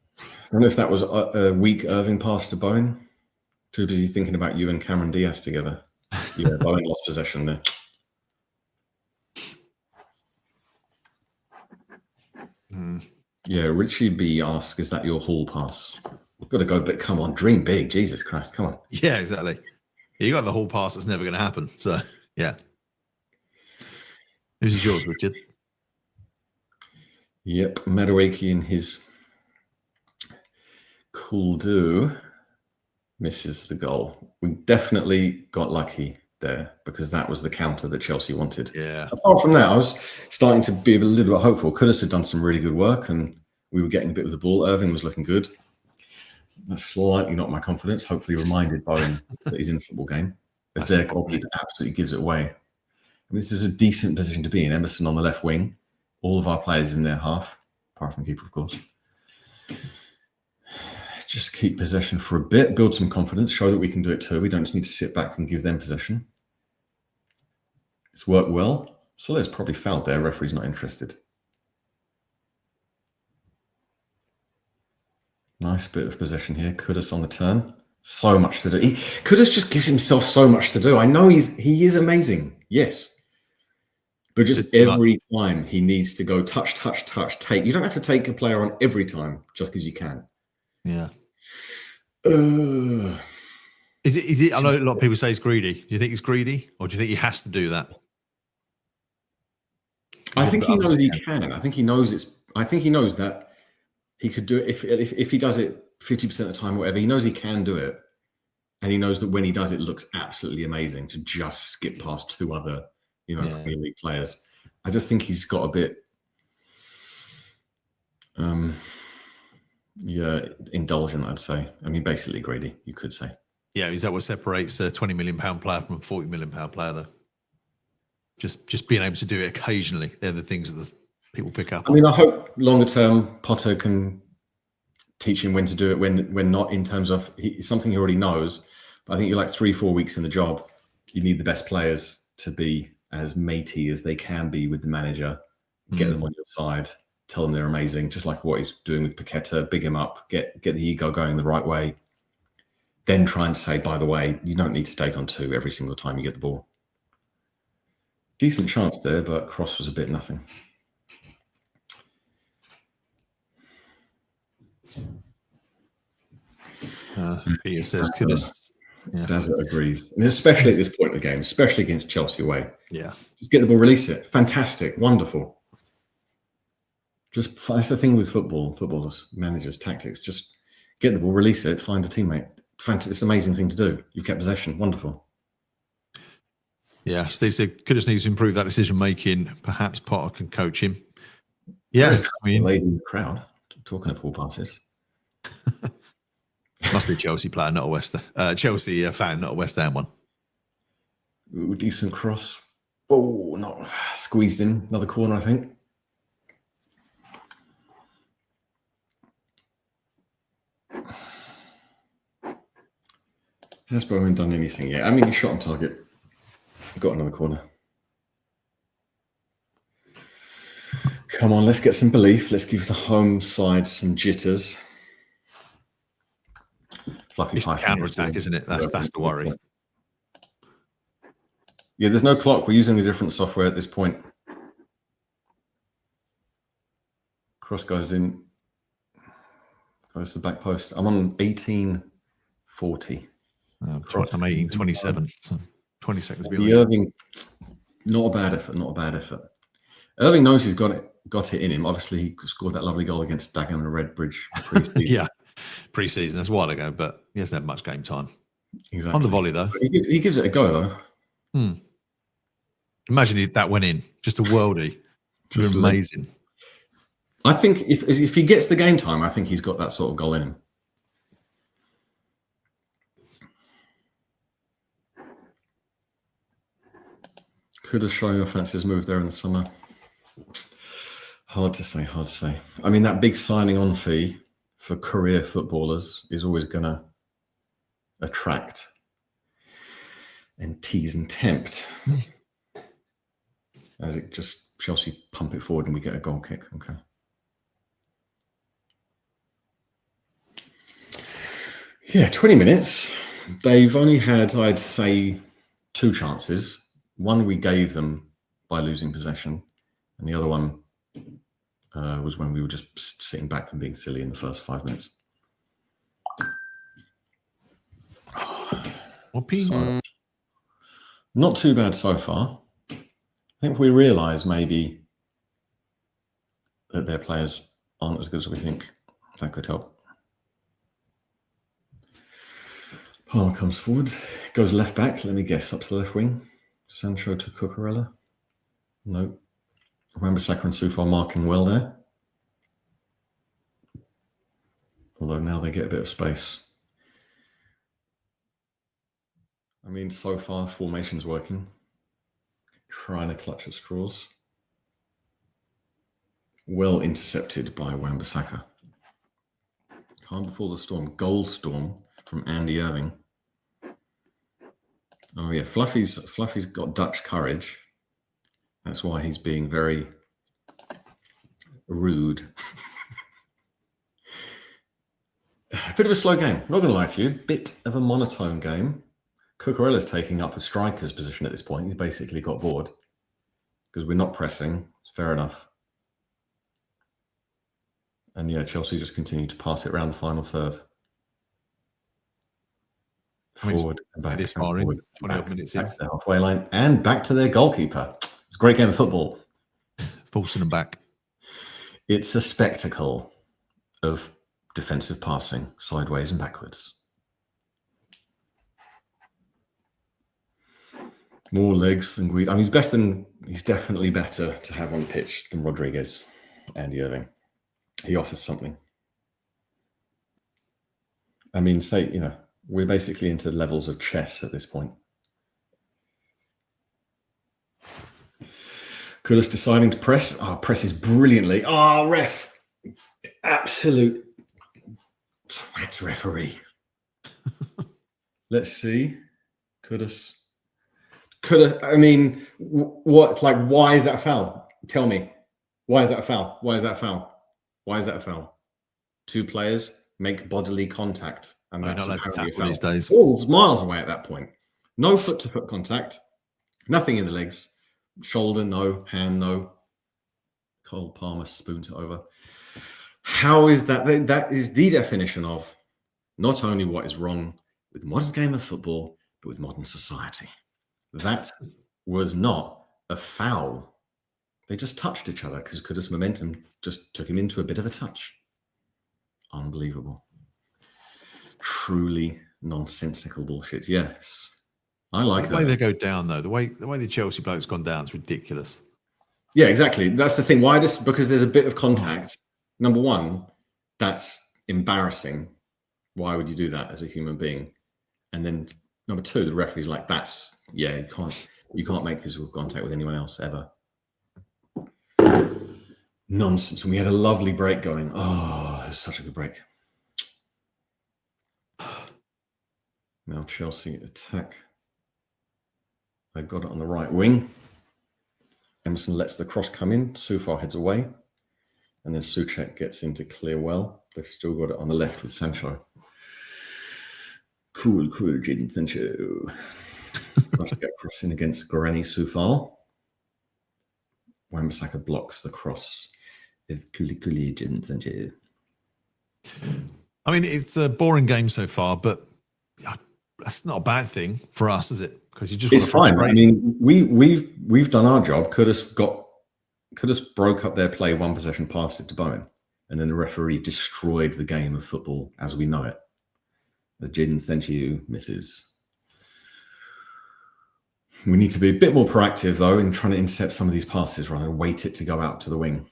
Speaker 4: I don't know if that was a weak Irving pass to Bowen. Too busy thinking about you and Cameron Diaz together. Yeah, Bowen lost possession there. Yeah, Richie B asks, is that your Hall pass? We've got to go, but come on, dream big. Jesus Christ, come on.
Speaker 3: Yeah, exactly. You got the Hall pass that's never going to happen. So, yeah. Who's yours, Richard?
Speaker 4: Yep, Madueke in his cool do misses the goal. We definitely got lucky there because that was the counter that Chelsea wanted.
Speaker 3: Yeah.
Speaker 4: Apart from that, I was starting to be a little bit hopeful. Kudus had done some really good work and we were getting a bit with the ball. Irving was looking good. That's slightly not my confidence. Hopefully reminded Bowen that he's in a football game. As their goalkeeper absolutely gives it away. I mean, this is a decent position to be in. Emerson on the left wing. All of our players in their half, apart from keeper, of course. Just keep possession for a bit, build some confidence, show that we can do it too. We don't just need to sit back and give them possession. It's worked well. Soler's probably fouled there. Referee's not interested. Nice bit of possession here. Kudus on the turn. So much to do. Kudus just gives himself so much to do. I know he is amazing. Yes. But just every time he needs to go touch, take. You don't have to take a player on every time just because you can.
Speaker 3: Yeah. Is it? I know a lot of people say he's greedy. Do you think he's greedy, or do you think he has to do that?
Speaker 4: I think he knows he can. I think he knows that he could do it if he does it 50% of the time, or whatever. He knows he can do it, and he knows that when he does it, looks absolutely amazing to just skip past two other, Premier League players. I just think he's got a bit, indulgent. I'd say. I mean, basically greedy. You could say.
Speaker 3: Yeah, is that what separates a £20 million player from a £40 million player, though? Just being able to do it occasionally. They're the things that people pick up.
Speaker 4: I mean, I hope longer term Potter can teach him when to do it, when not, in terms of something he already knows. But I think you're like 3-4 weeks in the job. You need the best players to be as matey as they can be with the manager. Get them on your side. Tell them they're amazing. Just like what he's doing with Paqueta. Big him up. Get the ego going the right way. Then try and say, by the way, you don't need to take on two every single time you get the ball. Decent chance there, but cross was a bit nothing.
Speaker 3: Peter says, Kudus.
Speaker 4: Dazza agrees. And especially at this point in the game, especially against Chelsea away.
Speaker 3: Yeah.
Speaker 4: Just get the ball, release it. Fantastic. Wonderful. That's the thing with footballers, managers, tactics. Just get the ball, release it, find a teammate. It's an amazing thing to do. You've kept possession. Wonderful.
Speaker 3: Yeah, Steve said Kudus needs to improve that decision making. Perhaps Potter can coach him. Yeah,
Speaker 4: I mean, lady in the crowd talking of ball passes.
Speaker 3: Must be a Chelsea player, not a Chelsea fan, not a West Ham one.
Speaker 4: Ooh, decent cross. Oh, not squeezed in. Another corner, I think. Has Bowen done anything yet? I mean, he shot on target. Got another corner. Come on, let's get some belief. Let's give the home side some jitters. Fluffy
Speaker 3: it's the counter-attack, isn't it? That's the worry.
Speaker 4: Yeah, there's no clock. We're using a different software at this point. Cross goes in. Goes to the back post. I'm on 18:40.
Speaker 3: I'm 18:27. So 20 seconds behind.
Speaker 4: Irving, not a bad effort. Irving knows he's got it in him. Obviously, he scored that lovely goal against Dagenham and Red Bridge pre-season.
Speaker 3: Yeah, pre-season. That's a while ago, but he hasn't had much game time.
Speaker 4: Exactly.
Speaker 3: On the volley, though.
Speaker 4: He gives it a go, though.
Speaker 3: Imagine that went in. Just a worldie. Just amazing.
Speaker 4: I think if he gets the game time, I think he's got that sort of goal in him. Could have shown your fancy's move there in the summer. Hard to say. I mean, that big signing on fee for career footballers is always going to attract and tease and tempt. As it just Chelsea pump it forward and we get a goal kick. Okay. Yeah, 20 minutes. They've only had, I'd say, 2 chances. One we gave them by losing possession, and the other one was when we were just sitting back and being silly in the first 5 minutes. So, not too bad so far. I think we realise maybe that their players aren't as good as we think. That could help. Palmer comes forward, goes left back. Let me guess, up to the left wing. Sancho to Cucurella. No. Wan-Bissaka and Soufal marking well there. Although now they get a bit of space. I mean, so far, formation's working. Trying to clutch at straws. Well intercepted by Wan-Bissaka. Calm before the storm. Goal storm from Andy Irving. Oh yeah, Fluffy's got Dutch courage. That's why he's being very rude. A bit of a slow game, not going to lie to you. Bit of a monotone game. Cucurella's taking up a striker's position at this point. He's basically got bored because we're not pressing. It's fair enough. And yeah, Chelsea just continue to pass it around the final third. Forward and back.
Speaker 3: This far in, 20 minutes in.
Speaker 4: The halfway line and back to their goalkeeper. It's a great game of football.
Speaker 3: forcing them back.
Speaker 4: It's a spectacle of defensive passing, sideways and backwards. More legs than Guido. I mean, he's definitely better to have on the pitch than Rodriguez, Andy Irving. He offers something. I mean, we're basically into levels of chess at this point. Kudus deciding to press. Presses brilliantly. Ref. Absolute twat referee. Let's see. Kudus. I mean, what? Like, why is that a foul? Tell me. Why is that a foul? Why is that a foul? Why is that a foul? Two players make bodily contact. And
Speaker 3: We're
Speaker 4: that's
Speaker 3: not allowed to
Speaker 4: apparently a
Speaker 3: tackle
Speaker 4: foul.
Speaker 3: these days.
Speaker 4: Ball's miles away at that point. No foot-to-foot contact. Nothing in the legs. Shoulder, no. Hand, no. Cole Palmer spoons it over. How is that? That is the definition of not only what is wrong with the modern game of football, but with modern society. That was not a foul. They just touched each other because Kudus' momentum just took him into a bit of a touch. Unbelievable. Truly nonsensical bullshit. Yes. I like
Speaker 3: the way they go down, though. The way the Chelsea bloke's gone down is ridiculous.
Speaker 4: Yeah, exactly. That's the thing. Why this? Because there's a bit of contact. Number one, that's embarrassing. Why would you do that as a human being? And then number two, the referee's like, you can't make physical contact with anyone else ever. Nonsense. And we had a lovely break going. Oh, it was such a good break. Now Chelsea attack. They've got it on the right wing. Emerson lets the cross come in. Sufar heads away. And then Souček gets in to clear well. They've still got it on the left with Sancho. Cool, Jadon Sancho. Tries to get cross in against Gorani Sufar. Wan-Bissaka blocks the cross with Kuli Jadon Sancho.
Speaker 3: I mean, it's a boring game so far, but that's not a bad thing for us, is it? Because you just
Speaker 4: it's fine. I mean, we've done our job. Kudus broke up their play, one possession, passed it to Bowen, and then the referee destroyed the game of football as we know it. The Jadon Sancho misses. We need to be a bit more proactive, though, in trying to intercept some of these passes rather than wait it to go out to the wing.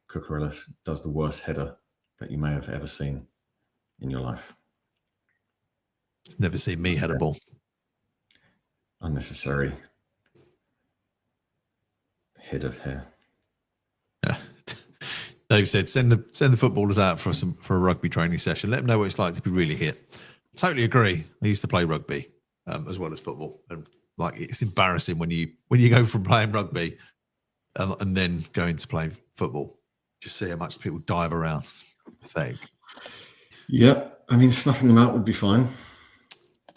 Speaker 4: Cucurella does the worst header that you may have ever seen in your life.
Speaker 3: Never seen me head a ball.
Speaker 4: Unnecessary head of hair.
Speaker 3: Yeah. Dave said, send the footballers out for a rugby training session. Let them know what it's like to be really hit. Totally agree. I used to play rugby as well as football, and like it's embarrassing when you go from playing rugby and then going to play football. Just see how much people dive around. Pathetic.
Speaker 4: Yeah, I mean, snuffing them out would be fine.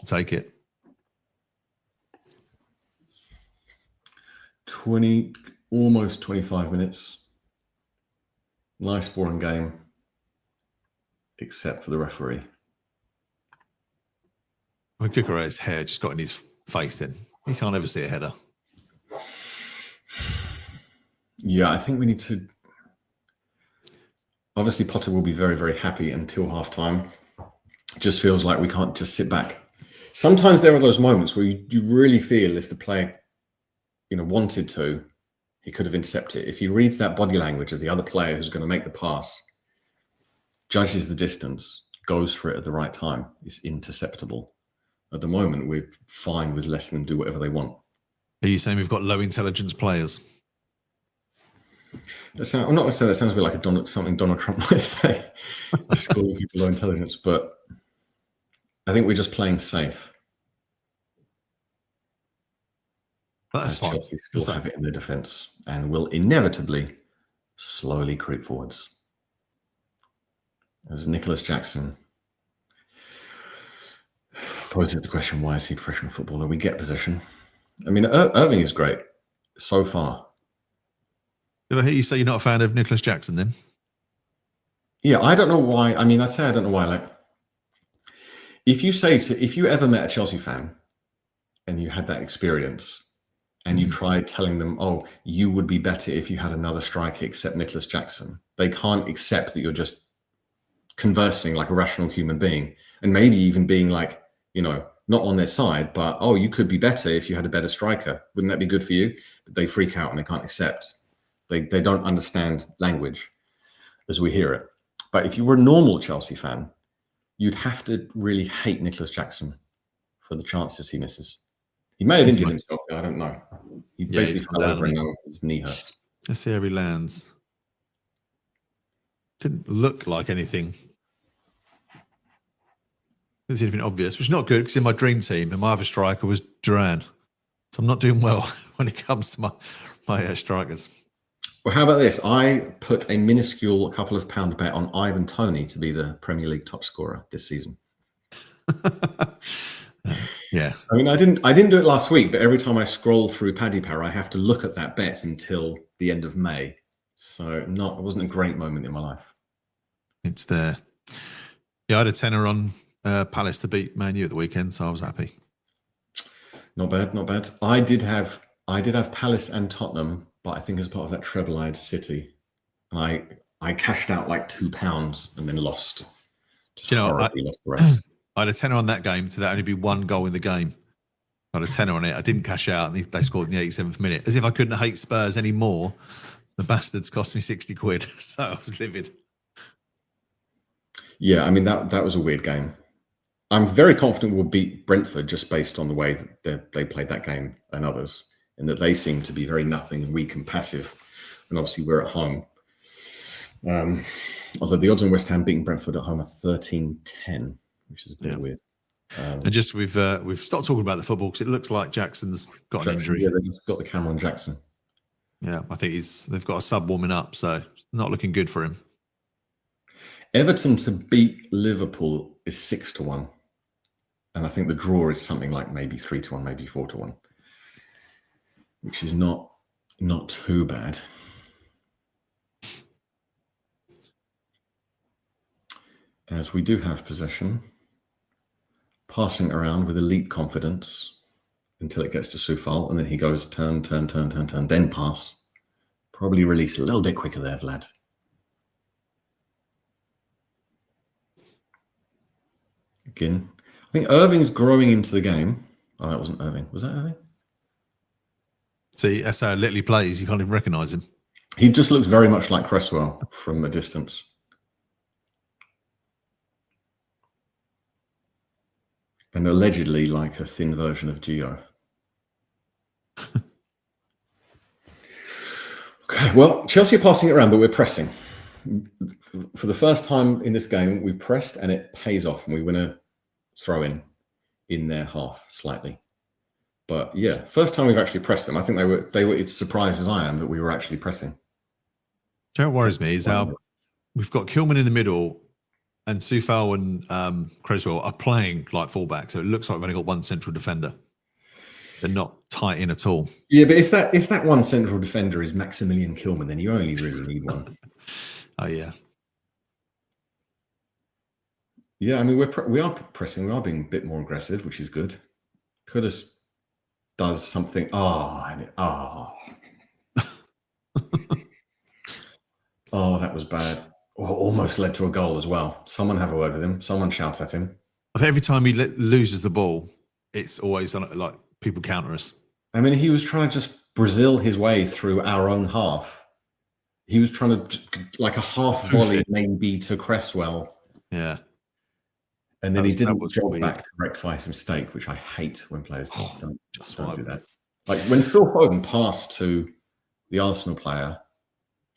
Speaker 3: Take it.
Speaker 4: 20, almost 25 minutes. Nice boring game, except for the referee.
Speaker 3: When Cucurella's hair just got in his face then. You can't ever see a header.
Speaker 4: Yeah, I think we need to... Obviously, Potter will be very, very happy until half-time. It just feels like we can't just sit back. Sometimes there are those moments where you really feel if the player, wanted to, he could have intercepted it. If he reads that body language of the other player who's going to make the pass, judges the distance, goes for it at the right time, it's interceptable. At the moment, we're fine with letting them do whatever they want.
Speaker 3: Are you saying we've got low intelligence players?
Speaker 4: I'm not going to say that sounds a bit like something Donald Trump might say, just calling people low intelligence, but I think we're just playing safe.
Speaker 3: That's fine.
Speaker 4: Chelsea still have it in their defence and will inevitably slowly creep forwards. As Nicholas Jackson poses the question, why is he professional footballer? We get possession. I mean, Irving is great so far.
Speaker 3: Did I hear you say you're not a fan of Nicholas Jackson then?
Speaker 4: Yeah, I don't know why. I mean, I'd say I don't know why. Like, if you ever met a Chelsea fan and you had that experience and you try telling them, oh, you would be better if you had another striker except Nicholas Jackson. They can't accept that you're just conversing like a rational human being, and maybe even being like, not on their side, but, oh, you could be better if you had a better striker. Wouldn't that be good for you? But they freak out and they can't accept. They don't understand language as we hear it. But if you were a normal Chelsea fan, you'd have to really hate Nicholas Jackson for the chances he misses. He may have injured himself. I don't know. He basically fell over and now his knee hurts.
Speaker 3: Let's see how he lands. Didn't look like anything. Didn't see anything obvious, which is not good because in my dream team and my other striker was Duran. So I'm not doing well when it comes to my strikers.
Speaker 4: Well, how about this? I put a minuscule couple of pound bet on Ivan Toney to be the Premier League top scorer this season.
Speaker 3: Yeah.
Speaker 4: I mean, I didn't do it last week, but every time I scroll through Paddy Power, I have to look at that bet until the end of May. So it wasn't a great moment in my life.
Speaker 3: It's there. Yeah, I had a tenner on Palace to beat Man U at the weekend, so I was happy.
Speaker 4: Not bad, not bad. I did have Palace and Tottenham, but I think as part of that treble, I had City, and I cashed out like £2 and then lost. Just horribly lost the rest.
Speaker 3: I had a tenner on that game to that only be one goal in the game. I had a tenner on it. I didn't cash out, and they scored in the 87th minute. As if I couldn't hate Spurs anymore. The bastards cost me 60 quid, so I was livid.
Speaker 4: Yeah, I mean, that was a weird game. I'm very confident we'll beat Brentford just based on the way that they played that game and others, and that they seem to be very nothing and weak and passive. And obviously, we're at home. Although the odds on West Ham beating Brentford at home are 13-10. Which is a bit weird.
Speaker 3: And just we've stopped talking about the football because it looks like Jackson's got an injury.
Speaker 4: Yeah, they've just got the camera on Jackson.
Speaker 3: Yeah, I think they've got a sub warming up, so it's not looking good for him.
Speaker 4: Everton to beat Liverpool is 6-1, and I think the draw is something like maybe 3-1, maybe 4-1, which is not too bad. As we do have possession. Passing around with elite confidence until it gets to Soufal, and then he goes turn, then pass. Probably release a little bit quicker there, Vlad. Again, I think Irving's growing into the game. Oh, that wasn't Irving. Was that Irving?
Speaker 3: See, that's how little he plays. You can't even recognise him.
Speaker 4: He just looks very much like Cresswell from a distance. And allegedly like a thin version of Gio. Okay, well, Chelsea are passing it around, but we're pressing. For the first time in this game, we pressed and it pays off, and we win a throw-in their half slightly. But yeah, first time we've actually pressed them. I think they were as surprised as I am that we were actually pressing.
Speaker 3: You know what worries me is how we've got Kilman in the middle, and Soufal and Cresswell are playing like fullback, so it looks like we've only got one central defender. They're not tight in at all.
Speaker 4: Yeah, but if that one central defender is Maximilian Kilman, then you only really need one.
Speaker 3: Oh yeah,
Speaker 4: yeah. I mean, we are pressing. We are being a bit more aggressive, which is good. Kudus does something. Oh, that was bad. Almost led to a goal as well. Someone have a word with him. Someone shout at him.
Speaker 3: I think every time he loses the ball, it's always like people counter us.
Speaker 4: I mean, he was trying to just Brazil his way through our own half. He was trying to, like a half volley, maybe to Cresswell.
Speaker 3: Yeah.
Speaker 4: And then he didn't jog back to rectify his mistake, which I hate when players don't do that. Like when Phil Foden passed to the Arsenal player,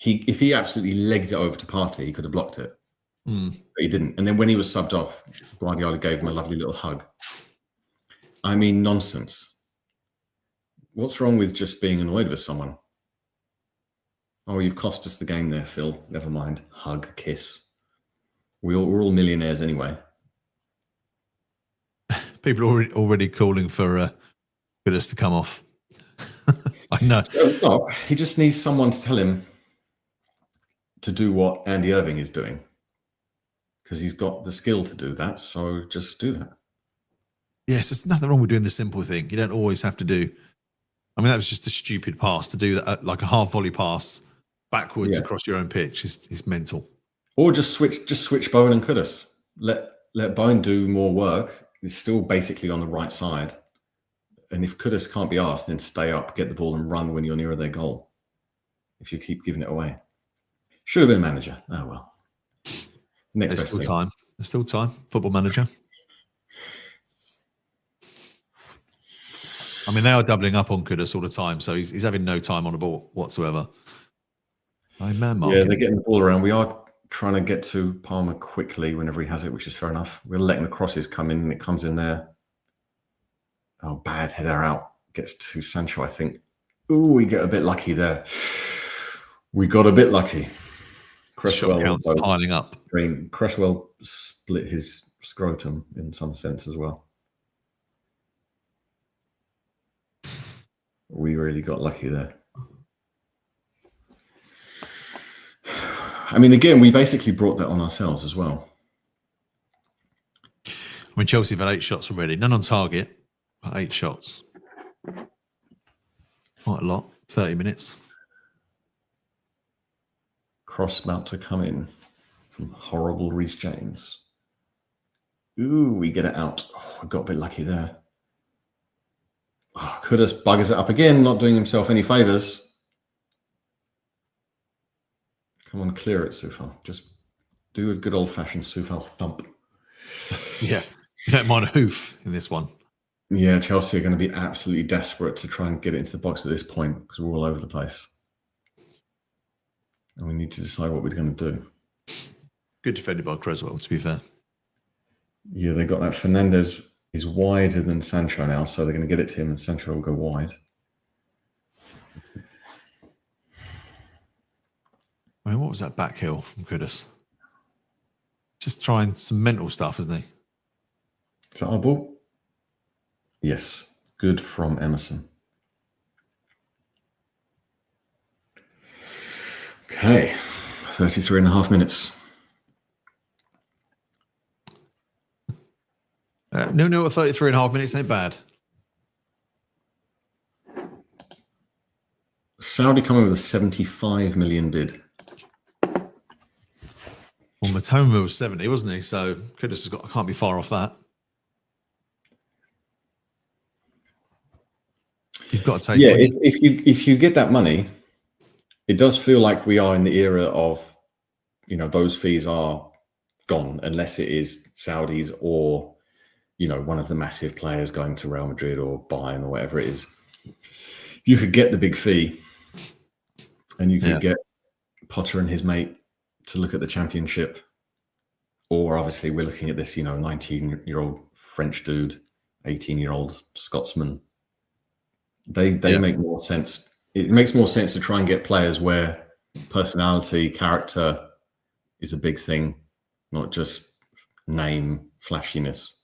Speaker 4: if he absolutely legged it over to Partey, he could have blocked it. But he didn't. And then when he was subbed off, Guardiola gave him a lovely little hug. I mean, nonsense. What's wrong with just being annoyed with someone? Oh, you've cost us the game there, Phil. Never mind. Hug, kiss. We're all millionaires anyway.
Speaker 3: People are already calling for Kudus to come off. I know.
Speaker 4: No, he just needs someone to tell him to do what Andy Irving is doing, because he's got the skill to do that. So just do that.
Speaker 3: Yes, there's nothing wrong with doing the simple thing. You don't always have to do I mean, that was just a stupid pass to do that, like a half volley pass backwards across your own pitch is mental.
Speaker 4: Or just switch Bowen and Kudus. Let Bowen do more work. He's still basically on the right side. And if Kudus can't be asked, then stay up, get the ball and run when you're nearer their goal. If you keep giving it away. Should have been a manager. Oh, well. Next
Speaker 3: There's
Speaker 4: best
Speaker 3: still
Speaker 4: thing.
Speaker 3: time. There's still time. Football Manager. I mean, they are doubling up on Kudus all the time, so he's having no time on the ball whatsoever. Man,
Speaker 4: Yeah, they're getting the ball around. We are trying to get to Palmer quickly whenever he has it, which is fair enough. We're letting the crosses come in, and it comes in there. Oh, bad header out. Gets to Sancho, I think. Ooh, we get a bit lucky there. We got a bit lucky. Cresswell
Speaker 3: piling up.
Speaker 4: Cresswell split his scrotum in some sense as well. We really got lucky there. I mean, again, we basically brought that on ourselves as well.
Speaker 3: I mean, Chelsea have had 8 shots already. None on target, but 8 shots. Quite a lot. 30 minutes.
Speaker 4: Cross about to come in from horrible Reece James. Ooh, we get it out. Oh, I got a bit lucky there. Oh, Kudus buggers it up again, not doing himself any favours. Come on, clear it, Soufal. Just do a good old-fashioned Soufal thump.
Speaker 3: Yeah, you don't mind a hoof in this one.
Speaker 4: Yeah, Chelsea are going to be absolutely desperate to try and get it into the box at this point because we're all over the place. And we need to decide what we're going to do.
Speaker 3: Good defended by Cresswell, to be fair.
Speaker 4: Yeah, they got that. Fernandes is wider than Sancho now, so they're going to get it to him and Sancho will go wide.
Speaker 3: I mean, what was that back heel from Kudus? Just trying some mental stuff, isn't he?
Speaker 4: Is that our ball? Yes. Good from Emerson. Okay. 33 and a half minutes.
Speaker 3: 0-0 at 33 and a half minutes ain't bad.
Speaker 4: Saudi coming with a 75 million bid.
Speaker 3: Well, Matoma was 70, wasn't he? So Kudus can't be far off that. You've got to take.
Speaker 4: Yeah, if you get that money, it does feel like we are in the era of, those fees are gone unless it is Saudis or, one of the massive players going to Real Madrid or Bayern or whatever it is. You could get the big fee and you could get Potter and his mate to look at the championship. Or obviously we're looking at this, 19-year-old French dude, 18-year-old Scotsman. They make more sense. It makes more sense to try and get players where personality, character is a big thing, not just name flashiness.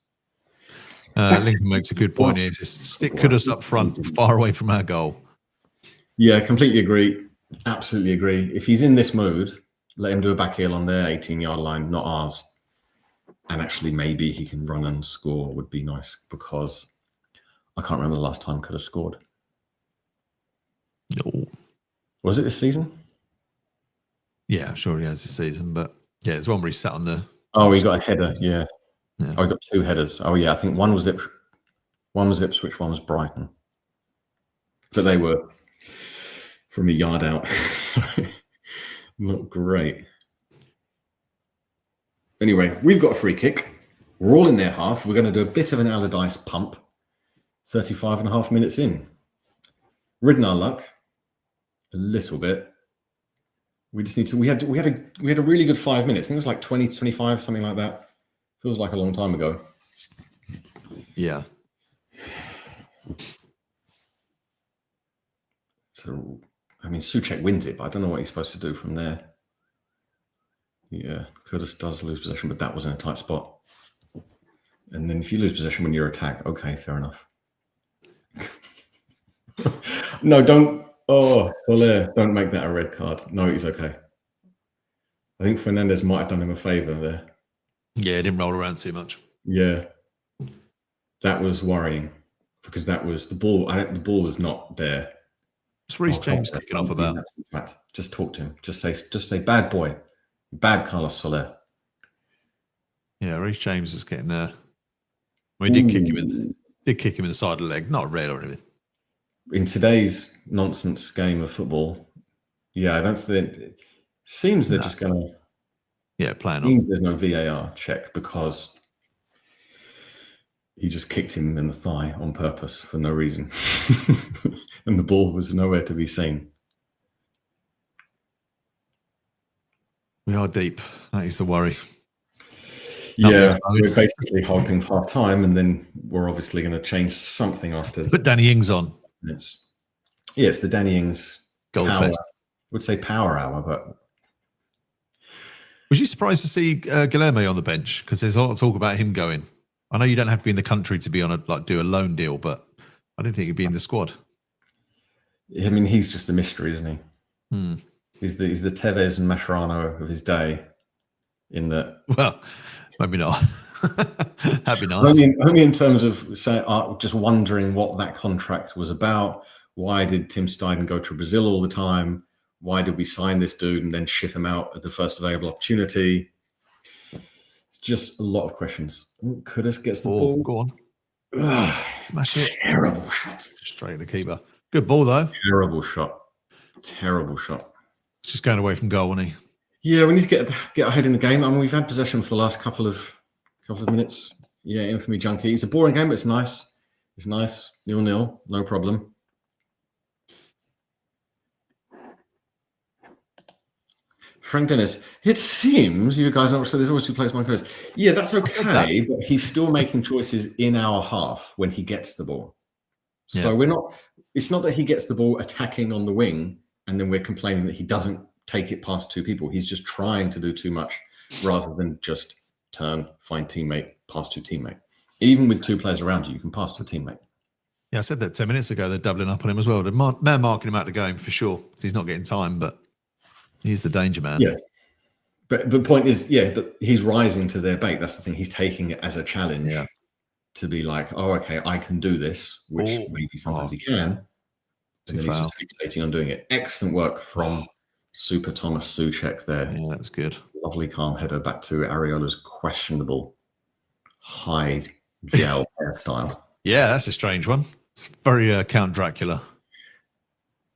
Speaker 3: Lincoln makes a good point here. Just stick Kudus up front, far away from our goal.
Speaker 4: Yeah, completely agree. Absolutely agree. If he's in this mood, let him do a back heel on their 18-yard line, not ours. And actually, maybe he can run and score would be nice because I can't remember the last time Kudus scored.
Speaker 3: No.
Speaker 4: Was it this season?
Speaker 3: Yeah, I'm sure he has this season. But yeah, it's one where he sat on the.
Speaker 4: Oh, he got a header. Yeah. Oh, he got 2 headers. Oh, yeah. I think one was Ipswich, one was Brighton. But they were from a yard out. So not great. Anyway, we've got a free kick. We're all in their half. We're going to do a bit of an Allardyce pump. 35 and a half minutes in. Ridden our luck a little bit. We just need to. We had a really good 5 minutes. I think it was like 20, 25, something like that. Feels like a long time ago.
Speaker 3: Yeah.
Speaker 4: So, I mean, Souček wins it, but I don't know what he's supposed to do from there. Yeah, Kudus does lose possession, but that was in a tight spot. And then if you lose possession when you're attacked, okay, fair enough. No, don't. Oh, Soler, don't make that a red card. No, he's okay. I think Fernandes might have done him a favour there.
Speaker 3: Yeah, it didn't roll around too much.
Speaker 4: Yeah. That was worrying because that was the ball. The ball was not there.
Speaker 3: What's Reece James kicking off about?
Speaker 4: Just talk to him. Just say, bad boy, bad Carlos Soler.
Speaker 3: Yeah, Reece James is getting there. We did kick him in the side of the leg, not red or anything.
Speaker 4: In today's nonsense game of football, yeah, I don't think it seems they're just going to.
Speaker 3: Playing on.
Speaker 4: There's no VAR check because he just kicked him in the thigh on purpose for no reason, and the ball was nowhere to be seen.
Speaker 3: We are deep. That is the worry.
Speaker 4: Yeah, we're basically holding half time, and then we're obviously going to change something after.
Speaker 3: Put Danny Ings on.
Speaker 4: It's the Danny Ings
Speaker 3: Goal
Speaker 4: power.
Speaker 3: fest.
Speaker 4: I would say power hour, but
Speaker 3: was you surprised to see Guilherme on the bench? Because there's a lot of talk about him going. I know you don't have to be in the country to be on do a loan deal, but I didn't think he'd be in the squad.
Speaker 4: I mean, he's just a mystery, isn't he? He's the Tevez and Mascherano of his day. In that,
Speaker 3: well, maybe not. That'd be nice.
Speaker 4: Only in terms of just wondering what that contract was about. Why did Tim Steiden go to Brazil all the time? Why did we sign this dude and then ship him out at the first available opportunity? It's just a lot of questions. Kudus gets the ball.
Speaker 3: Go on.
Speaker 4: Smash it. Terrible shot.
Speaker 3: Straight at the keeper. Good ball, though.
Speaker 4: Terrible shot.
Speaker 3: Just going away from goal, wasn't he?
Speaker 4: Yeah, we need to get ahead in the game. I mean, we've had possession for the last couple of minutes. Yeah, infamy junkie. It's a boring game, but it's nice. It's nice. 0-0, no problem. Frank Dennis, it seems you guys know there's always 2 players, 1 Chris. Yeah, that's okay, but he's still making choices in our half when he gets the ball. So it's not that he gets the ball attacking on the wing and then we're complaining that he doesn't take it past 2 people. He's just trying to do too much rather than just turn, find teammate, pass to teammate. Even with 2 players around you, you can pass to a teammate.
Speaker 3: Yeah, I said that 10 minutes ago. They're doubling up on him as well. They're marking him out of the game for sure. He's not getting time, but he's the danger man.
Speaker 4: Yeah. But the point is, but he's rising to their bait. That's the thing. He's taking it as a challenge to be like, oh, okay, I can do this, which maybe sometimes he can. And then he's just fixating on doing it. Excellent work from Super Thomas Souček there.
Speaker 3: Yeah, that's good.
Speaker 4: Lovely calm header back to Areola's questionable high gel hairstyle.
Speaker 3: Yeah, that's a strange one. It's very Count Dracula.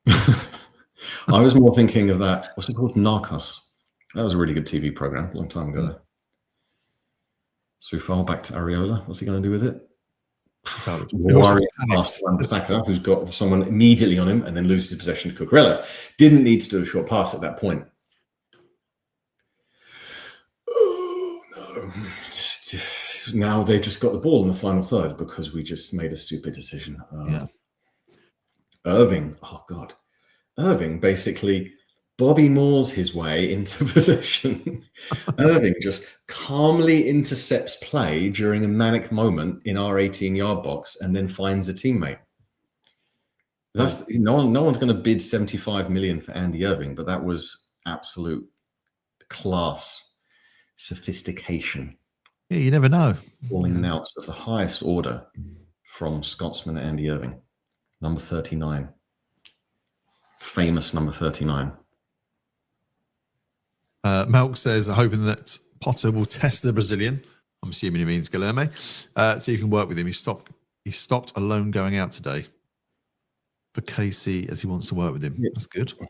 Speaker 4: I was more thinking of that. What's it called? Narcos. That was a really good TV program a long time ago. Soufal back to Areola. What's he going to do with it? Past Wan-Bissaka, who's got someone immediately on him and then loses possession to Cucurella. Didn't need to do a short pass at that point. Oh, no. Now they just got the ball in the final third because we just made a stupid decision. Irving. Oh, God. Irving basically Bobby Moore's his way into possession. Irving just calmly intercepts play during a manic moment in our 18-yard box and then finds a teammate. That's no one's going to bid 75 million for Andy Irving, but that was absolute class, sophistication.
Speaker 3: Yeah, you never know.
Speaker 4: Calling outs of the highest order from Scotsman Andy Irving, number 39. Famous number 39.
Speaker 3: Malk says, hoping that Potter will test the Brazilian. I'm assuming he means Guilherme. So you can work with him. He stopped a loan going out today for Casey as he wants to work with him. Yes. That's good.
Speaker 4: A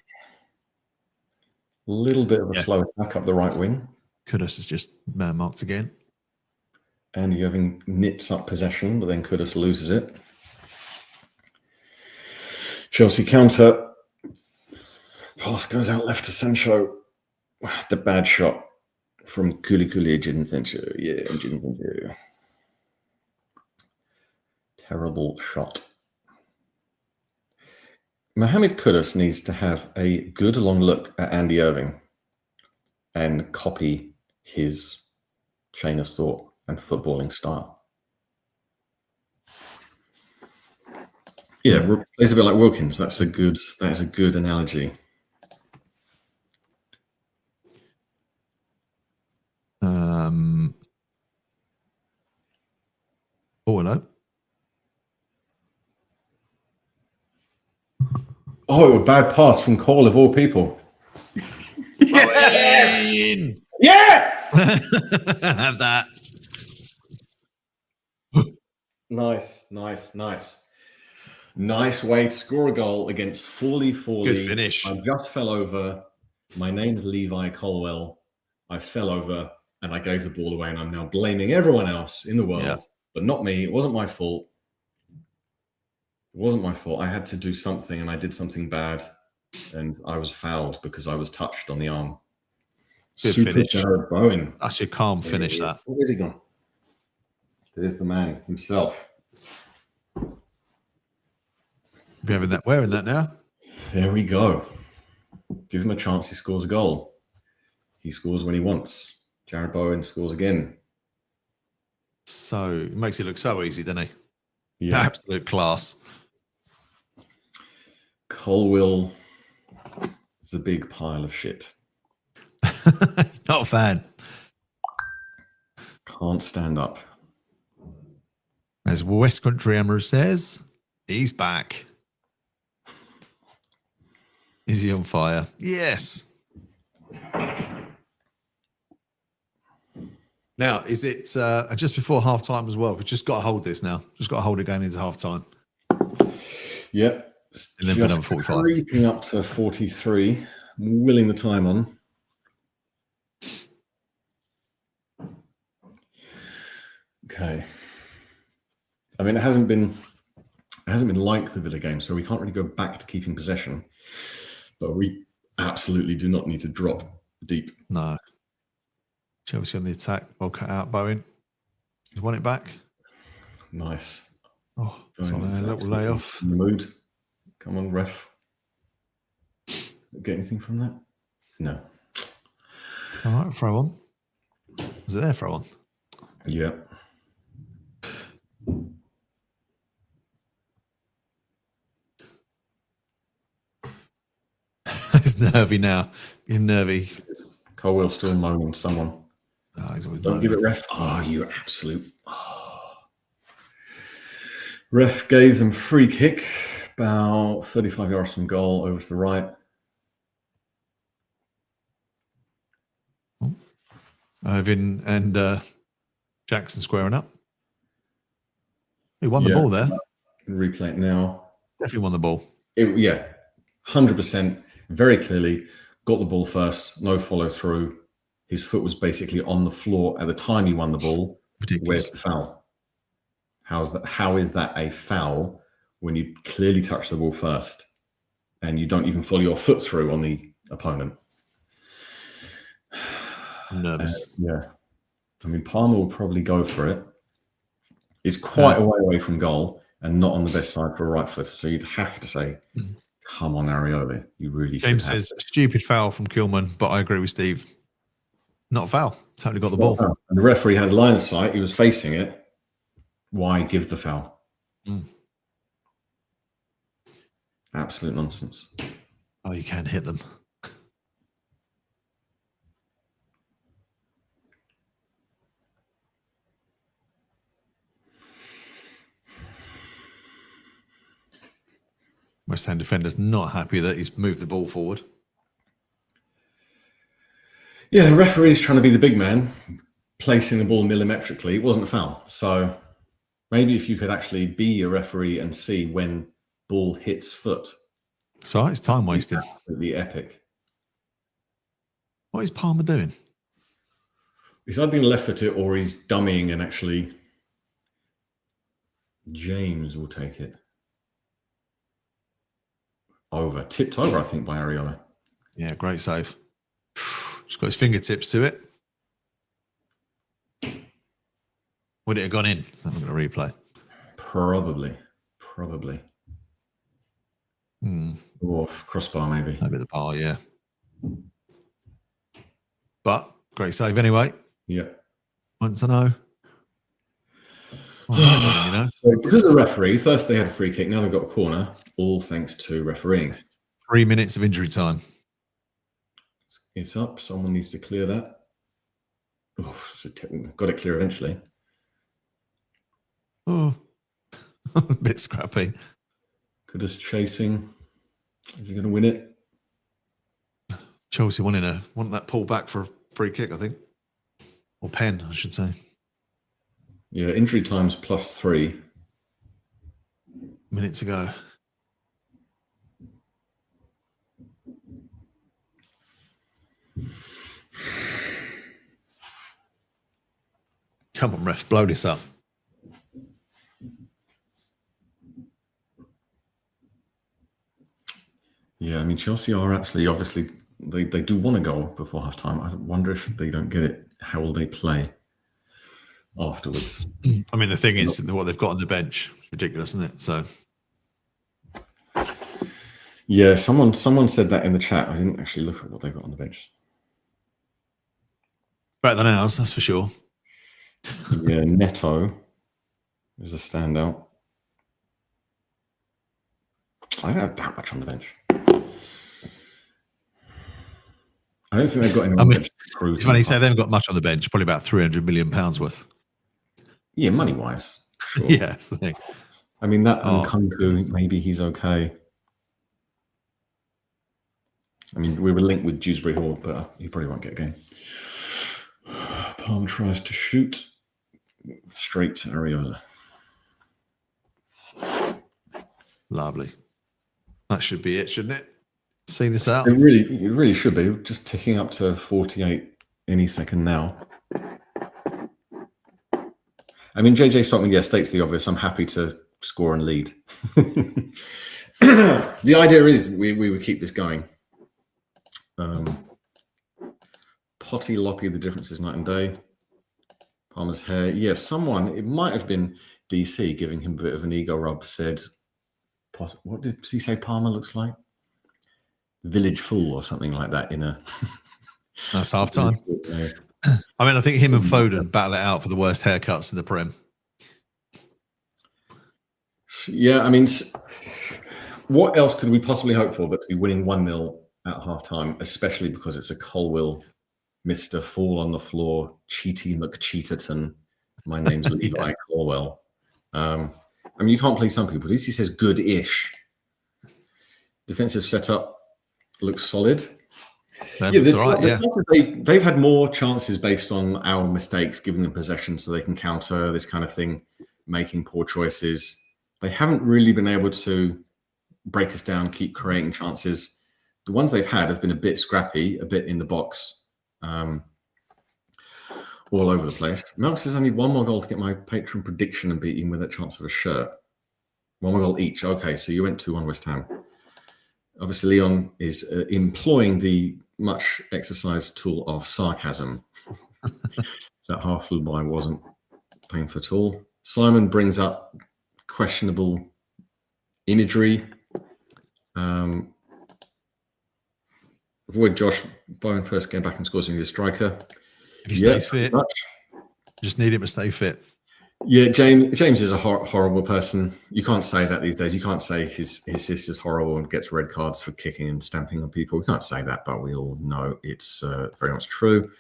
Speaker 4: little bit of a slow attack up the right wing.
Speaker 3: Kudus is just marked again.
Speaker 4: Andy Irving knits up possession, but then Kudus loses it. Chelsea counter. Pass goes out left to Sancho. The bad shot from Kuli Sancho. Yeah, terrible shot. Mohamed Kudus needs to have a good long look at Andy Irving and copy his chain of thought and footballing style. Yeah, plays a bit like Wilkins. That is a good analogy.
Speaker 3: Oh, hello.
Speaker 4: Oh, a bad pass from Cole of all people.
Speaker 3: Bowen!
Speaker 4: Yes!
Speaker 3: Have that.
Speaker 4: Nice. Nice way to score a goal against Fawley.
Speaker 3: Good finish.
Speaker 4: I just fell over. My name's Levi Colwell. I fell over and I gave the ball away, and I'm now blaming everyone else in the world, but not me. It wasn't my fault. I had to do something, and I did something bad, and I was fouled because I was touched on the arm.
Speaker 3: Good
Speaker 4: Super
Speaker 3: finish.
Speaker 4: Jared Bowen.
Speaker 3: That's your calm finish, that.
Speaker 4: Where's he gone? There's the man himself.
Speaker 3: Wearing that now.
Speaker 4: There we go. Give him a chance. He scores a goal. He scores when he wants. Jared Bowen scores again.
Speaker 3: So it makes it look so easy, doesn't he?
Speaker 4: Yeah.
Speaker 3: Absolute class.
Speaker 4: Colwell is a big pile of shit.
Speaker 3: Not a fan.
Speaker 4: Can't stand up.
Speaker 3: As West Country Hammer says, he's back. Is he on fire? Yes. Now, is it just before half time as well? We've just got to hold this now. Just got to hold it going into half time.
Speaker 4: Yep.
Speaker 3: And then for number 45.
Speaker 4: Creeping up to 43. I'm willing the time on. Okay. I mean, it hasn't been like the Villa game, so we can't really go back to keeping possession. But we absolutely do not need to drop deep.
Speaker 3: No. Chelsea on the attack. Well cut out, Bowen. He's won it back.
Speaker 4: Nice.
Speaker 3: Oh, it's on a little layoff.
Speaker 4: Mood. Come on, ref. Get anything from that? No.
Speaker 3: All right, throw on. Was it there, throw on?
Speaker 4: Yeah.
Speaker 3: It's nervy now. You're nervy.
Speaker 4: Colwell still moaning someone.
Speaker 3: Oh, he's always
Speaker 4: Don't
Speaker 3: moaning.
Speaker 4: give it ref. Oh, you absolute. Oh. Ref gave them free kick about 35 yards from goal over to the right.
Speaker 3: Irvin and Jackson squaring up. He won the ball there.
Speaker 4: Replay it now.
Speaker 3: Definitely won the ball.
Speaker 4: 100%. Very clearly got the ball first. No follow through. His foot was basically on the floor at the time he won the ball.
Speaker 3: Ridiculous.
Speaker 4: Where's the foul? How is that a foul when you clearly touch the ball first and you don't even follow your foot through on the opponent?
Speaker 3: I'm nervous.
Speaker 4: I mean, Palmer will probably go for it. It's quite a way away from goal and not on the best side for a right footer. So you'd have to say, come on, Areola. You really should.
Speaker 3: James says, stupid foul from Kilman, but I agree with Steve. Not a foul. Totally got the ball.
Speaker 4: And the referee had line of sight. He was facing it. Why give the foul? Absolute nonsense.
Speaker 3: Oh, you can hit them. West Ham defender's not happy that he's moved the ball forward.
Speaker 4: Yeah, the referee's trying to be the big man, placing the ball millimetrically. It wasn't a foul. So maybe if you could actually be a referee and see when ball hits foot.
Speaker 3: So it's time wasted.
Speaker 4: Absolutely epic.
Speaker 3: What is Palmer doing?
Speaker 4: He's either left footed or he's dummying and actually James will take it. Over. Tipped over, I think, by Areola.
Speaker 3: Yeah, great save. Just got his fingertips to it. Would it have gone in? I'm going to replay.
Speaker 4: Probably. Or crossbar, maybe.
Speaker 3: Maybe the par, yeah. But great save anyway.
Speaker 4: Yeah.
Speaker 3: Want to know? Well, you know.
Speaker 4: So because of the referee, first they had a free kick, now they've got a corner, all thanks to refereeing.
Speaker 3: 3 minutes of injury time.
Speaker 4: It's up. Someone needs to clear that. Got it clear eventually.
Speaker 3: Oh, a bit scrappy.
Speaker 4: Kudus chasing. Is he going to win it?
Speaker 3: Chelsea want that pull back for a free kick, I think. Or pen, I should say.
Speaker 4: Yeah, injury time's +3.
Speaker 3: Minutes ago. Come on, ref, blow this up.
Speaker 4: Yeah, I mean, Chelsea are actually, obviously, they do want a goal before half-time. I wonder if they don't get it, how will they play afterwards?
Speaker 3: I mean, the thing is, what they've got on the bench is ridiculous, isn't it? So,
Speaker 4: yeah, someone said that in the chat. I didn't actually look at what they've got on the bench.
Speaker 3: better than ours, that's for sure.
Speaker 4: Yeah, Neto is a standout. I don't have that much on the bench. I don't think they've got anyone on the bench.
Speaker 3: It's funny you say they haven't got much on the bench, probably about £300 million worth.
Speaker 4: Yeah, money-wise. Sure.
Speaker 3: Yeah, that's the thing.
Speaker 4: I mean, that Nkunku, maybe he's okay. I mean, we were linked with Dewsbury Hall, but he probably won't get a game. Palm tries to shoot straight to Areola.
Speaker 3: Lovely. That should be it, shouldn't it? See this out.
Speaker 4: It really should be. Just ticking up to 48 any second now. I mean, JJ Stockman, states the obvious. I'm happy to score and lead. The idea is we would keep this going. Potty Loppy, the difference is night and day. Palmer's hair. Yeah, someone, it might have been DC giving him a bit of an ego rub, said, what did he say Palmer looks like? Village Fool or something like that in a...
Speaker 3: That's half time. I mean, I think him and Foden battle it out for the worst haircuts in the Prem.
Speaker 4: Yeah, I mean, what else could we possibly hope for but to be winning 1-0 at half-time, especially because it's a Colwill, Mr. Fall on the Floor, Cheaty McCheaterton. My name's Levi Colwell. I mean, you can't play some people. At least he says good-ish. Defensive setup looks solid. They've had more chances based on our mistakes, giving them possession so they can counter this kind of thing, making poor choices. They haven't really been able to break us down, keep creating chances. The ones they've had have been a bit scrappy, a bit in the box, all over the place. Melk says, I need one more goal to get my patron prediction and beat him with a chance of a shirt. One more goal each. Okay, so you went 2-1 West Ham. Obviously, Leon is employing the much exercised tool of sarcasm. That half flew by wasn't painful at all. Simon brings up questionable imagery. Avoid Josh Bowen first getting back and scores a striker.
Speaker 3: If he stays fit, just need him to stay fit.
Speaker 4: Yeah, James is a horrible person. You can't say that these days. You can't say his sister's horrible and gets red cards for kicking and stamping on people. We can't say that, but we all know it's very much true.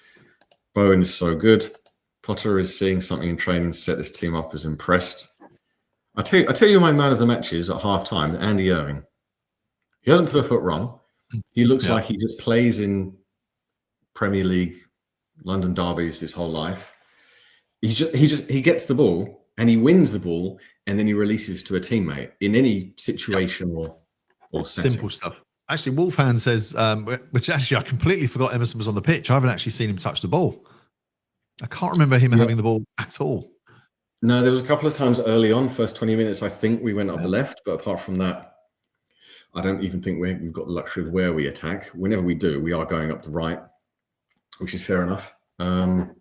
Speaker 4: Bowen is so good. Potter is seeing something in training to set this team up as impressed. I tell you my man of the match is at half-time, Andy Irving. He hasn't put a foot wrong. He looks like he just plays in Premier League, London derbies his whole life. He gets the ball and he wins the ball and then he releases to a teammate in any situation or setting.
Speaker 3: Simple stuff. Actually, Wolfhand says, which actually I completely forgot Emerson was on the pitch. I haven't actually seen him touch the ball. I can't remember him having the ball at all.
Speaker 4: No, there was a couple of times early on, first 20 minutes, I think we went up the left. But apart from that, I don't even think we've got the luxury of where we attack. Whenever we do, we are going up the right, which is fair enough.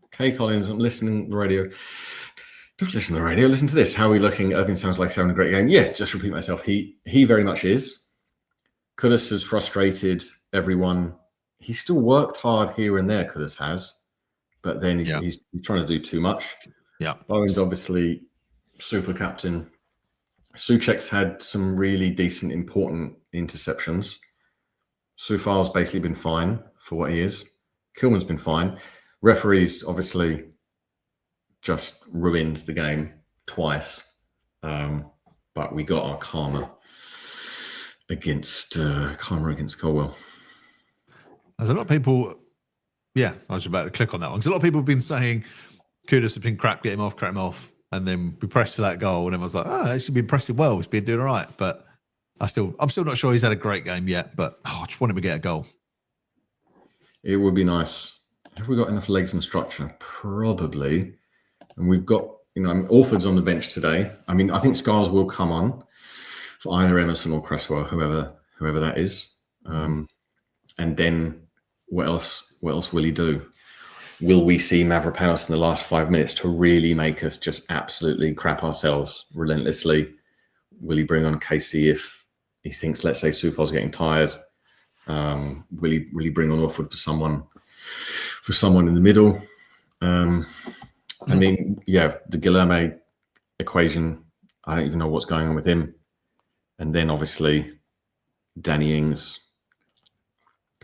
Speaker 4: Kay Collins, I'm listening to the radio. Don't listen to the radio. Listen to this. How are we looking? Irving sounds like he's having a great game. Yeah, just repeat myself. He very much is. Kudus has frustrated everyone. He's still worked hard here and there, Kudus has. But then he's trying to do too much.
Speaker 3: Yeah.
Speaker 4: Bowen's obviously super captain. Souček's had some really decent, important interceptions. Soufal's basically been fine for what he is. Kilman's been fine. Referees obviously just ruined the game twice. But we got our karma. against Karma against Colwell.
Speaker 3: There's a lot of people. Yeah, I was about to click on that one because a lot of people have been saying Kudus has been crap, get him off, and then we pressed for that goal, and everyone's like, "Oh, it's been pressing well. He's been doing all right." But I'm still not sure he's had a great game yet. But I just want him to get a goal.
Speaker 4: It would be nice. Have we got enough legs and structure? Probably. And we've got, Orford's on the bench today. I mean, I think Scars will come on for either Emerson or Cresswell, whoever that is. And then what else will he do? Will we see Mavropanos in the last 5 minutes to really make us just absolutely crap ourselves relentlessly? Will he bring on Casey if he thinks, let's say, Soufal's getting tired? Will he bring on Orford for someone in the middle? I mean, yeah, the Guilherme equation, I don't even know what's going on with him. And then obviously Danny Ings,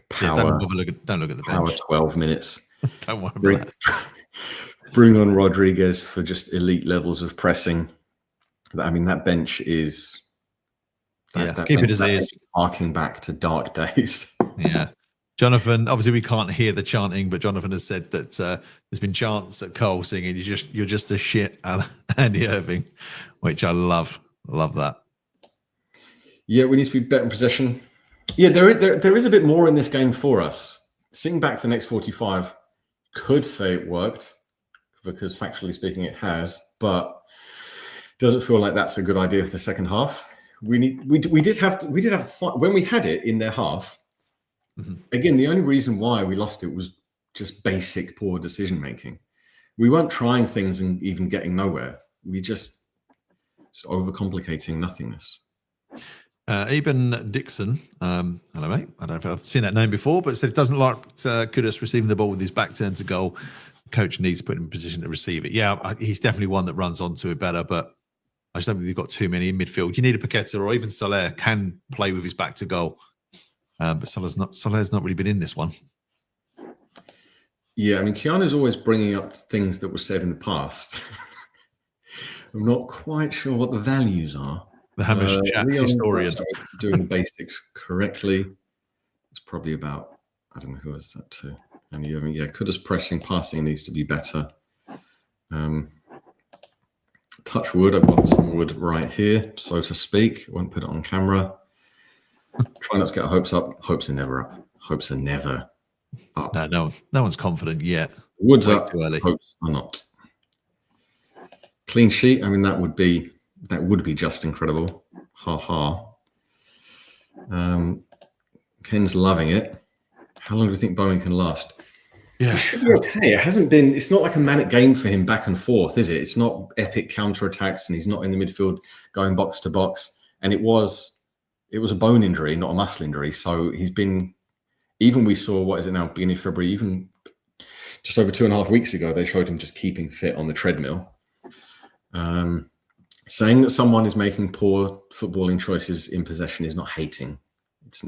Speaker 4: power.
Speaker 3: Yeah, don't look at the
Speaker 4: power
Speaker 3: bench.
Speaker 4: 12 minutes.
Speaker 3: Don't worry about that.
Speaker 4: Bring on Rodriguez for just elite levels of pressing. I mean, that bench is...
Speaker 3: keep it as it is.
Speaker 4: Harking back to dark days.
Speaker 3: Yeah. Jonathan, obviously we can't hear the chanting, but Jonathan has said that there's been chants at Cole singing, you're just a shit Andy Irving, which I love. I love that.
Speaker 4: Yeah, we need to be better in possession. Yeah, there is a bit more in this game for us. Sitting back the next 45 could say it worked, because factually speaking it has, but doesn't feel like that's a good idea for the second half. We did have fun when we had it in their half. Mm-hmm. Again, the only reason why we lost it was just basic poor decision making. We weren't trying things and even getting nowhere. We just overcomplicating nothingness.
Speaker 3: Eben Dixon, hello mate. I don't know if I've seen that name before, but said it doesn't like Kudus receiving the ball with his back turned to goal. Coach needs to put him in position to receive it. Yeah, he's definitely one that runs onto it better, but I just don't think you've got too many in midfield. You need a Paqueta or even Soler can play with his back to goal. But Soler's not really been in this one.
Speaker 4: Yeah, I mean, Keanu's always bringing up things that were said in the past. I'm not quite sure what the values are.
Speaker 3: The Hamish chat historian.
Speaker 4: Doing the basics correctly. It's probably about, I don't know who is that to. And Kudus pressing, passing needs to be better. Touch wood, I've got some wood right here, so to speak. Won't put it on camera. Try not to get our hopes up. Hopes are never up. Hopes are never up.
Speaker 3: No one's confident yet.
Speaker 4: Wood's
Speaker 3: Way
Speaker 4: up.
Speaker 3: Too early.
Speaker 4: Hopes are not. Clean sheet. I mean, that would be just incredible. Ha ha. Ken's loving it. How long do you think Bowen can last?
Speaker 3: Yeah,
Speaker 4: it should be okay. It hasn't been. It's not like a manic game for him back and forth, is it? It's not epic counterattacks, and he's not in the midfield going box to box. And it was a bone injury, not a muscle injury. So he's been. Even we saw, what is it now? Beginning of February, even just over 2.5 weeks ago, they showed him just keeping fit on the treadmill. Saying that someone is making poor footballing choices in possession is not hating.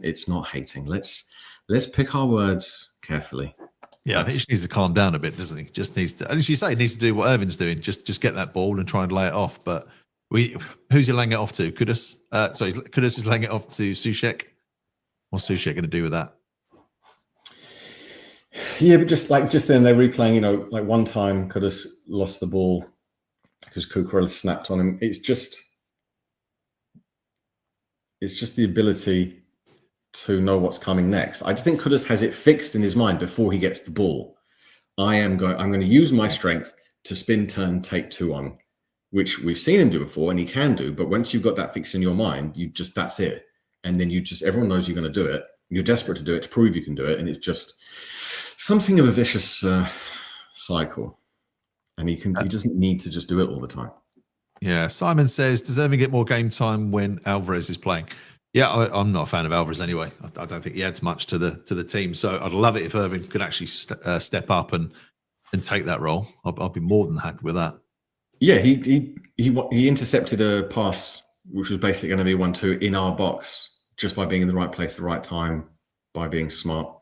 Speaker 4: It's not hating. Let's pick our words carefully.
Speaker 3: Yeah, I think he just needs to calm down a bit, doesn't he? Just needs to, as you say, he needs to do what Irvin's doing. Just get that ball and try and lay it off. But who's he laying it off to? Kudus? Kudus is laying it off to Soucek. What's Soucek going to do with that?
Speaker 4: Yeah, but just then they're replaying. Like one time Kudus lost the ball because Cucurella snapped on him. It's just the ability to know what's coming next. I just think Kudus has it fixed in his mind before he gets the ball. I'm going to use my strength to spin, turn, take 2 on, which we've seen him do before, and he can do. But once you've got that fixed in your mind, that's it. And then everyone knows you're going to do it. You're desperate to do it to prove you can do it, and it's just something of a vicious cycle. And he doesn't need to just do it all the time.
Speaker 3: Yeah, Simon says, does Irving get more game time when Alvarez is playing? Yeah, I'm not a fan of Alvarez anyway. I don't think he adds much to the team. So I'd love it if Irving could actually step up and take that role. I'll be more than happy with that.
Speaker 4: Yeah, he intercepted a pass which was basically going to be 1-2 in our box just by being in the right place at the right time, by being smart.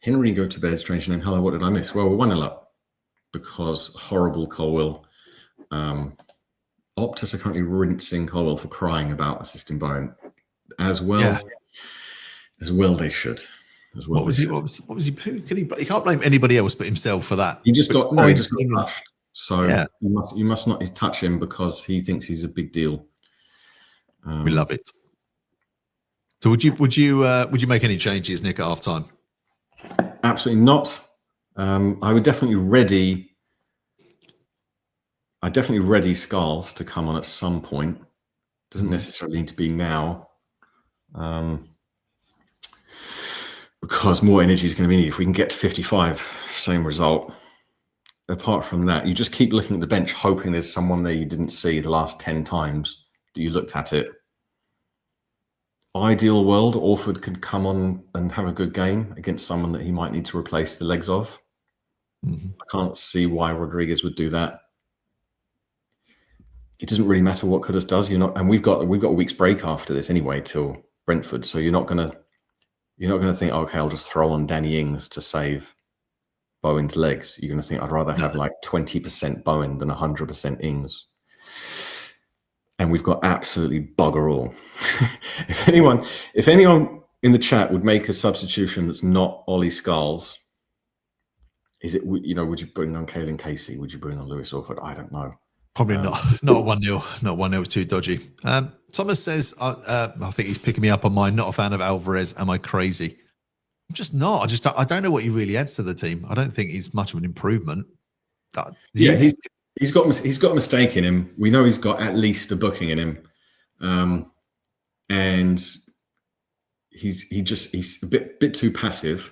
Speaker 4: Henry go to bed, strange name. Hello, what did I miss? Well, we're 1-0 up because horrible Colwell Optus are currently rinsing Colwell for crying about assisting Bowen. As well they should. As well,
Speaker 3: what was he? What was he? Who can he? He can't blame anybody else but himself for that.
Speaker 4: He just got touched. So
Speaker 3: Yeah.
Speaker 4: you must not touch him because he thinks he's a big deal.
Speaker 3: We love it. So would you make any changes, Nick, at half time?
Speaker 4: Absolutely not. I would definitely ready. I definitely ready Scarles to come on at some point. Doesn't necessarily need to be now, because more energy is going to be needed. If we can get to 55, same result. Apart from that, you just keep looking at the bench, hoping there's someone there you didn't see the last 10 times that you looked at it. Ideal world, Orford could come on and have a good game against someone that he might need to replace the legs of. I can't see why Rodriguez would do that. It doesn't really matter what Kudus does. And we've got a week's break after this anyway till Brentford, so you're not gonna think, okay, I'll just throw on Danny Ings to save Bowen's legs. You're gonna think I'd rather have like 20% Bowen than 100% Ings. And we've got absolutely bugger all. If anyone in the chat would make a substitution that's not Ollie Scarles, would you bring on Caelan Casey? Would you bring on Lewis Orford? I don't know.
Speaker 3: Probably not 1-0. Not 1-0, too dodgy. Thomas says, I think he's picking me up on mine. Not a fan of Alvarez. Am I crazy? I'm just not. I don't know what he really adds to the team. I don't think he's much of an improvement.
Speaker 4: He's got a mistake in him. We know he's got at least a booking in him, and he's a bit too passive.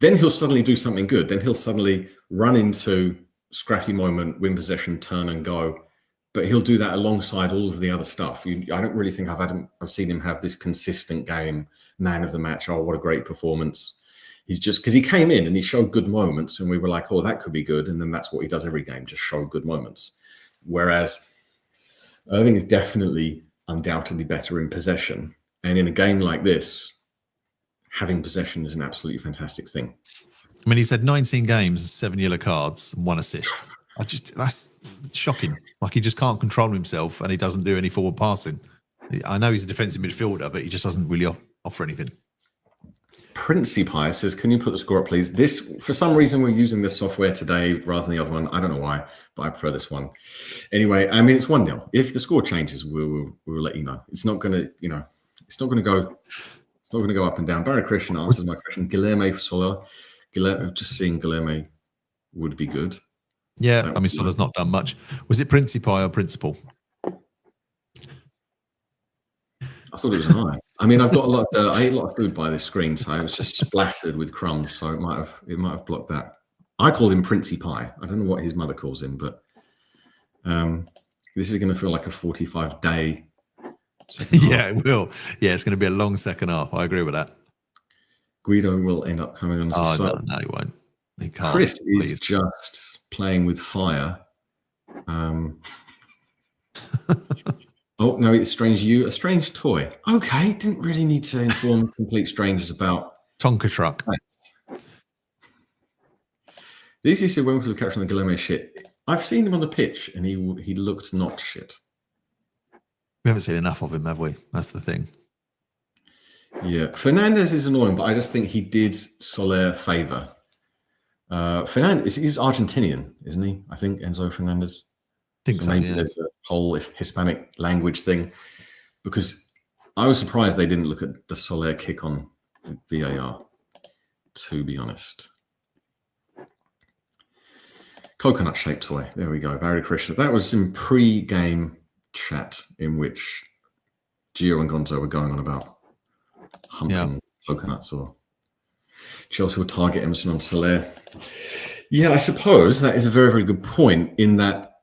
Speaker 4: Then he'll suddenly do something good. Then he'll suddenly run into scrappy moment, win possession, turn and go. But he'll do that alongside all of the other stuff. I don't really think I've seen him have this consistent game, man of the match. Oh, what a great performance. He's just, because he came in and he showed good moments and we were like, oh, that could be good. And then that's what he does every game, just show good moments. Whereas Irving is definitely undoubtedly better in possession. And in a game like this, having possession is an absolutely fantastic thing.
Speaker 3: I mean, he's had 19 games, 7 yellow cards, and 1 assist. That's shocking. Like, he just can't control himself and he doesn't do any forward passing. I know he's a defensive midfielder, but he just doesn't really offer anything.
Speaker 4: Principi says, can you put the score up, please? This, for some reason, we're using this software today rather than the other one. I don't know why, but I prefer this one. Anyway, I mean, it's 1-0. If the score changes, we'll let you know. It's not going to, it's not going to go up and down. Barry Christian answers my question. Guilherme for Soler. Just seeing Guilherme would be good.
Speaker 3: Yeah, I mean, Soler's not done much. Was it Principi or Principal?
Speaker 4: I thought it was an eye. I mean, I ate a lot of food by this screen, so I was just splattered with crumbs. So it might have blocked that. I call him Princey Pie. I don't know what his mother calls him, but this is going to feel like a 45-day.
Speaker 3: Yeah, it will. Yeah, it's going to be a long second half. I agree with that.
Speaker 4: Guido will end up coming on as a sub.
Speaker 3: No, he won't. He can't.
Speaker 4: Chris is just playing with fire. Oh, no, it's a strange toy. Okay, didn't really need to inform complete strangers about
Speaker 3: Tonka truck.
Speaker 4: These said when we were catching the Guilherme shit. I've seen him on the pitch and he looked not shit.
Speaker 3: We haven't seen enough of him, have we? That's the thing.
Speaker 4: Yeah, Fernandez is annoying, but I just think he did Soler favour. Fernandez, he's Argentinian, isn't he? I think Enzo Fernandez. Maybe there's a whole Hispanic language thing, because I was surprised they didn't look at the Soler kick on VAR, to be honest. Coconut-shaped toy. There we go. Barry Krishna. That was some pre-game chat in which Gio and Gonzo were going on about humping coconuts, or Chelsea will target Emerson on Soler. Yeah, I suppose that is a very, very good point, in that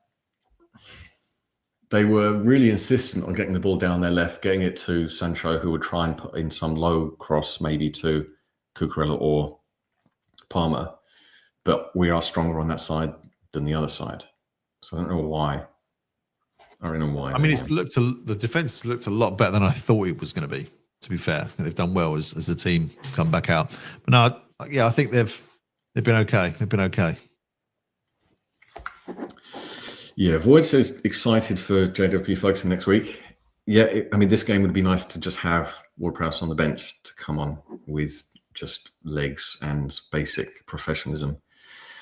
Speaker 4: they were really insistent on getting the ball down their left, getting it to Sancho, who would try and put in some low cross, maybe to Cucurella or Palmer. But we are stronger on that side than the other side. So I don't know why. I don't know why.
Speaker 3: I mean, the defense looked a lot better than I thought it was going to be, to be fair. They've done well as the team come back out. But no, I think they've been okay. They've been okay.
Speaker 4: Yeah, Void says excited for JW Ferguson next week. Yeah, I mean, this game would be nice to just have Ward-Prowse on the bench to come on with just legs and basic professionalism.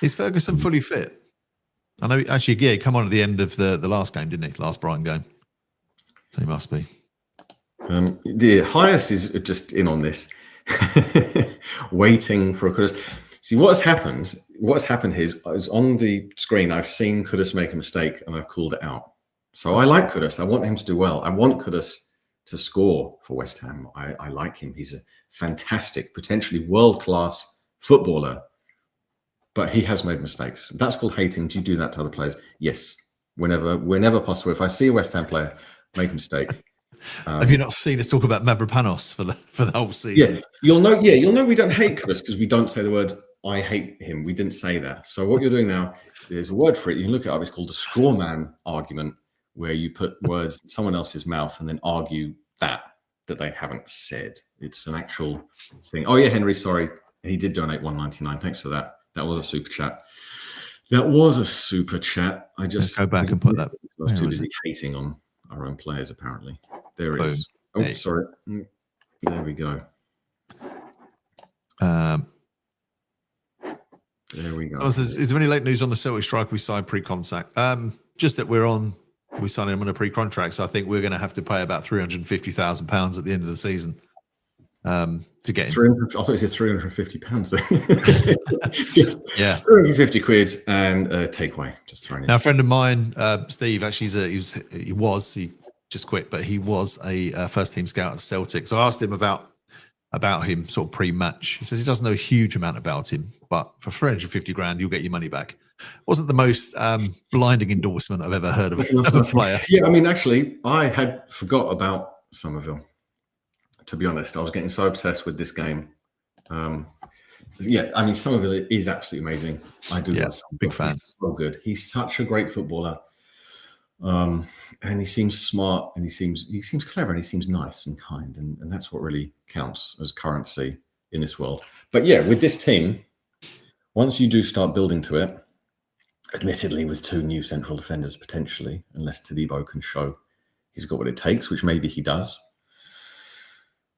Speaker 3: Is Ferguson fully fit? I know, actually, yeah, he come on at the end of the last game, didn't he? Last Brighton game. So he must be.
Speaker 4: The highest is just in on this, waiting for a Kudus. See, what has happened here is on the screen, I've seen Kudus make a mistake and I've called it out. So I like Kudus. I want him to do well. I want Kudus to score for West Ham. I like him. He's a fantastic, potentially world-class footballer. But he has made mistakes. That's called hating. Do you do that to other players? Yes. Whenever possible. If I see a West Ham player make a mistake.
Speaker 3: Have you not seen us talk about Mavropanos for the whole season?
Speaker 4: Yeah, you'll know we don't hate Kudus because we don't say the words "I hate him." We didn't say that. So what you're doing now, there's a word for it. You can look it up. It's called a straw man argument, where you put words in someone else's mouth and then argue that they haven't said. It's an actual thing. Oh yeah, Henry, sorry, he did donate $1.99. Thanks for that. That was a super chat. I just
Speaker 3: Let's go back and put that.
Speaker 4: I was too busy hating on our own players, apparently. There it is. Oh,
Speaker 3: Hey.
Speaker 4: sorry. There we go. There we go.
Speaker 3: So is there any late news on the Celtic striker we signed pre-contract? Just that we signed him on a pre-contract, so I think we're going to have to pay about £350,000 at the end of the season to get him.
Speaker 4: I thought you said £350 there.
Speaker 3: Yeah,
Speaker 4: 350 quid and takeaway. Just throwing it.
Speaker 3: Now, a friend of mine, Steve, actually, he just quit, but he was a first-team scout at Celtic. So I asked him about him sort of pre-match. He says he doesn't know a huge amount about him, but for 350 grand, you'll get your money back. Wasn't the most blinding endorsement I've ever heard of a player.
Speaker 4: Yeah, I mean, actually, I had forgot about Somerville. To be honest, I was getting so obsessed with this game. Yeah, I mean, Somerville is absolutely amazing. I do.
Speaker 3: Yeah, big fan.
Speaker 4: He's so good. He's such a great footballer. And he seems smart, and he seems clever, and he seems nice and kind, and that's what really counts as currency in this world. But yeah, with this team, once you do start building to it, admittedly with two new central defenders potentially, unless Tadibo can show he's got what it takes, which maybe he does.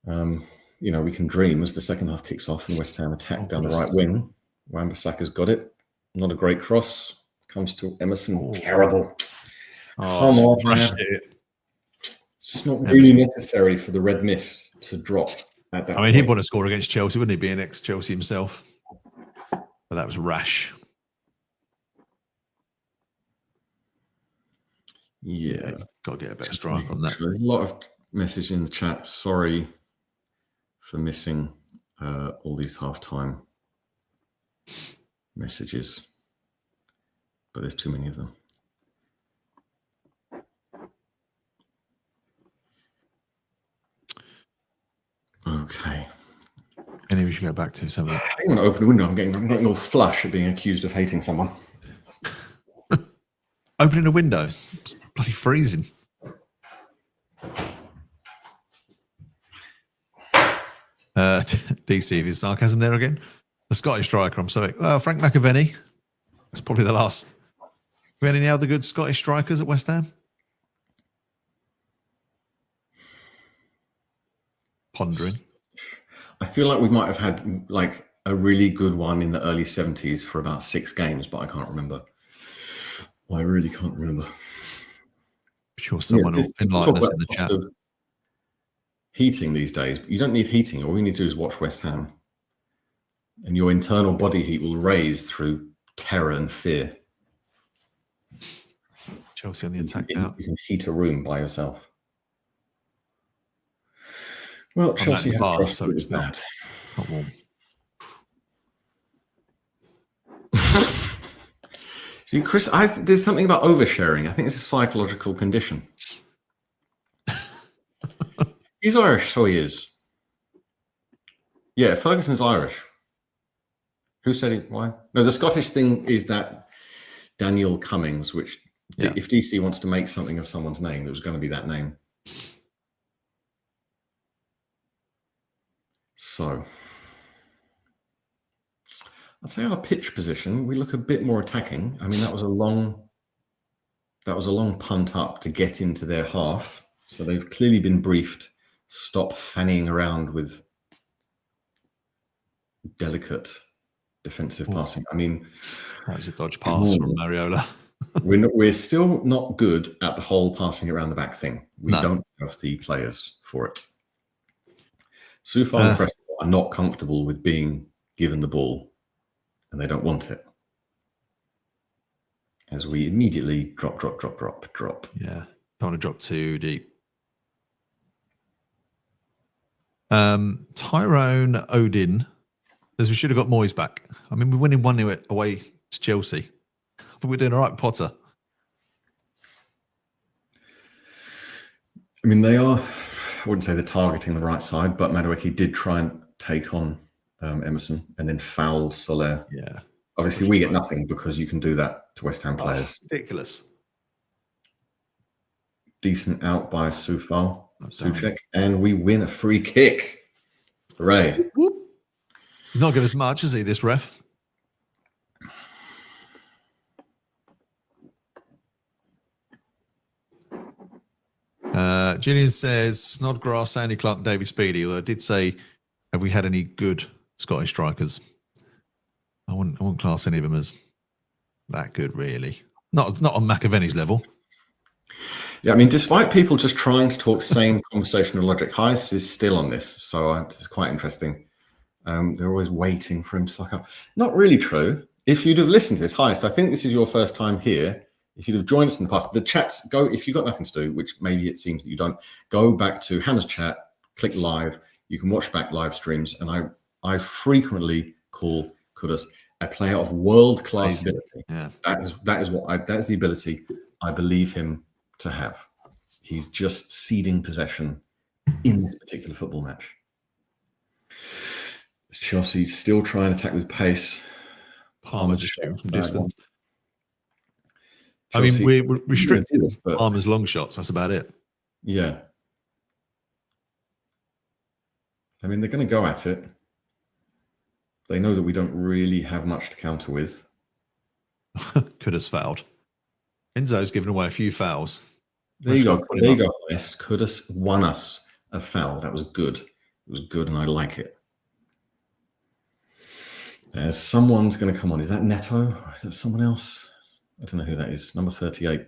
Speaker 4: We can dream as the second half kicks off and West Ham attack down the right wing. Wan-Bissaka's got it. Not a great cross. Comes to Emerson. Terrible. Come on, man. It's not really necessary for the red miss to drop at that point.
Speaker 3: He'd want to score against Chelsea, wouldn't he, being ex-Chelsea himself? But that was rash.
Speaker 4: Yeah.
Speaker 3: Got to get a better strike on that.
Speaker 4: There's a lot of message in the chat. Sorry for missing all these half-time messages. But there's too many of them. Okay.
Speaker 3: Any we should go back to some of that.
Speaker 4: I'm going to open the window. I'm getting all flush at being accused of hating someone.
Speaker 3: Opening a window. It's bloody freezing. DC, of his sarcasm there again. The Scottish striker, I'm sorry. Frank McAvenny. That's probably the last. We had any other good Scottish strikers at West Ham? Pondering.
Speaker 4: I feel like we might have had like a really good one in the early 70s for about 6 games, but I can't remember. Well, I really can't remember.
Speaker 3: I'm sure someone will enlighten us in the chat.
Speaker 4: Heating these days, you don't need heating. All you need to do is watch West Ham, and your internal body heat will raise through terror and fear.
Speaker 3: Chelsea on the attack now.
Speaker 4: You can heat a room by yourself. Well, Chelsea have crossed, so it's not
Speaker 3: warm.
Speaker 4: See, Chris, there's something about oversharing. I think it's a psychological condition. He's Irish, so he is. Yeah, Ferguson's Irish. Who said it? Why? No, the Scottish thing is that Daniel Cummings, which if DC wants to make something of someone's name, it was going to be that name. So, I'd say our pitch position, we look a bit more attacking. I mean, that was a long That was a long punt up to get into their half. So they've clearly been briefed. Stop fanning around with delicate defensive passing. I mean,
Speaker 3: that was a dodge pass from Mariola.
Speaker 4: we're still not good at the whole passing around the back thing. We
Speaker 3: No.
Speaker 4: don't have the players for it. Soufal and Cresswell are not comfortable with being given the ball, and they don't want it. As we immediately drop.
Speaker 3: Yeah, don't want to drop too deep. Tyrone Odin says we should have got Moyes back. I mean, we're winning 1-0 away to Chelsea. I think we're doing all right, Potter.
Speaker 4: I mean, they are, I wouldn't say they're targeting the right side, but Madueke did try and take on Emerson and then foul Soler.
Speaker 3: Yeah.
Speaker 4: Obviously, we get nothing because you can do that to West Ham players.
Speaker 3: Ridiculous.
Speaker 4: Decent out by Soufal, Soucek, and we win a free kick. Hooray.
Speaker 3: He's not given us much, has he, this ref? Gillian says, Snodgrass, Sandy Clark, David Speedy. Although I did say, have we had any good Scottish strikers? I wouldn't class any of them as that good, really. Not on McAvenny's level.
Speaker 4: Yeah, I mean, despite people just trying to talk same conversational logic, Heiss is still on this, so this is quite interesting. They're always waiting for him to fuck up. Not really true. If you'd have listened to this, Heist, I think this is your first time here. If you'd have joined us in the past, the chats go, if you've got nothing to do, which maybe it seems that you don't, go back to Hannah's chat, click live. You can watch back live streams. And I frequently call Kudus a player of world-class ability.
Speaker 3: Yeah.
Speaker 4: That's the ability I believe him to have. He's just ceding possession in this particular football match. Chelsea still trying to attack with pace.
Speaker 3: Palmer just shooting from distance.
Speaker 4: Chelsea,
Speaker 3: I mean, we're restricted Palmer's long shots. That's about it.
Speaker 4: Yeah. I mean, they're going to go at it. They know that we don't really have much to counter with.
Speaker 3: Kudus fouled. Enzo's given away a few fouls.
Speaker 4: There you go. There you go, West. Kudus won us a foul. That was good. It was good, and I like it. Someone's going to come on. Is that Neto? Or is that someone else? I don't know who that is. Number 38.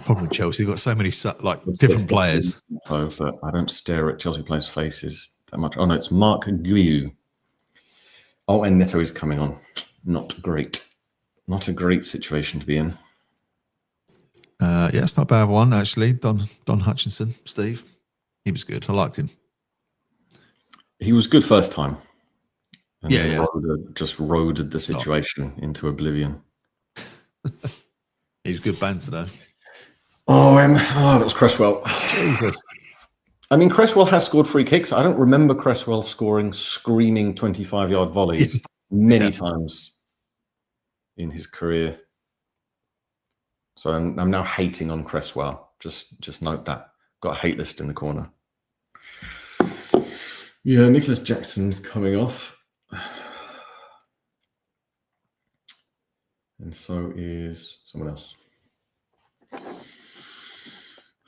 Speaker 3: Probably Chelsea. They've got so many different players.
Speaker 4: But I don't stare at Chelsea players' faces that much. Oh, no, it's Mark Guiu. Oh, and Neto is coming on. Not great. Not a great situation to be in.
Speaker 3: Yeah, it's not a bad one, actually. Don Hutchinson, Steve. He was good. I liked him.
Speaker 4: He was good first time. And
Speaker 3: yeah.
Speaker 4: Just roded the situation into oblivion.
Speaker 3: He's good banter, though.
Speaker 4: That was Cresswell.
Speaker 3: Jesus.
Speaker 4: I mean, Cresswell has scored free kicks. I don't remember Cresswell scoring screaming 25-yard volleys many times in his career. So I'm now hating on Cresswell. Just note that. Got a hate list in the corner. Yeah, Nicholas Jackson's coming off. And so is someone else.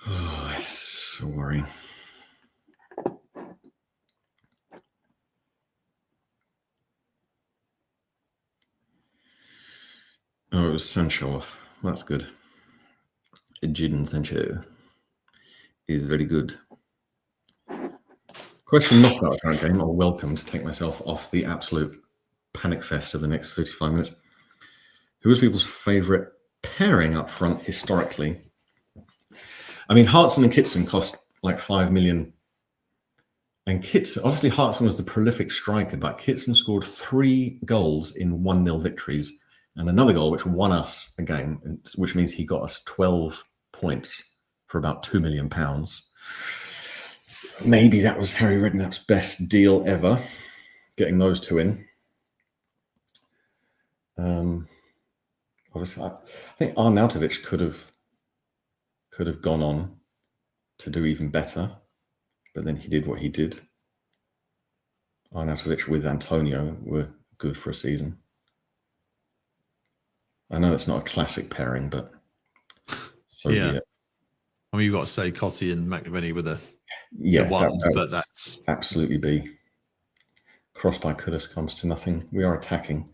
Speaker 4: Oh, it's so worrying. Oh, it was Sancho off. Well, that's good. Jadon Sancho is very good. Question not about the current game. I'm welcome to take myself off the absolute panic fest of the next 55 minutes. Who is people's favourite pairing up front historically? I mean, Hartson and Kitson cost like 5 million. And Kitson, obviously Hartson was the prolific striker, but Kitson scored 3 goals in 1-0 victories and another goal which won us a game, which means he got us 12 points for about £2 million. Maybe that was Harry Redknapp's best deal ever, getting those 2 in. Obviously, I think Arnautovic could have gone on to do even better, but then he did what he did. Arnautovic with Antonio were good for a season. I know that's not a classic pairing, but so be it.
Speaker 3: I mean, you've got to say Cotti and McAvenny with the ones,
Speaker 4: that
Speaker 3: but that's
Speaker 4: absolutely be. Cross by Kudus comes to nothing. We are attacking.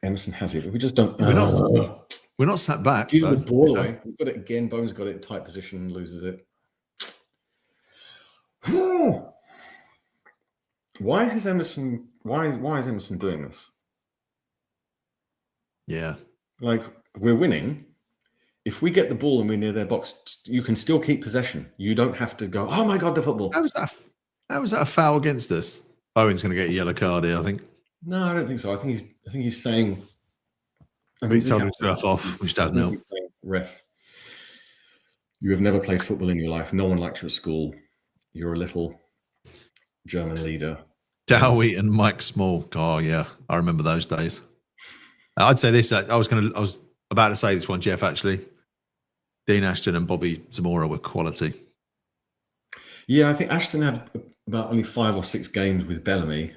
Speaker 4: Emerson has it. We just don't.
Speaker 3: We're not sat back.
Speaker 4: Give the ball away. We've got it again. Bowen's got it in tight position and loses it. Why is Emerson doing this?
Speaker 3: Yeah.
Speaker 4: Like, we're winning. If we get the ball and we're near their box, you can still keep possession. You don't have to go, oh my God, the football.
Speaker 3: How was that a foul against us? Bowen's going to get a yellow card here, I think.
Speaker 4: No, I don't think so. I think he's saying.
Speaker 3: He's told him to stuff off, which doesn't help.
Speaker 4: Ref, you have never played football in your life. No one likes you at school. You're a little German leader.
Speaker 3: Dowie and Mike Small. Oh yeah, I remember those days. I'd say this. I was about to say this one, Jeff. Actually, Dean Ashton and Bobby Zamora were quality.
Speaker 4: Yeah, I think Ashton had about only 5 or 6 games with Bellamy,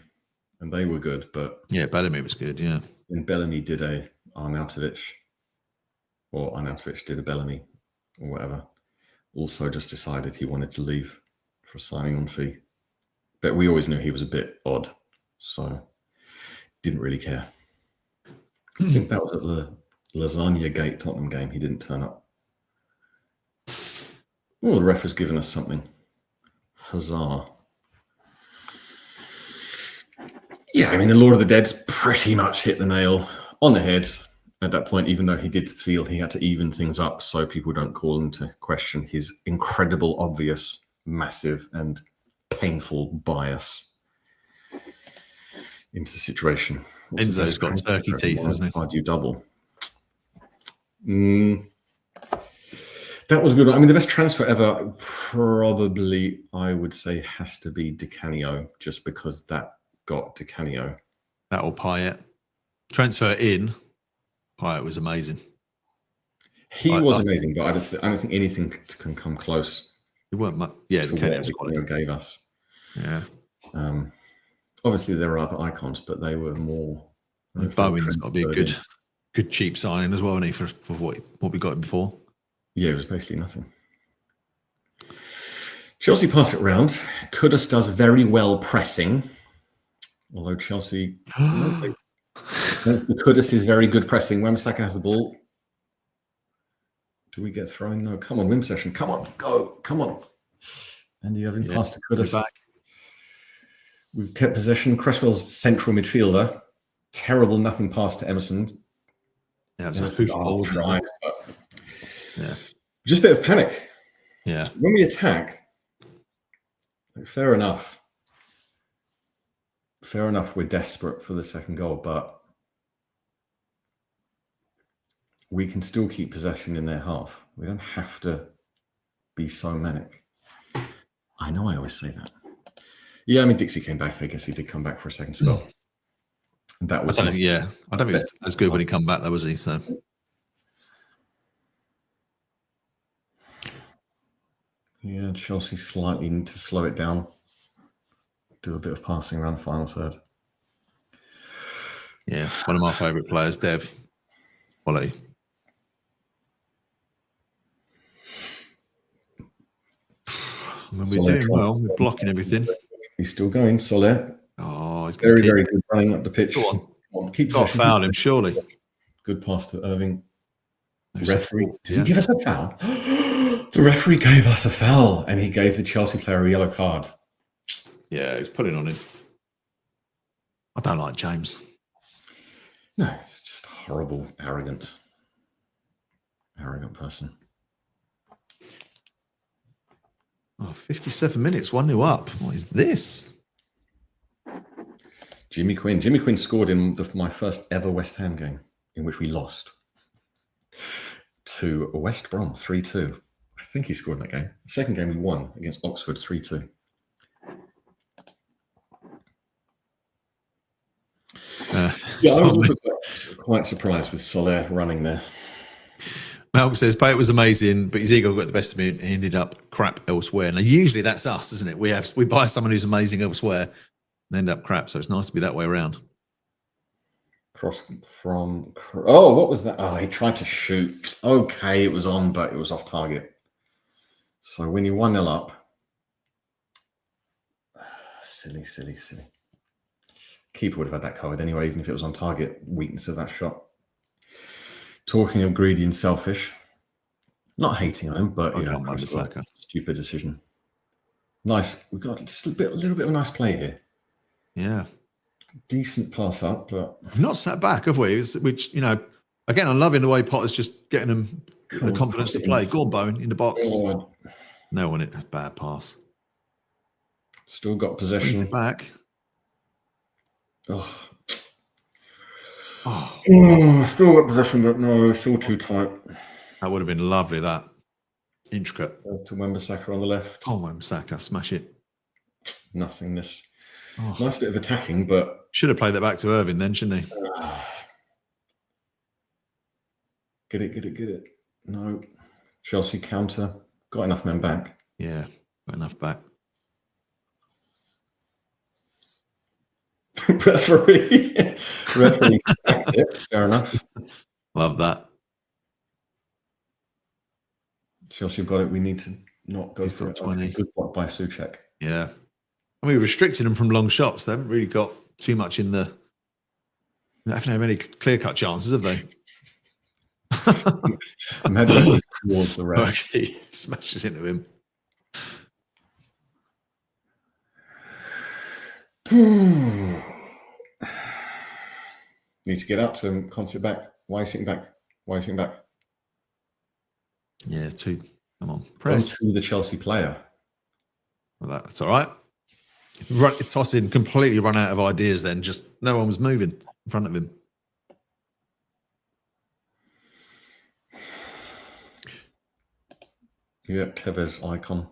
Speaker 4: and they were good. But
Speaker 3: yeah, Bellamy was good. Yeah,
Speaker 4: and Bellamy did a Arnautovic, or Arnautovic did a Bellamy, or whatever. Also, just decided he wanted to leave for a signing on fee. But we always knew he was a bit odd, so didn't really care. I think that was at the Lasagna Gate Tottenham game. He didn't turn up. Oh, the ref has given us something. Huzzah. Yeah, I mean, the Lord of the Dead's pretty much hit the nail on the head at that point, even though he did feel he had to even things up so people don't call into question his incredible, obvious, massive, and painful bias into the situation.
Speaker 3: Enzo's got turkey teeth, hasn't he?
Speaker 4: I'd you double. That was good. I mean, the best transfer ever, probably, I would say, has to be Di Canio, just because that got Di Canio.
Speaker 3: That'll Payet. Transfer in, Payet was amazing.
Speaker 4: He was amazing, but I don't think anything can come close.
Speaker 3: It weren't much. Yeah, Di Canio's quality.
Speaker 4: Gave us.
Speaker 3: Yeah.
Speaker 4: Obviously, there are other icons, but they were more.
Speaker 3: Bowen's got to be a good cheap signing as well, isn't he, for what we got before? Yeah,
Speaker 4: it was basically nothing. Chelsea pass it round. Kudus does very well pressing, although Chelsea. Kudus is very good pressing. Wan-Bissaka has the ball. Do we get thrown? No. Come on, Wim session. Come on, go. Come on. And you haven't passed to Kudus. Back. We've kept possession. Cresswell's central midfielder. Terrible nothing pass to Emerson.
Speaker 3: Yeah, it was a hoof ball.
Speaker 4: Right, just a bit of panic.
Speaker 3: Yeah.
Speaker 4: When we attack, fair enough. Fair enough, we're desperate for the second goal, but we can still keep possession in their half. We don't have to be so manic. I know I always say that. Yeah, I mean, Dixie came back. I guess he did come back for a second spell. And that was
Speaker 3: I don't think it was as good when he come back, though, was he? So.
Speaker 4: Yeah, Chelsea slightly need to slow it down. Do a bit of passing around the final third.
Speaker 3: Yeah, one of my favourite players, Dev. Quality. I mean, we're doing well. We're blocking everything.
Speaker 4: He's still going, Soler.
Speaker 3: Oh, he's
Speaker 4: very good running up the pitch.
Speaker 3: Go on. Keep got to foul him, surely.
Speaker 4: Good pass to Irving. Referee. Does he give us a foul? The referee gave us a foul, and he gave the Chelsea player a yellow card.
Speaker 3: Yeah, he's putting on him. I don't like James.
Speaker 4: No, it's just a horrible, arrogant person.
Speaker 3: Oh, 57 minutes, 1-0 up. What is this?
Speaker 4: Jimmy Quinn. Jimmy Quinn scored in my first ever West Ham game, in which we lost to West Brom 3-2. I think he scored in that game. The second game we won against Oxford 3-2. I was quite surprised with Soler running there.
Speaker 3: Malcolm says Payet was amazing, but his ego got the best of him and he ended up crap elsewhere. Now, usually that's us, isn't it? We buy someone who's amazing elsewhere and end up crap. So it's nice to be that way around.
Speaker 4: Cross from... Oh, what was that? Oh, he tried to shoot. Okay, it was on, but it was off target. So when you're 1-0 up... Silly. Keeper would have had that covered anyway, even if it was on target. Weakness of that shot. Talking of greedy and selfish, not hating on him, but stupid decision. Nice. We've got just a little bit of a nice play here.
Speaker 3: Yeah.
Speaker 4: Decent pass up, but
Speaker 3: we've not sat back, have we? Which, you know, again, I'm loving the way Potter's just getting them the confidence to play. Go on, Bowen, in the box. No one, it bad pass.
Speaker 4: Still got possession.
Speaker 3: Brings it back.
Speaker 4: Still got possession, but no, still too tight.
Speaker 3: That would have been lovely, that. Intricate.
Speaker 4: To Wan-Bissaka on the left.
Speaker 3: Oh, Wan-Bissaka, smash it.
Speaker 4: Nothingness. Nice bit of attacking, but...
Speaker 3: Should have played that back to Irving then, shouldn't he?
Speaker 4: Get it. No. Chelsea counter. Got enough men back.
Speaker 3: Yeah, got enough back.
Speaker 4: Referee sacked it. Fair enough.
Speaker 3: Love that.
Speaker 4: Chelsea have got it. We need to not go for it.
Speaker 3: 20.
Speaker 4: Good block by Souček.
Speaker 3: Yeah. I mean, we restricted them from long shots. They haven't really got too much in the... They haven't had many clear-cut chances, have they?
Speaker 4: I'm heading towards the red.
Speaker 3: He smashes into him.
Speaker 4: Need to get up to him. Can't sit back. Why are you sitting back?
Speaker 3: Yeah, two. Come on. Press.
Speaker 4: To the Chelsea player.
Speaker 3: Well, that's all right. Tossing completely run out of ideas then. Just no one was moving in front of him.
Speaker 4: Yeah, Tevez icon.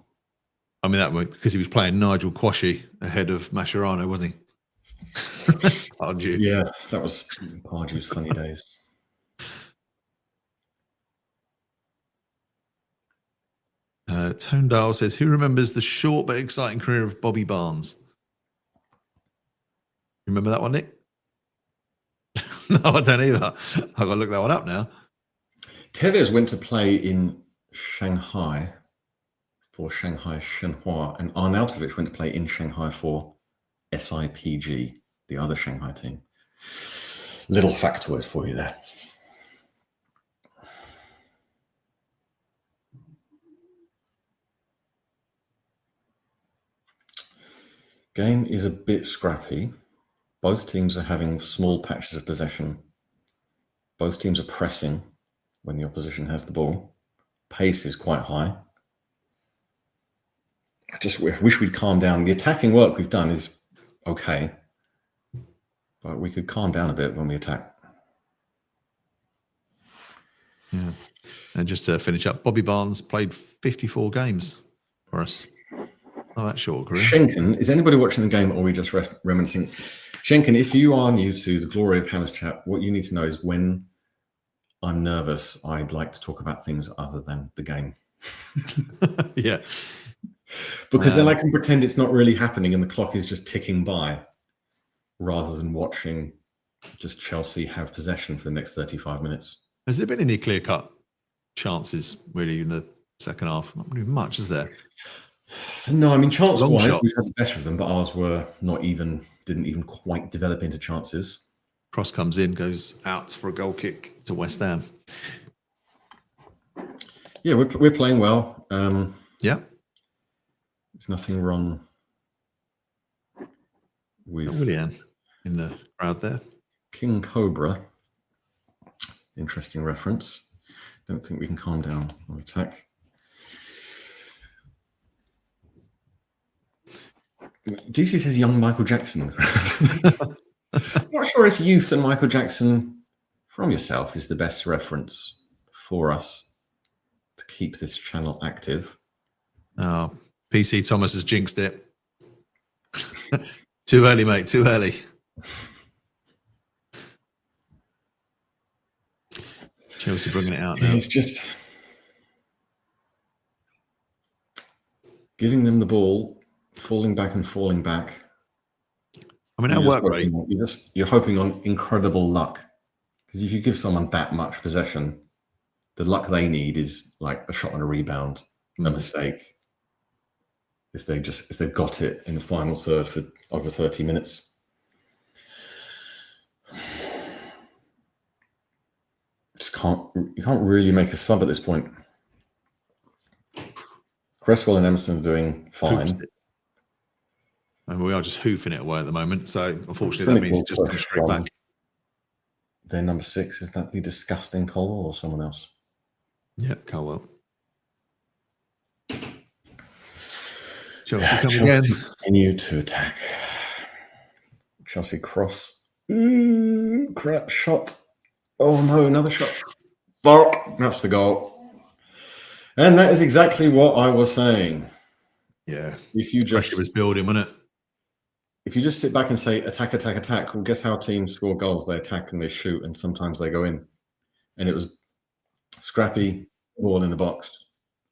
Speaker 3: I mean, that was because he was playing Nigel Quashie ahead of Mascherano, wasn't he? Pardew.
Speaker 4: Yeah, that was Pardew's funny days.
Speaker 3: Tone Dial says, who remembers the short but exciting career of Bobby Barnes? Remember that one, Nick? No, I don't either. I've got to look that one up now.
Speaker 4: Tevez went to play in Shanghai for Shanghai Shenhua, and Arnautovic went to play in Shanghai for SIPG, the other Shanghai team. Little factoid for you there. Game is a bit scrappy. Both teams are having small patches of possession. Both teams are pressing when the opposition has the ball. Pace is quite high. I just wish we'd calm down. The attacking work we've done is okay, but we could calm down a bit when we attack.
Speaker 3: Yeah. And just to finish up, Bobby Barnes played 54 games for us. Oh, that's short career.
Speaker 4: Schenken, is anybody watching the game or are we just reminiscing? Schenken, if you are new to the glory of Hammers Chat, what you need to know is when I'm nervous, I'd like to talk about things other than the game.
Speaker 3: Yeah.
Speaker 4: Because then I can pretend it's not really happening and the clock is just ticking by rather than watching just Chelsea have possession for the next 35 minutes.
Speaker 3: Has there been any clear-cut chances really in the second half? Not really much, is there?
Speaker 4: No, I mean, chance-wise, we've had the better of them, but ours didn't even quite develop into chances.
Speaker 3: Cross comes in, goes out for a goal kick to West Ham.
Speaker 4: Yeah, we're playing well.
Speaker 3: Yeah.
Speaker 4: There's nothing wrong with
Speaker 3: Willian in the crowd there.
Speaker 4: King Cobra. Interesting reference. Don't think we can calm down on attack. DC says young Michael Jackson. I'm not sure if youth and Michael Jackson from yourself is the best reference for us to keep this channel active.
Speaker 3: Oh, PC Thomas has jinxed it. Too early, mate. Too early. Chelsea bringing it out now.
Speaker 4: It's just giving them the ball, falling back.
Speaker 3: I mean, our work rate.
Speaker 4: You're hoping on incredible luck, because if you give someone that much possession, the luck they need is like a shot and a rebound, a mistake. If they've got it in the final third for over 30 minutes. You can't really make a sub at this point. Cresswell and Emerson are doing fine.
Speaker 3: And we are just hoofing it away at the moment. So unfortunately, that means it just comes straight back.
Speaker 4: Their number 6, is that the disgusting Colwell or someone else?
Speaker 3: Yeah, Colwell. Chelsea coming again.
Speaker 4: Continue to attack. Chelsea cross. Crap shot. Oh no, another shot. Bark. That's the goal. And that is exactly what I was saying.
Speaker 3: Yeah.
Speaker 4: If you just
Speaker 3: pressure was building, wasn't it?
Speaker 4: If you just sit back and say attack, attack, attack, well, guess how teams score goals? They attack and they shoot, and sometimes they go in. And it was scrappy, ball in the box.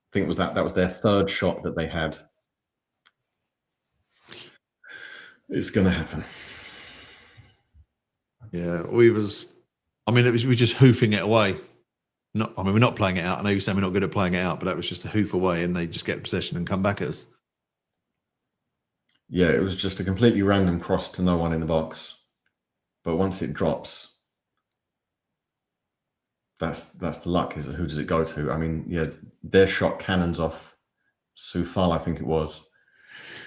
Speaker 4: I think it was that was their third shot that they had. It's going to happen.
Speaker 3: Yeah, we were just hoofing it away. We're not playing it out. I know you're saying we're not good at playing it out, but that was just a hoof away, and they just get possession and come back at us.
Speaker 4: Yeah, it was just a completely random cross to no one in the box. But once it drops, that's the luck. Is who does it go to? I mean, yeah, their shot cannons off Soufal, I think it was.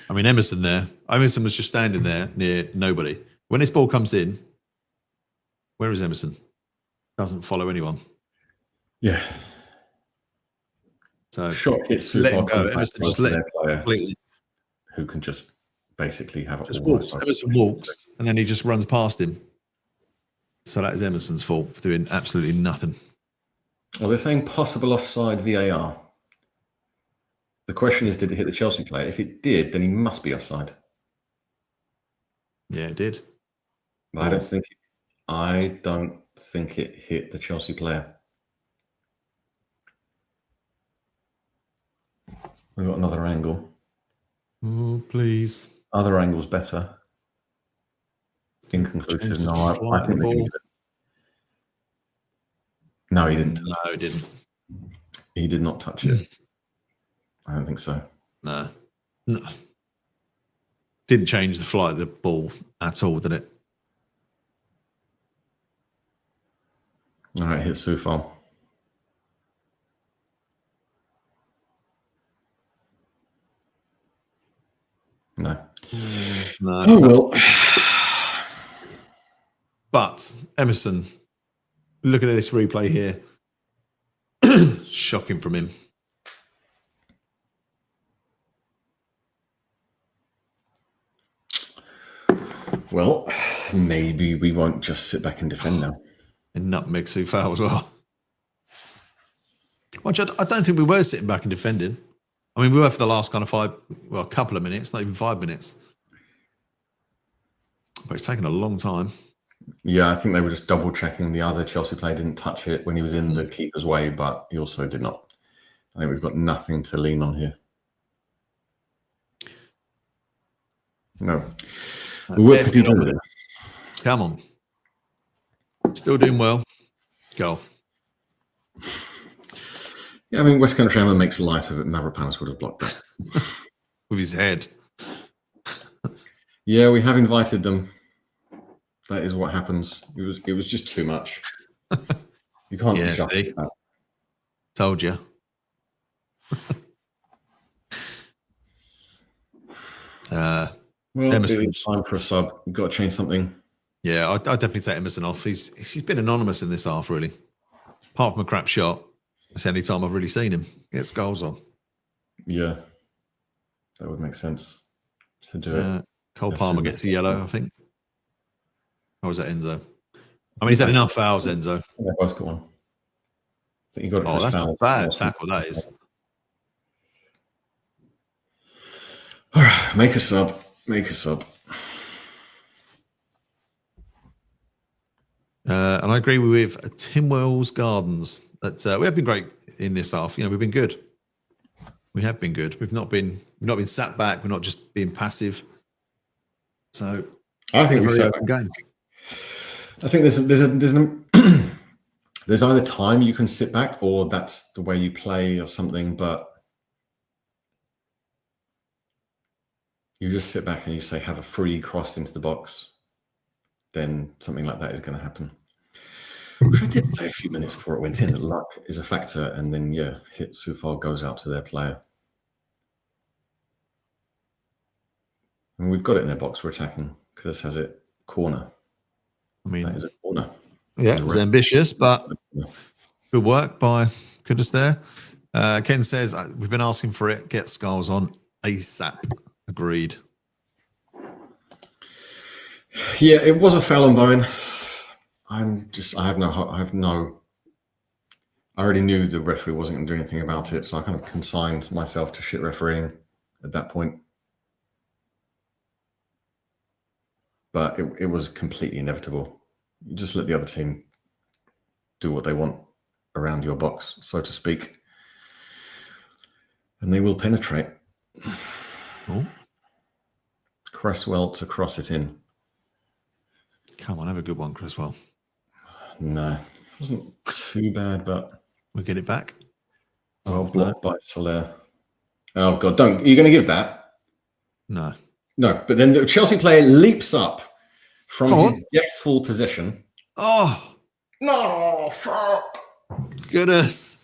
Speaker 3: I mean, Emerson was just standing there near nobody. When this ball comes in, where is Emerson? Doesn't follow anyone.
Speaker 4: Yeah.
Speaker 3: So
Speaker 4: shot hits
Speaker 3: let him
Speaker 4: Soufal.
Speaker 3: go. Emerson just let him completely.
Speaker 4: Who can just basically have it.
Speaker 3: Just walks. Emerson walks, and then he just runs past him. So that is Emerson's fault for doing absolutely nothing.
Speaker 4: Well, they're saying possible offside VAR. The question is, did it hit the Chelsea player? If it did, then he must be offside.
Speaker 3: Yeah, it did.
Speaker 4: I don't think it hit the Chelsea player. We've got another angle.
Speaker 3: Oh, please.
Speaker 4: Other angle's better. Inconclusive. No, I think they can. No, he didn't.
Speaker 3: No, he didn't.
Speaker 4: He did not touch it. I don't think so.
Speaker 3: No. Didn't change the flight of the ball at all, did it?
Speaker 4: All right, hit Soufal. No.
Speaker 3: No.
Speaker 4: Oh, well.
Speaker 3: But Emerson, looking at this replay here, shocking from him.
Speaker 4: Well, maybe we won't just sit back and defend now.
Speaker 3: And nutmeg Soufal as well. Which I don't think we were sitting back and defending. I mean, we were for the last kind of a couple of minutes, not even 5 minutes. But it's taken a long time.
Speaker 4: Yeah, I think they were just double checking. The other Chelsea player didn't touch it when he was in the keeper's way, but he also did not. I think we've got nothing to lean on here. No. What did he do?
Speaker 3: Come on. Still doing well. Go.
Speaker 4: Yeah, I mean, West Country Hammer makes light of it. Mavropanos would have blocked that.
Speaker 3: With his head.
Speaker 4: Yeah, we have invited them. That is what happens. It was just too much. You can't just that.
Speaker 3: Told you.
Speaker 4: Well,
Speaker 3: Emerson.
Speaker 4: it's time for a sub. We've got to change something.
Speaker 3: Yeah, I'd definitely take Emerson off. He's been anonymous in this half, really. Apart from a crap shot, that's the only time I've really seen him get goals on.
Speaker 4: Yeah, that would make sense to do it.
Speaker 3: Cole Palmer gets a yellow, I think. Or was that Enzo? I mean, he's had enough fouls, Enzo.
Speaker 4: Yeah, both got one. I think you got it for
Speaker 3: that's
Speaker 4: foul.
Speaker 3: not bad tackle, that is.
Speaker 4: All right, make a sub. Make a sub.
Speaker 3: And I agree with Timwell's Gardens that we have been great in this half. You know, we've been good. We have been good. We've not been sat back. We're not just being passive. So
Speaker 4: I think
Speaker 3: a
Speaker 4: we
Speaker 3: very
Speaker 4: set
Speaker 3: open game.
Speaker 4: I think there's either time you can sit back or that's the way you play or something, but you just sit back and you say have a free cross into the box, then something like that is going to happen. Which I did say a few minutes before it went in that luck is a factor, and then hit Sufal goes out to their player. And we've got it in their box, we're attacking. Curtis has it corner.
Speaker 3: I mean,
Speaker 4: That is a corner.
Speaker 3: yeah, it was ambitious, but good work by Kudus there. Ken says, we've been asking for it. Get Skulls on ASAP. Agreed.
Speaker 4: Yeah, it was a foul on Bowen. I already knew the referee wasn't going to do anything about it, so I kind of consigned myself to shit refereeing at that point. But it was completely inevitable. You just let the other team do what they want around your box, so to speak, and they will penetrate.
Speaker 3: Oh.
Speaker 4: Cresswell to cross it in.
Speaker 3: Come on, have a good one, Cresswell.
Speaker 4: No, it wasn't too bad, but
Speaker 3: We'll get it back.
Speaker 4: oh, blocked by Soler. Oh God, don't! Are you going to give that?
Speaker 3: No.
Speaker 4: No, but then the Chelsea player leaps up from his deathful position.
Speaker 3: Oh,
Speaker 4: no, fuck!
Speaker 3: Goodness.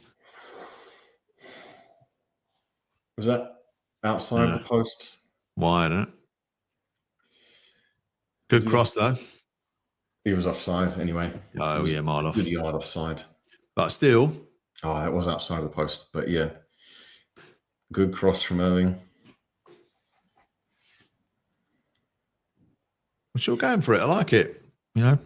Speaker 4: Was that outside the post?
Speaker 3: Wide, isn't it? Good cross, though.
Speaker 4: He was offside anyway.
Speaker 3: Oh, yeah, mile off.
Speaker 4: Good yard offside.
Speaker 3: But still.
Speaker 4: Oh, that was outside the post. But yeah, good cross from Irving.
Speaker 3: We're still going for it. I like it. You know,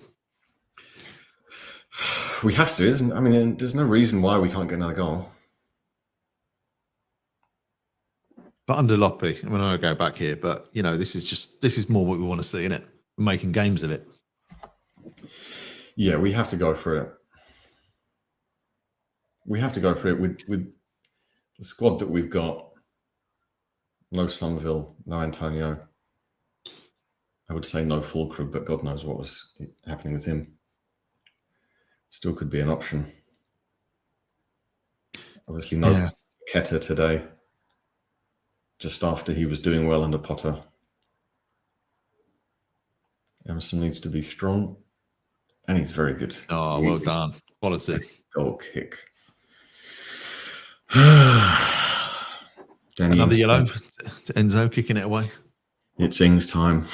Speaker 4: we have to, isn't? I mean, there's no reason why we can't get another goal.
Speaker 3: But under Loppy, I'm going to go back here. But you know, this is more what we want to see, isn't it? We're making games of it.
Speaker 4: Yeah, we have to go for it. We have to go for it with the squad that we've got. No Somerville, no Antonio. I would say no Fulkrug, but God knows what was happening with him. Still could be an option. Obviously, no Ketter today. Just after he was doing well under Potter. Emerson needs to be strong. And he's very good.
Speaker 3: Oh, well done. Quality.
Speaker 4: Goal kick.
Speaker 3: Another yellow to Enzo, kicking it away.
Speaker 4: It's Ings time.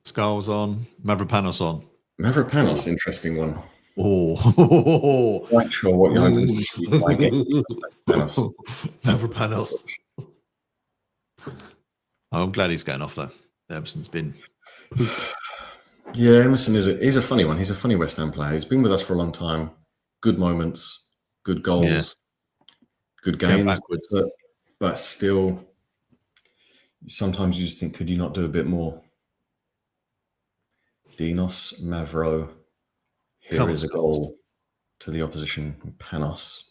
Speaker 3: Skulls on. Mavropanos on.
Speaker 4: Mavropanos, interesting one.
Speaker 3: Oh.
Speaker 4: Quite sure what you're hoping
Speaker 3: Mavropanos. Oh, I'm glad he's going off, though. Emerson's been...
Speaker 4: Yeah, Emerson is a funny one. He's a funny West Ham player. He's been with us for a long time. Good moments, good goals, good games. But still, sometimes you just think, could you not do a bit more? Dinos, Mavro. Here is a goal to the opposition. Panos.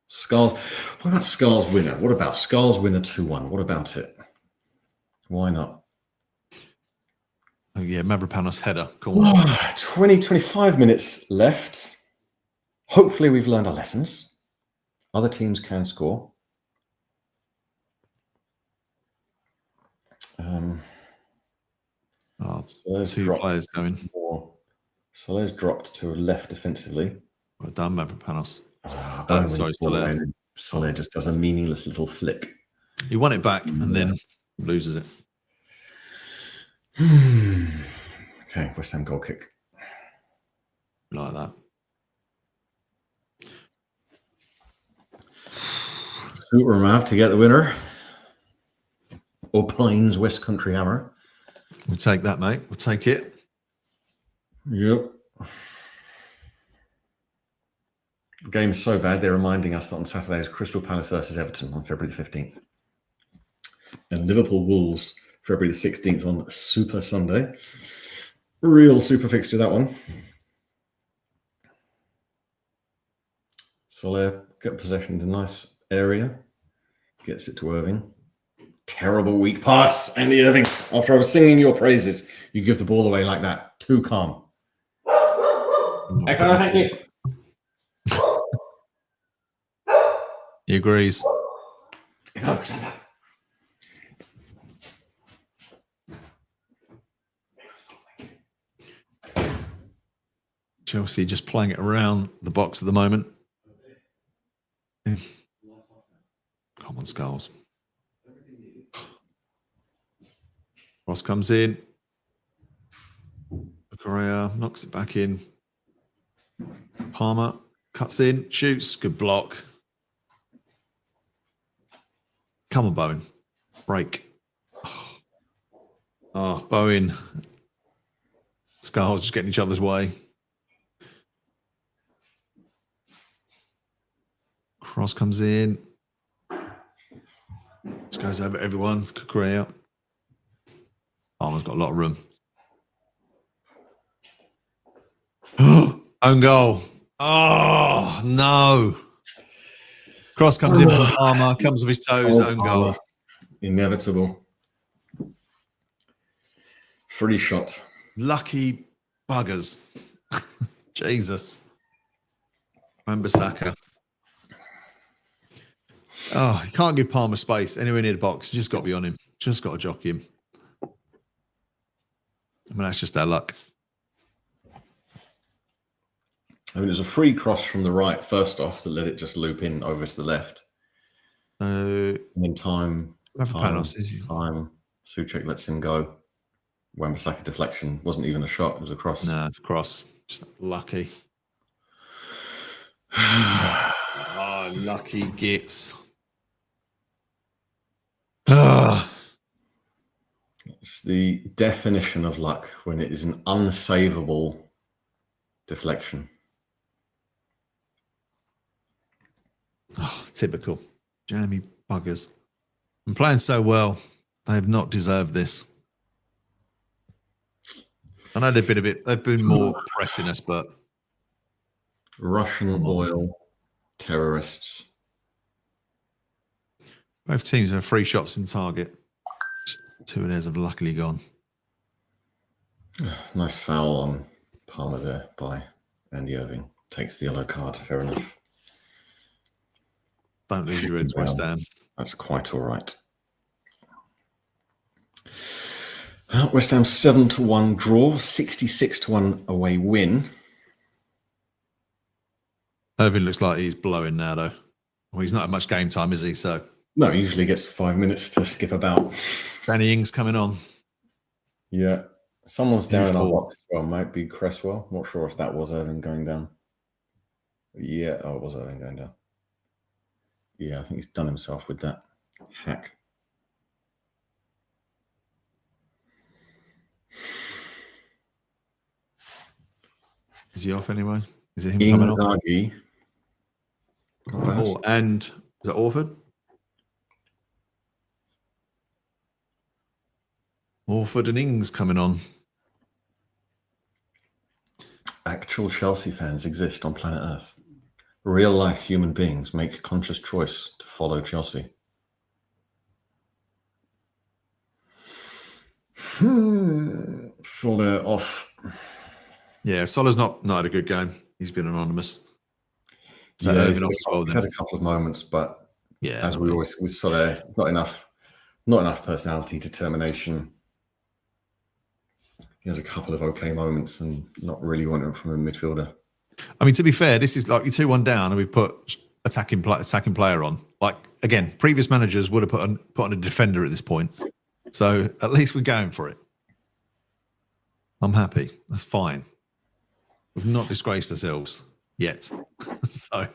Speaker 4: Scars. What about Scars winner? What about Scars winner 2-1? What about it? Why not?
Speaker 3: Oh, yeah, Mavropanos header. Cool.
Speaker 4: 25 minutes left. Hopefully we've learned our lessons. Other teams can score.
Speaker 3: Two players going.
Speaker 4: Soler's dropped to left defensively.
Speaker 3: Well done, Mavropanos.
Speaker 4: Soler just does a meaningless little flick.
Speaker 3: He won it back and then loses it.
Speaker 4: Okay, West Ham goal kick.
Speaker 3: Like that.
Speaker 4: Super Mav to get the winner. O'Pine's West Country Hammer.
Speaker 3: We'll take that, mate. We'll take it.
Speaker 4: Yep. The game's so bad, they're reminding us that on Saturday is Crystal Palace versus Everton on February the 15th. And Liverpool Wolves, February the 16th on Super Sunday. Real super fixture, that one. Soler get possession in a nice area. Gets it to Irving. Terrible weak pass, Andy Irving. After I was singing your praises, you give the ball away like that. Too calm. Echo, thank you.
Speaker 3: He agrees. Chelsea just playing it around the box at the moment. Come on, Skulls. Ross comes in. Correa knocks it back in. Palmer cuts in, shoots. Good block. Come on, Bowen. Break. Oh, Bowen. Skulls just getting each other's way. Cross comes in. Just goes over everyone. Correa. Palmer's got a lot of room. Own goal. Oh, no. Cross comes in from Palmer, comes with his toes, own goal.
Speaker 4: Inevitable. Free shot.
Speaker 3: Lucky buggers. Jesus. Wan-Bissaka. Oh, you can't give Palmer space anywhere near the box. You just got to be on him. Just got to jockey him. I mean, that's just our luck.
Speaker 4: I mean, it was a free cross from the right first off that let it just loop in over to the left. And then time. Souček lets him go. Wan-Bissaka deflection. Wasn't even a shot. It was a cross.
Speaker 3: No, it's a cross. Just lucky. Oh, lucky gits.
Speaker 4: It's the definition of luck when it is an unsavable deflection.
Speaker 3: Oh, typical. Jammy buggers. I'm playing so well. They have not deserved this. I know they've been more pressing us, but
Speaker 4: Russian oil terrorists.
Speaker 3: Both teams have 3 shots in target. Just 2 of theirs have luckily gone.
Speaker 4: Nice foul on Palmer there by Andy Irving. Takes the yellow card. Fair enough.
Speaker 3: Don't lose your heads, West Ham.
Speaker 4: That's quite all right. West Ham 7-1 draw, 66-1 away win.
Speaker 3: Irving looks like he's blowing now, though. Well, he's not had much game time, is he? So
Speaker 4: no, he usually gets 5 minutes to skip about.
Speaker 3: Danny Ings coming on.
Speaker 4: Yeah, someone's down in our box. Well, might be Cresswell. Not sure if that was Irving going down. Yeah, it was Irving going down. Yeah, I think he's done himself with that hack.
Speaker 3: Is he off anyway? Is it him coming off? Oh, and is it Orford? Orford and Ings coming on.
Speaker 4: Actual Chelsea fans exist on planet Earth. Real-life human beings make conscious choice to follow Chelsea. Soler off.
Speaker 3: Yeah, Soler's not had a good game. He's been anonymous.
Speaker 4: So yeah, he's had a couple of moments, but
Speaker 3: yeah,
Speaker 4: as we always with Soler, not enough personality, determination. He has a couple of okay moments and not really wanting from a midfielder.
Speaker 3: I mean, to be fair, this is like you're 2-1 down and we put attacking player on. Like, again, previous managers would have put on a defender at this point. So at least we're going for it. I'm happy. That's fine. We've not disgraced ourselves yet. So,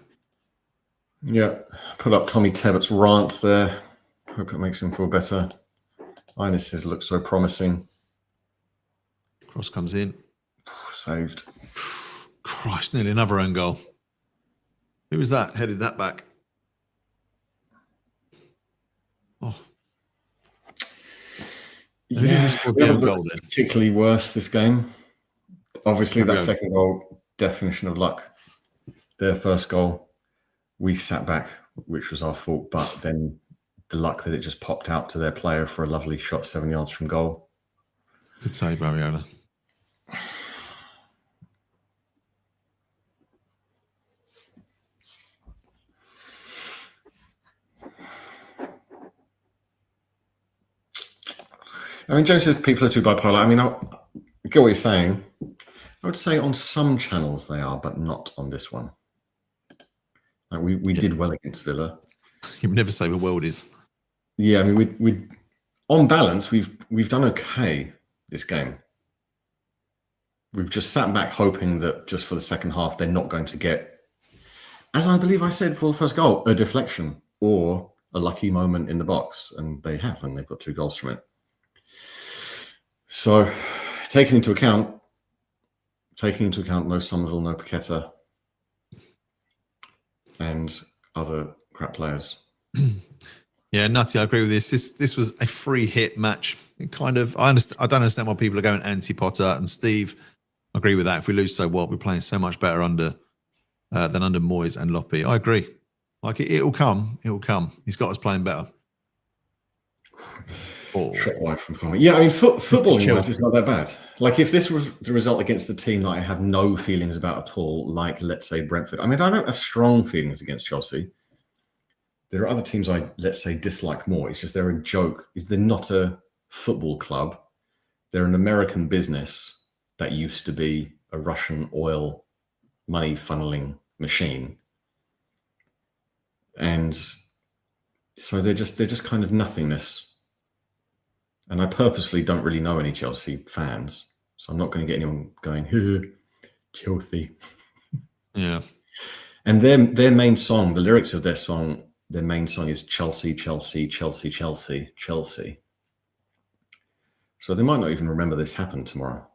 Speaker 4: yeah, put up Tommy Tebbott's rant there. Hope it makes him feel better. Ines looks so promising.
Speaker 3: Cross comes in.
Speaker 4: Saved.
Speaker 3: Christ, nearly another own goal. Who was that? Headed that back. Oh.
Speaker 4: Yeah, particularly worse this game. Obviously, that second goal, definition of luck. Their first goal, we sat back, which was our fault, but then the luck that it just popped out to their player for a lovely shot 7 yards from goal.
Speaker 3: Good save, Bariola.
Speaker 4: I mean, Joe says people are too bipolar. I mean, I get what you're saying. I would say on some channels they are, but not on this one. Like we did well against Villa.
Speaker 3: You would never say the world is.
Speaker 4: Yeah, I mean, we on balance, we've done okay this game. We've just sat back hoping that just for the second half they're not going to get, as I believe I said for the first goal, a deflection or a lucky moment in the box, and they have, and they've got 2 goals from it. So, taking into account no Somerville, no Paqueta, and other crap players.
Speaker 3: Yeah, Nutty, I agree with this. This was a free hit match. It kind of, I don't understand why people are going anti-Potter. And Steve, I agree with that. If we lose, so what? We're playing so much better than under Moyes and Loppy. I agree. Like it'll come. It'll come. He's got us playing better.
Speaker 4: Shot wide from corner. Yeah, I mean, footballing wise, it's not that bad. Like if this was the result against the team that I have no feelings about at all, like let's say Brentford. I mean, I don't have strong feelings against Chelsea. There are other teams I, let's say, dislike more. It's just they're a joke. They're not a football club. They're an American business that used to be a Russian oil money funneling machine. And so they're just kind of nothingness. And I purposefully don't really know any Chelsea fans. So I'm not going to get anyone going, Chelsea.
Speaker 3: Yeah.
Speaker 4: And their main song, the lyrics of their main song is Chelsea, Chelsea, Chelsea, Chelsea, Chelsea. So they might not even remember this happened tomorrow.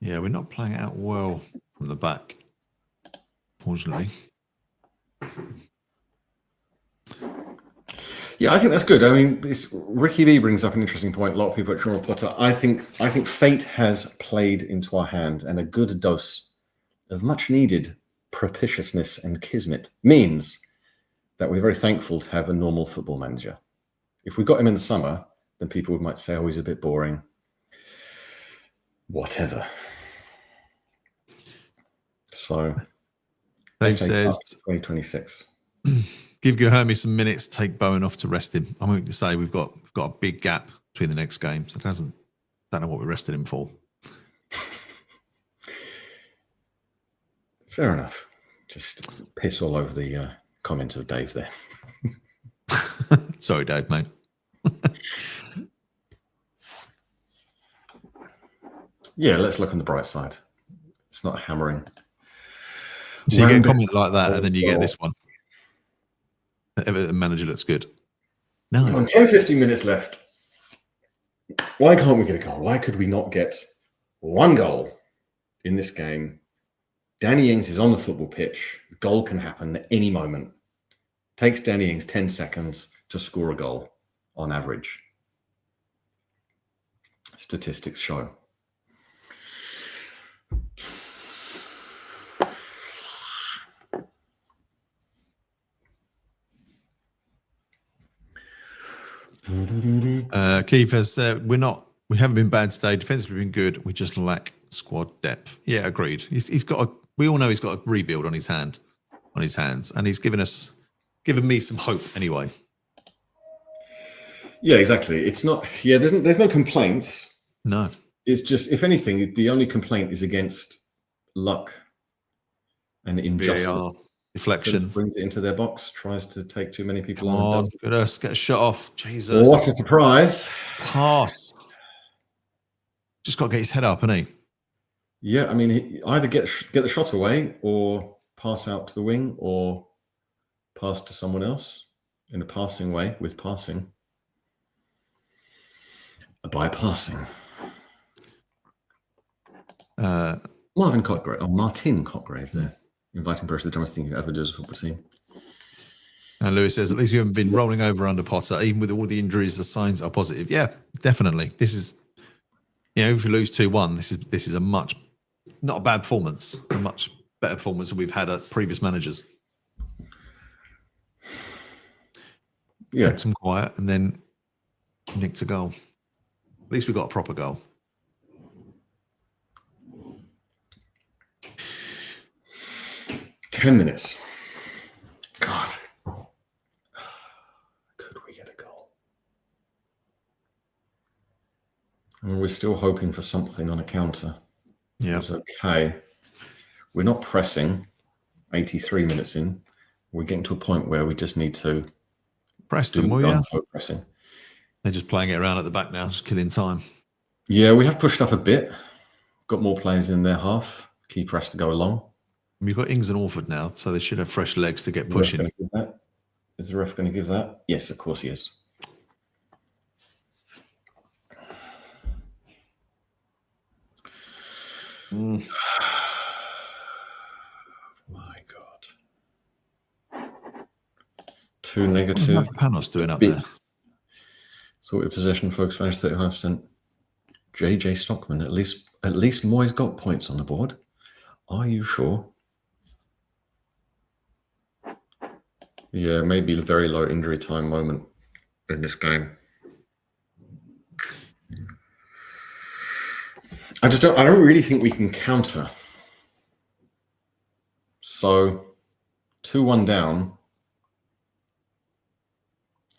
Speaker 3: Yeah, we're not playing it out well from the back, fortunately.
Speaker 4: Yeah, I think that's good. I mean, Ricky B brings up an interesting point. A lot of people at Sean Potter. I think fate has played into our hand, and a good dose of much needed propitiousness and kismet means that we're very thankful to have a normal football manager. If we got him in the summer, then people might say, oh, he's a bit boring. Whatever. So,
Speaker 3: Dave says
Speaker 4: 2026.
Speaker 3: Give Guilherme some minutes, take Bowen off to rest him. I'm going to say we've got a big gap between the next game. So don't know what we rested him for.
Speaker 4: Fair enough. Just piss all over the comments of Dave there.
Speaker 3: Sorry, Dave, mate.
Speaker 4: Yeah, let's look on the bright side. It's not hammering.
Speaker 3: So you get a comment like that, and then you get this one. The manager looks good. No.
Speaker 4: On 10-15 minutes left. Why can't we get a goal? Why could we not get one goal in this game? Danny Ings is on the football pitch. The goal can happen at any moment. Takes Danny Ings 10 seconds to score a goal on average. Statistics show.
Speaker 3: Keith has said we haven't been bad today. Defensively, we've been good. We just lack squad depth. Yeah, agreed. We all know he's got a rebuild on his hands, and he's given me some hope anyway.
Speaker 4: Yeah, exactly. It's not. Yeah, there's no complaints.
Speaker 3: No,
Speaker 4: it's just, if anything, the only complaint is against luck and injustice.
Speaker 3: VAR, deflection,
Speaker 4: brings it into their box, tries to take too many people
Speaker 3: on. Get a shot off. Jesus,
Speaker 4: what a surprise!
Speaker 3: Pass. Just got to get his head up, hasn't he?
Speaker 4: Yeah, I mean, he either get the shot away, or pass out to the wing, or pass to someone else in a passing way with passing. Bypassing. Martin Cotgrave there, inviting Paris the dumbest thing you ever do as a football team.
Speaker 3: And Lewis says, at least we haven't been rolling over under Potter. Even with all the injuries, the signs are positive. Yeah, definitely. This is, if we lose 2-1, this is a much, not a bad performance, a much better performance than we've had at previous managers.
Speaker 4: Yeah.
Speaker 3: kept them quiet, and then nicked a goal. At least we got a proper goal.
Speaker 4: Ten minutes. God. Could we get a goal? And we're still hoping for something on a counter.
Speaker 3: Yeah.
Speaker 4: It's okay. We're not pressing 83 minutes in. We're getting to a point where we just need to
Speaker 3: Preston, well, yeah.
Speaker 4: Pressing.
Speaker 3: They're just playing it around at the back now, just killing time.
Speaker 4: Yeah, we have pushed up a bit. Got more players in their half. Key press to go along.
Speaker 3: We've got Ings and Orford now, so they should have fresh legs to get pushing.
Speaker 4: Is the ref going to give that? Yes, of course he is. My God. 2 negative.
Speaker 3: What Panos doing up there?
Speaker 4: Sort of possession, focus managed 35%. JJ Stockman, at least Moyes got points on the board. Are you sure? Yeah, maybe a very low injury time moment in this game. I don't really think we can counter. So 2-1 down,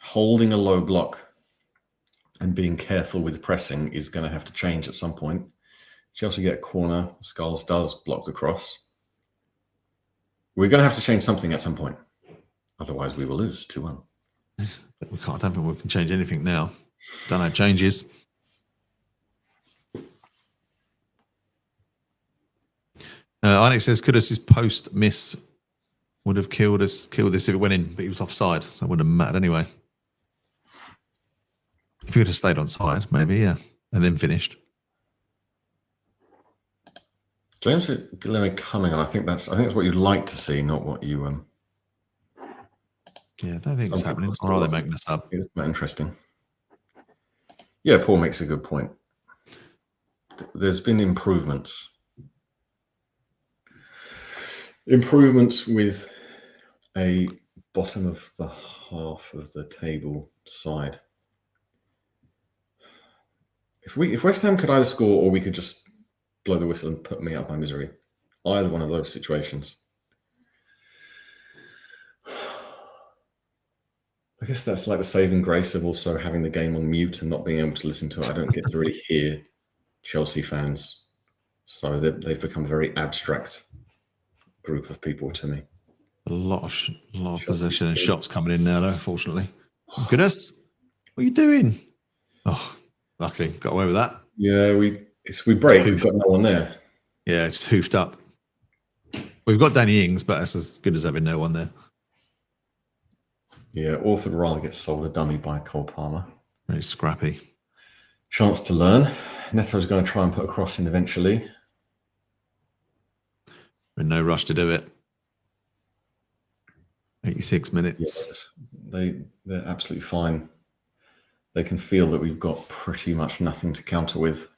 Speaker 4: holding a low block and being careful with pressing is going to have to change at some point. Chelsea get a corner. Skulls does block the cross. We're going to have to change something at some point. Otherwise, we will lose 2-1.
Speaker 3: I don't think we can change anything now. Don't know changes. Alex says Kudus' post miss would have killed us if it went in, but he was offside, so it wouldn't have mattered anyway. If he could have stayed on side, maybe, yeah, and then finished.
Speaker 4: James Guilherme coming on. I think that's what you'd like to see, not what you.
Speaker 3: Yeah, I don't think it's happening. Or are they making this up?
Speaker 4: It's not interesting. Yeah, Paul makes a good point. There's been improvements. Improvements with a bottom of the half of the table side. If West Ham could either score or we could just blow the whistle and put me out of my misery, either one of those situations. I guess that's like the saving grace of also having the game on mute and not being able to listen to it. I don't get to really hear Chelsea fans, so they've become a very abstract group of people to me.
Speaker 3: A lot of possession and shots coming in now, though, fortunately. Goodness, what are you doing? Oh, luckily got away with that.
Speaker 4: Yeah, we break. We've got no one there.
Speaker 3: Yeah, it's hoofed up. We've got Danny Ings, but that's as good as having no one there.
Speaker 4: Yeah, Orford rather gets sold a dummy by Cole Palmer.
Speaker 3: Very scrappy.
Speaker 4: Chance to learn. Neto's going to try and put a cross in eventually.
Speaker 3: In no rush to do it. 86 minutes.
Speaker 4: Yes, they're absolutely fine. They can feel that we've got pretty much nothing to counter with.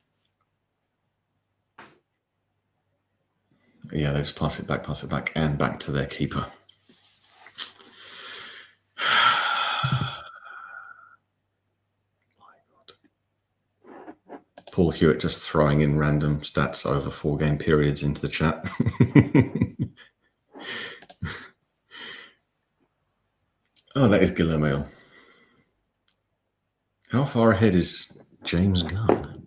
Speaker 4: Yeah, they just pass it back, and back to their keeper. Paul Hewitt just throwing in random stats over 4-game periods into the chat. Oh, that is Guillermo. How far ahead is James Gunn?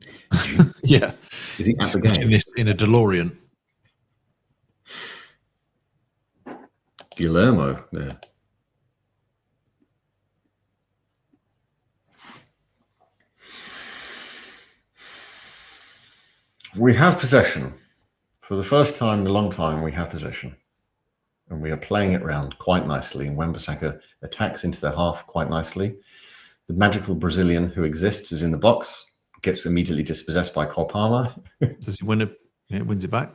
Speaker 3: Yeah.
Speaker 4: Is he at the game?
Speaker 3: In a DeLorean.
Speaker 4: Guillermo there. We have possession. For the first time in a long time, we have possession. And we are playing it round quite nicely. And Wan-Bissaka attacks into their half quite nicely. The magical Brazilian who exists is in the box, gets immediately dispossessed by Cole Palmer.
Speaker 3: Does he win it? Yeah, wins it back.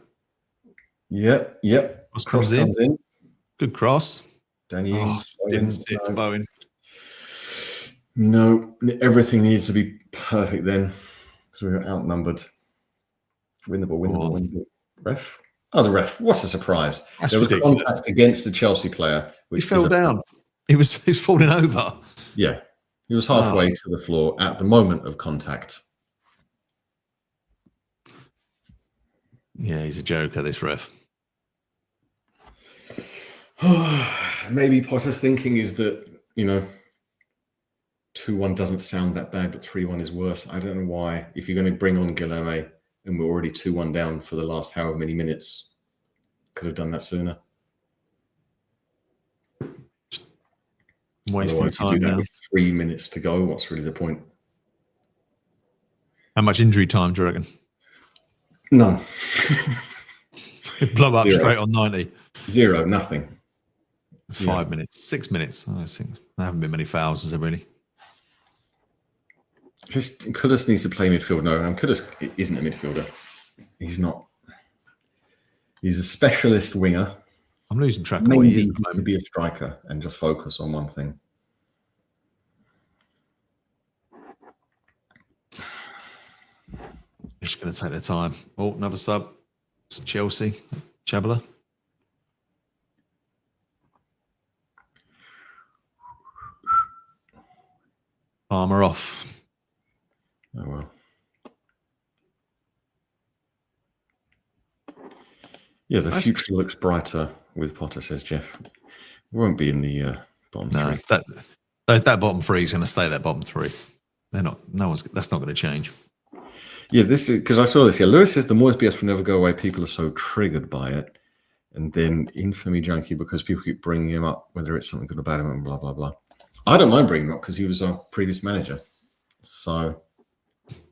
Speaker 4: Yep.
Speaker 3: Cross comes in. Good cross.
Speaker 4: Danny Ings.
Speaker 3: Didn't sit for Bowen.
Speaker 4: No, everything needs to be perfect then. So we're outnumbered. Win the ball. Ref? Oh, the ref. What's a surprise?
Speaker 3: That's
Speaker 4: there was
Speaker 3: ridiculous.
Speaker 4: contact against the Chelsea player.
Speaker 3: He fell down. He was falling over.
Speaker 4: Yeah, he was halfway to the floor at the moment of contact.
Speaker 3: Yeah, he's a joker, this ref.
Speaker 4: Maybe Potter's thinking is that, 2-1 doesn't sound that bad, but 3-1 is worse. I don't know why. If you're going to bring on Guilherme and we're already 2-1 down for the last however many minutes, could have done that sooner.
Speaker 3: Wasting time now.
Speaker 4: With 3 minutes to go, what's really the point?
Speaker 3: How much injury time do you reckon?
Speaker 4: None.
Speaker 3: Blow up
Speaker 4: 0.
Speaker 3: straight on 90.
Speaker 4: 0, nothing.
Speaker 3: 5 minutes, 6 minutes. I think there haven't been many fouls, has there really?
Speaker 4: Kudus needs to play midfield. No, Kudus isn't a midfielder. He's not. He's a specialist winger.
Speaker 3: I'm losing track of what he is at the
Speaker 4: Maybe
Speaker 3: moment.
Speaker 4: be a striker and just focus on one thing.
Speaker 3: Just going to take their time. Oh, another sub. It's Chelsea. Chabala. Palmer off.
Speaker 4: Oh, well. Yeah, the future looks brighter with Potter, says Jeff. We won't be in the bottom three.
Speaker 3: That bottom three is going to stay that bottom three. They're not. That's not going to change.
Speaker 4: Yeah, this is because I saw this. Yeah, Lewis says the Moyes BS will never go away. People are so triggered by it, and then infamy junkie because people keep bringing him up, whether it's something good or bad, and blah blah blah. I don't mind bringing him up because he was our previous manager. So,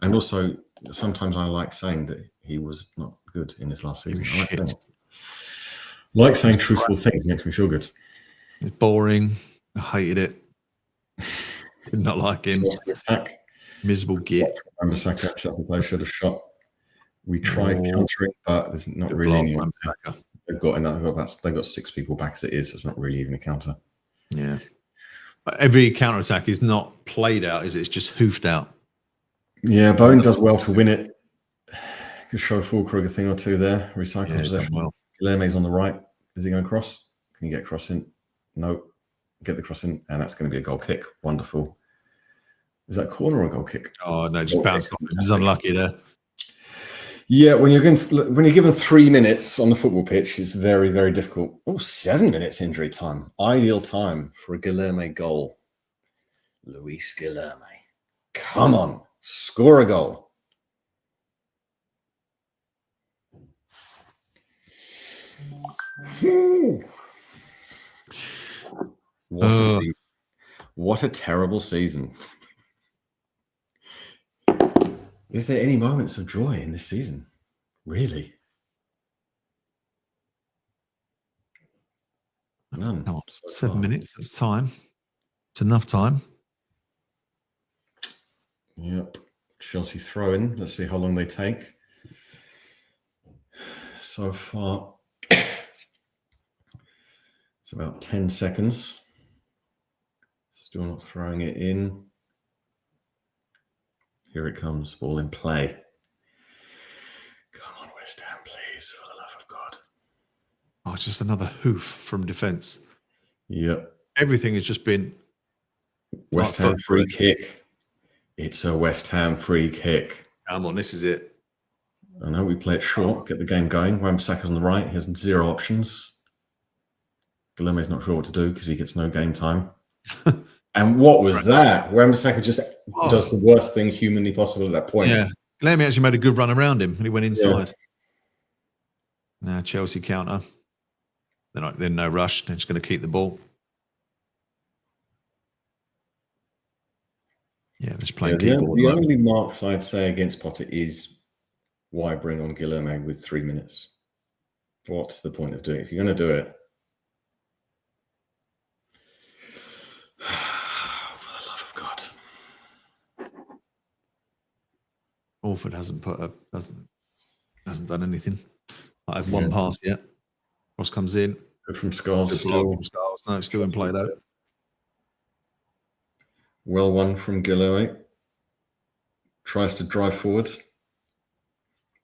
Speaker 4: and also sometimes I like saying that he was not good in his last season. I like saying truthful things. Makes me feel good.
Speaker 3: It's boring. I hated it. Did not like him.
Speaker 4: Attack.
Speaker 3: Miserable git.
Speaker 4: Remember Saka shot the play, should have shot. We tried countering, but there's not really anyone. They've got 6 people back as it is, so it's not really even a counter.
Speaker 3: Yeah. But every counter attack is not played out, is it? It's just hoofed out.
Speaker 4: Yeah, Bowen does well to win it. Could show Fulkrug a thing or two there. Recycle possession. Well. Guilherme's on the right. Is he going to cross? Can you get a cross in? No. Get the cross in, and that's going to be a goal kick. Wonderful. Is that corner or a goal kick?
Speaker 3: Oh no, just bounced off. He's unlucky there.
Speaker 4: Yeah, when you're given 3 minutes on the football pitch, it's very, very difficult. Oh, 7 minutes injury time. Ideal time for a Guilherme goal. Luis Guilherme. Come on, score a goal. What a season. What a terrible season. Is there any moments of joy in this season? Really? None.
Speaker 3: No, 7 minutes. That's time. It's enough time.
Speaker 4: Yep. Chelsea throw in. Let's see how long they take. So far, it's about 10 seconds. Still not throwing it in. Here it comes, ball in play. Come on, West Ham, please, for the love of God.
Speaker 3: Oh, it's just another hoof from defence.
Speaker 4: Yep.
Speaker 3: Everything has just been
Speaker 4: West Ham free kick. It's a West Ham free kick.
Speaker 3: Come on, this is it.
Speaker 4: I know we play it short, get the game going. Wan-Bissaka's on the right. He has 0 options. Guilherme's not sure what to do because he gets no game time. And what was that? Wan-Bissaka just does the worst thing humanly possible at that point.
Speaker 3: Yeah. Guilherme actually made a good run around him and he went inside. Yeah. Now Chelsea counter. They're no rush. They're just going to keep the ball. Yeah, there's playing keyboard.
Speaker 4: The only marks I'd say against Potter is why bring on Guilherme with 3 minutes? What's the point of doing it? If you're going to do it, for the love of God.
Speaker 3: Orford hasn't done anything. I have one pass yet. Cross comes in.
Speaker 4: Good from Scars.
Speaker 3: No, it's still in play though.
Speaker 4: Well won from Guilherme. Tries to drive forward.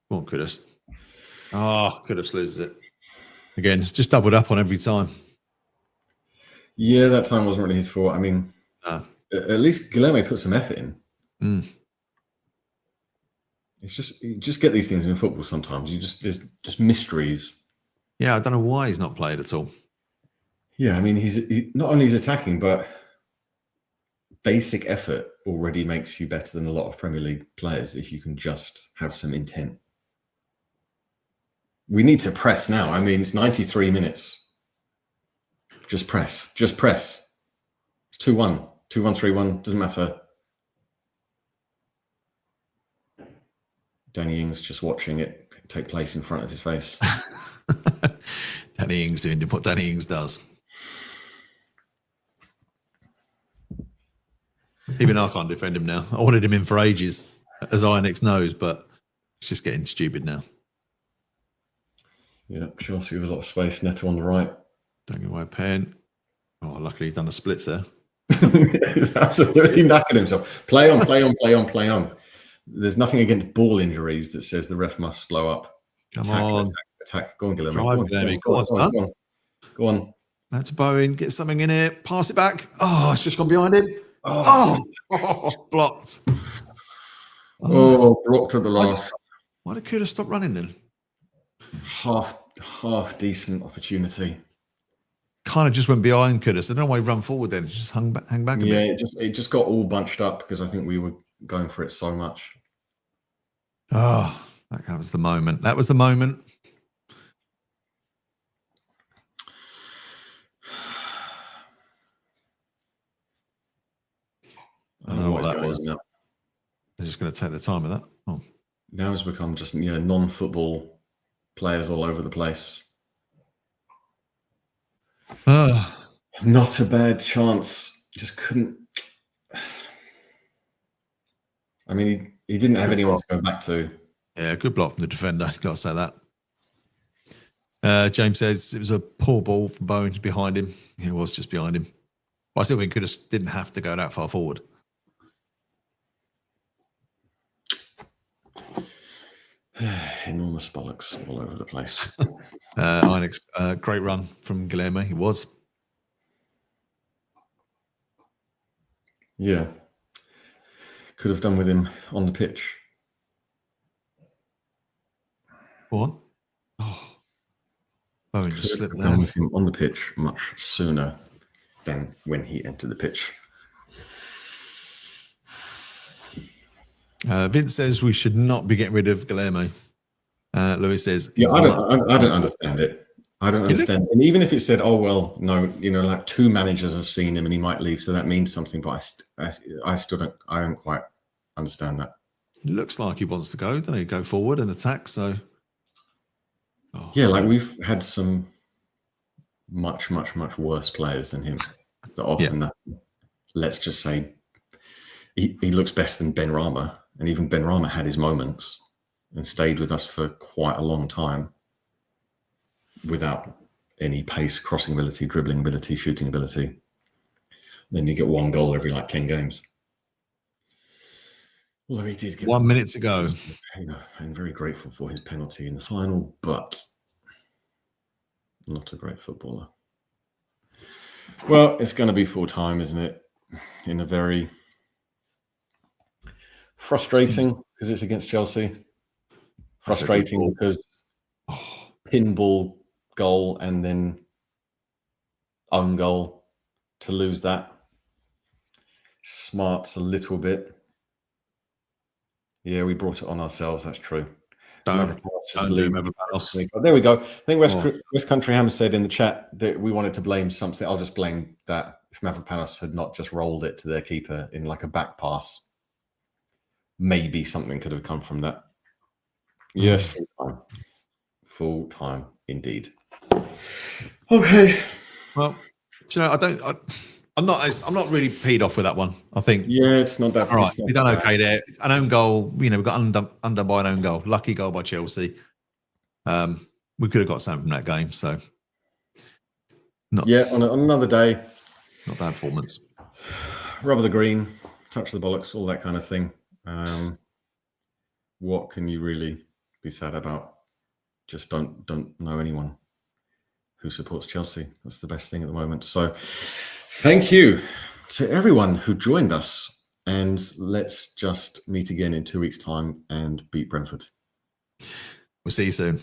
Speaker 3: Come on, Kudus. Kudus loses it. Again, it's just doubled up on every time.
Speaker 4: Yeah, that time wasn't really his fault. I mean,
Speaker 3: No.
Speaker 4: at least Guilherme put some effort in.
Speaker 3: Mm.
Speaker 4: It's just you just get these things in football sometimes. There's just mysteries.
Speaker 3: Yeah, I don't know why he's not played at all.
Speaker 4: Yeah, I mean, he not only is attacking, but basic effort already makes you better than a lot of Premier League players if you can just have some intent. We need to press now. I mean, it's 93 minutes. Just press. Just press. It's 2-1. 2-1, 3-1. Doesn't matter. Danny Ings just watching it take place in front of his face.
Speaker 3: Danny Ings doing what Danny Ings does. Even I can't defend him now. I wanted him in for ages, as INX knows, but it's just getting stupid now.
Speaker 4: Yeah, Chelsea with a lot of space. Neto on the right.
Speaker 3: Don't give away a pen. Oh, luckily he's done a splits there.
Speaker 4: He's absolutely knackered himself. Play on, play on, play on, play on. There's nothing against ball injuries that says the ref must blow up.
Speaker 3: Come on.
Speaker 4: Attack. Go on, Guilherme.
Speaker 3: Drive, Guilherme. Go on, son.
Speaker 4: Go on.
Speaker 3: That's Bowen. Get something in it. Pass it back. Oh, it's just gone behind him. Blocked.
Speaker 4: Blocked at the last.
Speaker 3: Why did Kuda stop running then?
Speaker 4: Half decent opportunity.
Speaker 3: Kind of just went behind Kuda. So I don't know why he run forward then. Just hang back a bit.
Speaker 4: Yeah, it just got all bunched up because I think we were going for it so much.
Speaker 3: Oh, that was the moment. That was the moment. I don't know what that was. They're just going to take the time with that. Oh.
Speaker 4: Now it's become just non-football players all over the place. Not a bad chance. Just couldn't. I mean, he didn't have anyone to go back to. Yeah,
Speaker 3: good block from the defender. Got to say that. James says it was a poor ball from Bowen behind him. It was just behind him. But I still think didn't have to go that far forward.
Speaker 4: Enormous bollocks all over the place.
Speaker 3: Inex, great run from Guilherme. He was.
Speaker 4: Yeah. Could have done with him on the pitch.
Speaker 3: Go on. Oh. Bowen just slipped
Speaker 4: there. Done with him on the pitch much sooner than when he entered the pitch.
Speaker 3: Vince says we should not be getting rid of Guilherme. Louis says,
Speaker 4: "Yeah, I don't understand it. I don't understand. And even if it said, oh well, no, like 2 managers have seen him and he might leave, so that means something. But I still don't. I don't quite understand that.
Speaker 3: It looks like he wants to go. Doesn't he? Go forward and attack. So,
Speaker 4: yeah, like we've had some much worse players than him. That often, let's just say, he looks better than Ben Rama. And even Ben Rama had his moments and stayed with us for quite a long time without any pace, crossing ability, dribbling ability, shooting ability. Then you get 1 goal every 10 games. Although he did get
Speaker 3: 1 minute to go.
Speaker 4: I'm very grateful for his penalty in the final, but not a great footballer. Well, it's going to be full time, isn't it? In a very frustrating because it's against Chelsea. Frustrating because pinball goal and then own goal to lose that. Smarts a little bit. Yeah, we brought it on ourselves. That's true. There we go. I think West Country Hammer said in the chat that we wanted to blame something. I'll just blame that if Mavropanos had not just rolled it to their keeper in a back pass, maybe something could have come from that. Yes, full time indeed. Okay.
Speaker 3: Well, I'm not really peed off with that one. I think.
Speaker 4: Yeah, it's not that.
Speaker 3: All right, we done okay there. An own goal. We got undone by an own goal. Lucky goal by Chelsea. We could have got something from that game. So.
Speaker 4: On another day.
Speaker 3: Not bad performance.
Speaker 4: Rubber the green, touch the bollocks, all that kind of thing. What can you really be sad about? Just don't know anyone who supports Chelsea. That's the best thing at the moment. So thank you to everyone who joined us. And let's just meet again in 2 weeks' time and beat Brentford.
Speaker 3: We'll see you soon.